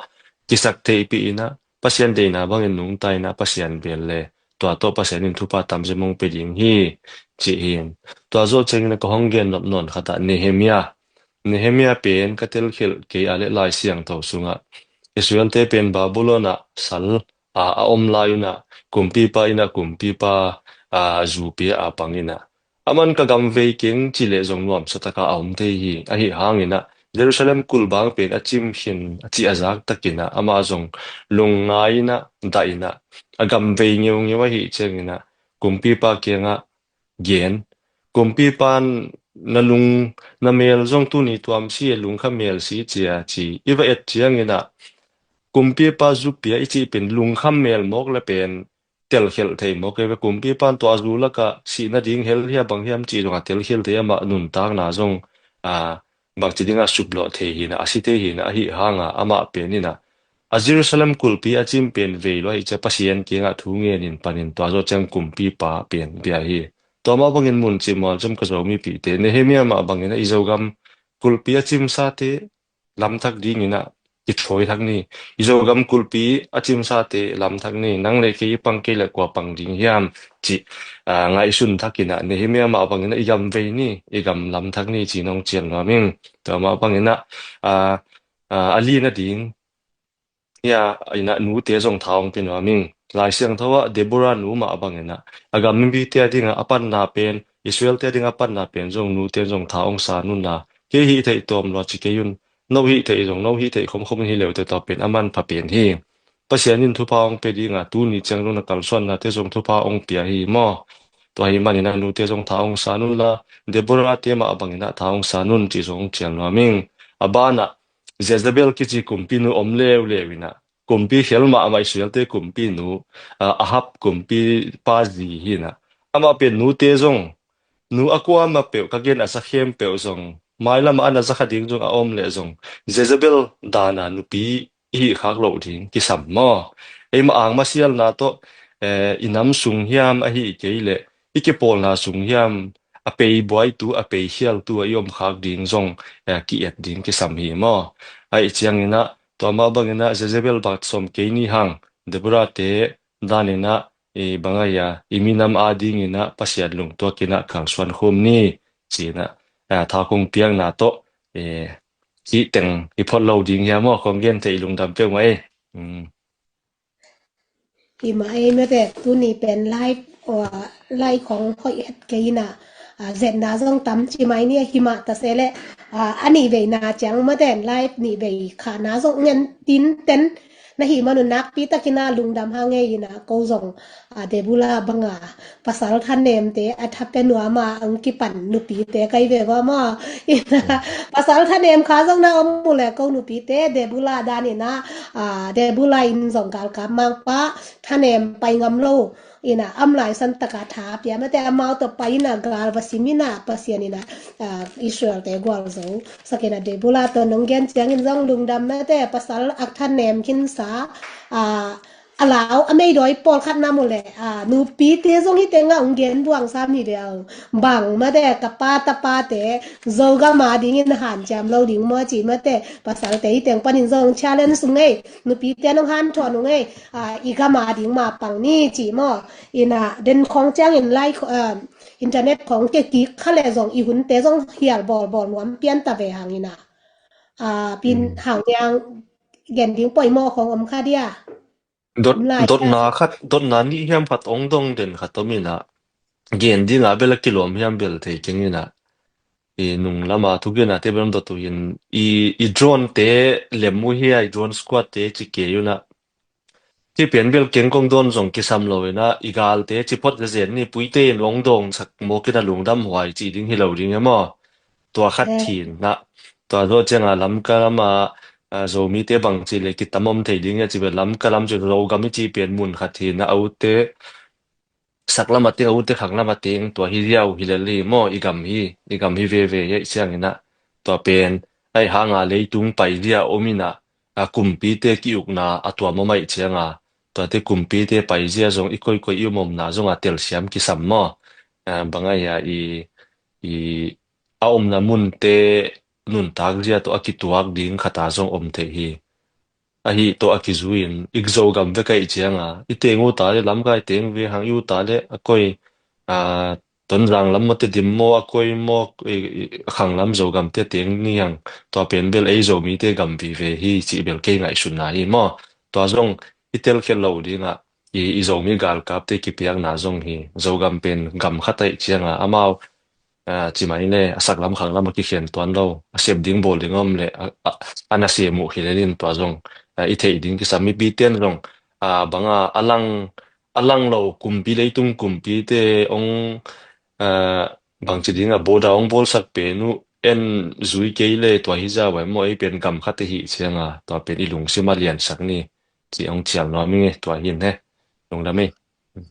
kisak te pi ina pasian de na bangin nung tai na pasian bel le to pasianin thupa tamje mong pe ding hi chi hin to zo cheng na ko honggen nop non khata Nehemia pen katel khel ke ale lai siang tho sunga Israel te pen Babylona sal a om layuna kumpi pa ina kumpi pa a zupi a pangina aman ka gam ve king chile zong nuam sataka aum te hi a hi hangina Jerusalem kulbang pen achim hin achi azak takina ama zong lungaina daina agam ve ngeu ngeu hi chengina kumpi pa kenga gen kumpi pan na lung na mel zong tu ni tuam si lung kha mel si chia chi iwa et chiang ina kumpi pa zupia ichi pen lung kham mel mok la pen tel khel thei mok e kumpi pan to azu la ka si na ding hel hia bang hiam chi donga tel khel thei ma nun tak na zong a bang chi dinga suplo thei hi na asite hi na hi hanga ama pen ni na a Jerusalem kulpi a chim pen ve lo hi cha pasien ki nga thu nge nin panin to zo chang kumpi pa pen bia hi to ma bangin mun chi mo jam ka zo mi pi te Nehemia ma bangin a izogam kulpi a chim sa te lam thak ding ina ki thoi thak ni izogam kulpi a chim sa te lam thak ni nang le ki pang ke le kwa pang ding hiam chi ngai sun thakina Nehemia ma bangin a igam ve ni igam lam thak ni chi nong chen lo ming to ma bangin a ali na ding ya ina nu te zong thaung pin wa ming lai siang thawa Deborah nu ma abangena agam mi te adinga apan na pen Israel te adinga apan na pen zong nu te zong thaung sa nu na ke hi thei tom lo chi ke yun no hi thei zong no hi thei khom hi lew te to pen aman pha pen hi pasianin thu paung pe dinga tu ni chang lu na kal son na te zong thu pa ong pia hi mo to hi mani na nu te zong thaung sa nu la Deborah te ma abangena thaung sa nun chi zong chiang lo ming abana Jezebel kichi kumpi nu omlew lewina kumpi helma ama Israel te kumpi nu ahab kumpi pazi hina ama pe nu te zong nu akwa ma pe kagen asa khem pe zong maila ma ana zakha ding zong a om le zong Jezebel dana nu pi hi khak lo ding ki sam mo ema ang ma sial na to inam sung hiam a hi keile ike pol na sung hiam a pe boy tu a pe hial tu a yom khak ding zong ki et ding ki sam hi mo ai chiang ina to ma bang ina Jezebel bat som ke ni hang Deborah te danina e bangaya iminam ading ina pasiat lung to kina khang swan khom ni china tha kong piang na to ki teng i phot lo ding ya mo khong gen te lung dam pe mai hi ma ai me te tu ni pen laiของพ่อเอ็ดke ina zen na zong tam chi mai ni hi ma ta se le ani ve na chang ma den lai ni ve kha na zong ngen tin ten na hi manu nak pi takina lungdam ha nge ina ko zong debula banga pasal than nem te athape nuwa ma ang ki pan nu pi te kai ve wa ma ina pasal than nem kha zong na om mu le ko nu pi te debula dani na debula in zong gal ka mang pa than nem pai ngam lo ina amlai san taka tha pia mate amau to paina gal vasimina pasianina Israel te gwal zo sakena de bula to nonggen chiang in zong lungdam mate pasal akthan nem kin sa alaw amei doi pol khat na mole nu pi te zong hi te nga ungen buang sam ni de bang mate kapa tapa te zoga ma ding in han jam lo ding mo chi mate pasal te teng panin zong challenge sungai nu pi te nong han thon ngai iga ma ding ma pang ni chi mo ina den khong chang in like internet ของเกกิขะแลซองอีหุนเตซองเฮียลบอลบอลนวมเปียนตะเวหางอีน่ะปินหางยางเย็นดิ้งปล่อยหม้อของอมคาเดีย dot na khat dot na ni hiam phat ong dong den khatomina gen dinga bela kilom hiam bel the kengina nung lama thugena te bram dot in i drone te lemu hi ai drone squad te chi ke yuna chi pen bel keng kong don zong ki sam lo na igal te chi pot zen ni puite long dong sak mo kina lungdam hwai chi ding hi lo ding emo to khat thin na to ro chenga lam ka ma zo mi te bang chi le ki tamom thei ding ya chi be lam ka lam chu ro ga mi chi pen mun khat thin na au te sakla mate au te khakla mate to hi riau hi le li mo igam hi ve ye chiang ina to pen ai hanga leitung pai ria omina kumpi te ki ukna atwa mo mai chianga to te kumpi te pai zia zong ikoi koi i mom na zong a tel siam ki sam mo banga ya i na mun te nun tak zia to akituak ding khata zong te hi a hi to akizuin igzo gam ve kai chianga ite ngu ta le lam kai teng ve hang yu ta le akoi a ton rang lam mo te dim mo akoi mo khang lam zo gam te teng ni yang to pen bel ei zo mi te gam vi ve hi chi bel ke ngai sun na hi mo to zong itel khel lo dinga i zo mi gal kap te ki piang na zong hi zo gam pen gam khatai chianga amao chỉ mấy nè sắc lắm khẳng lắm mà cái khiển toán đâu xem đỉnh bộ đỉnh om lệ anh xem một khi lên toán rong ít thấy đỉnh cái sami bi tiền rong bằng alang lâu cùng bi lấy tung cùng bi te ông bằng chỉ đỉnh bộ đầu ông bol sắc bể nu en zui cái lệ toán hi ra vậy mỗi bên cầm khát thì hi xem toán bên ilung xem mà liền sắc ni chỉ ông chiang nói mình toán hiền nè đúng không mấy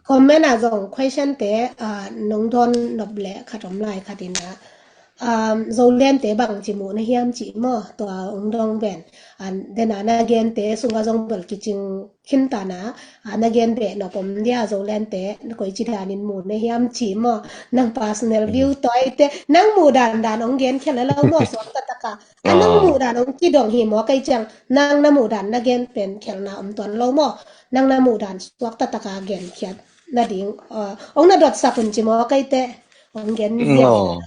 comment à dòng question te nông thôn nộp lệ khát om lại khát in dầu lên te bằng chỉ muốn hiam chỉ mò to ông dong ben then again te sunga dong bel kiching kinta na again te no pom dia dầu lên te ko chi dan in mun hiam chỉ mò nang personal view toy te nang mu dan ông gen khela lo mo so tataka nang mu dan ông ki dong hi mo kai chang nang na mu dan again pen khel na ton lo mo nang na mu dan swak tataka gen khiat na ding ông na dot sapun chi mo kai te ông gen no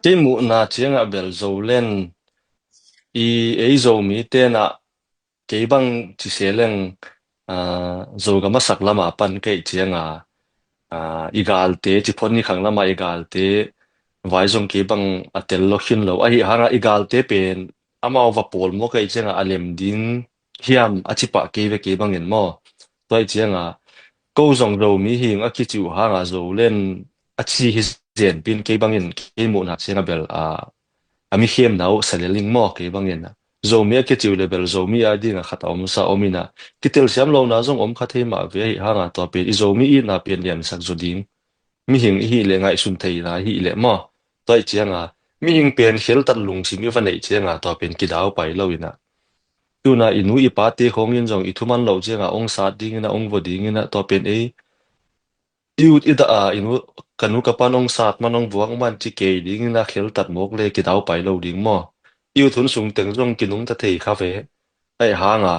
cái mụ na chiang a bel zo len i ấy zo mi te na cái bang chỉ sẽ lên zo ga masak lama pan cái chiang igal te chỉ phone ni khang lama igal te vai zong cái bang atel lo hin lo ai hanga igal te pen amao va pol mo cái chiang alem ding hiam achipa ke ve ke bang en mo toi chiang câu dòng dầu mỹ hình ở kia chịu hang dầu lên chi hi diện pin cái băng in cái môn hạt sen bel mi khiêm nào sẽ linh mò cái băng in dầu mỹ cái chịu level dầu mỹ đi nga khát om sa omina cái tel xem lâu na dòng khát thêm mà về hang to pe dầu mỹ na pen lian sak zo ding mi hình hi le ngai sun thei na hi le mò toi chiang mi hình pen khel tat lung si mi van nei chiang to pen ki dau pai lo ina tu na inu i pa te khong in jong i thuman lo chiang ong sa ding na ong vo ding na to pen youth ida inu kanu kapan ong sat manong buang man chi ke ding na khel tat mok le ki dau pai lo ding mo youth hun sung teng jong kinung ta thei kha ve ai ha nga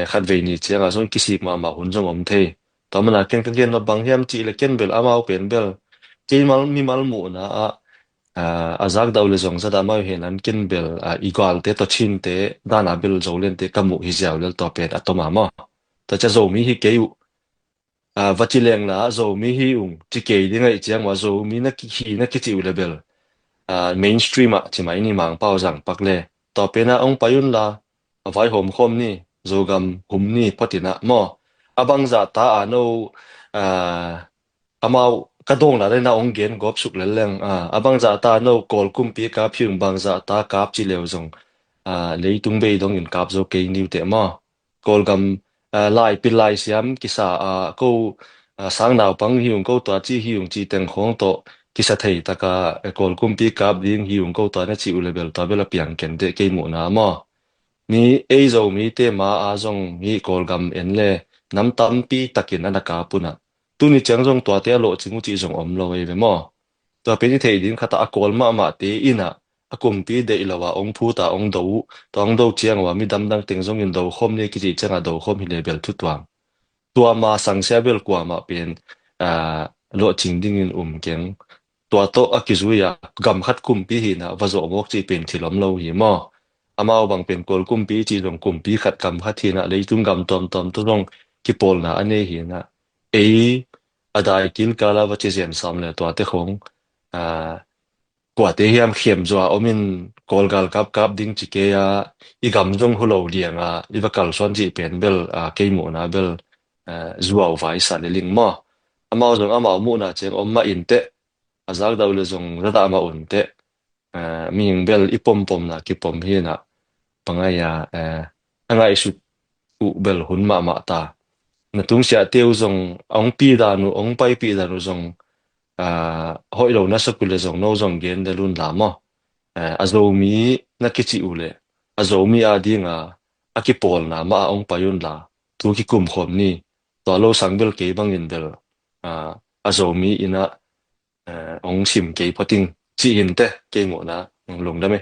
khat ve ni chiang jong kisip ma hun jong om the to mana ken no bang hiam chi le ken bel amao pen bel ke mal mi mal mu na azak daw le jong zada ma hen an ken bel equal te to chin te dana bel zo len te kamu hi jaw le to pen atoma mo ta cha zo mi hi ke yu và chỉ leng na zo mi hi chỉ kể đi ngay chiang mà zo mi na ki chịu level mainstream chỉ mai ni mang pao rằng pak le to pe na ông payun la vai hom khom ni zo gam hum ni patina mo abang za ta ano amao kadong la na ông gen gop suk le leng abang za ta no kol kum pi ka phiung bang za ta kap chi leo zong leitung be dong in kap zo ke niu te mo kol gam lai pi lai siam kisa ko sang naw pang hiung ko to chi hiung chi teng khong to kisa thei taka kol kumpi kap ding hiung ko to na chi u level to bela piang ken de ke mu na mo ni ei zo mi te ma a zong mi kol gam en le nam tam pi takin ana ka puna tu ni chang zong to te lo chingu chi zong om lo ve mo to pe ni thei din khata a kol ma te ina akum pi de ilawa ong phu ta ong do tong do chiang wa mi dam dang teng zong in do khom ne ki chi changa do khom hi level thu tuam tua ma sang sia bel kwa ma pen lo ching ding in keng tua to akizuya gam khat kum pi hi na wa zo mok chi pen thilom lo hi mo amao bang pen kol kum pi chi long kum pi khat kam khat hi na le tung gam tom to rong ki pol na ane hi na adai kil kala wa chi zen sam le tua te khong quả tế hiam khiêm doa omin kolgal kap ding chike i gam jong hulo diang i vakal son ji pen bel ke mu na bel zuaw vai sa le ling mo amao jong amao mu na cheng omma in te azak daw le jong rada ma un te ming bel ipom na ki pom hi na pangaya angai su u bel hun ma ta na tung sia teu jong ong pi da nu ong pai pi da nu jong hoi lo na sakule zong no zong gen de lun la mo azomi na kichi ule azomi adinga akipol na ma ong payun la tu ki kum khom ni to lo sangbel ke bangin del azomi ina ong sim ke poting chỉ in te ke mo na lung da me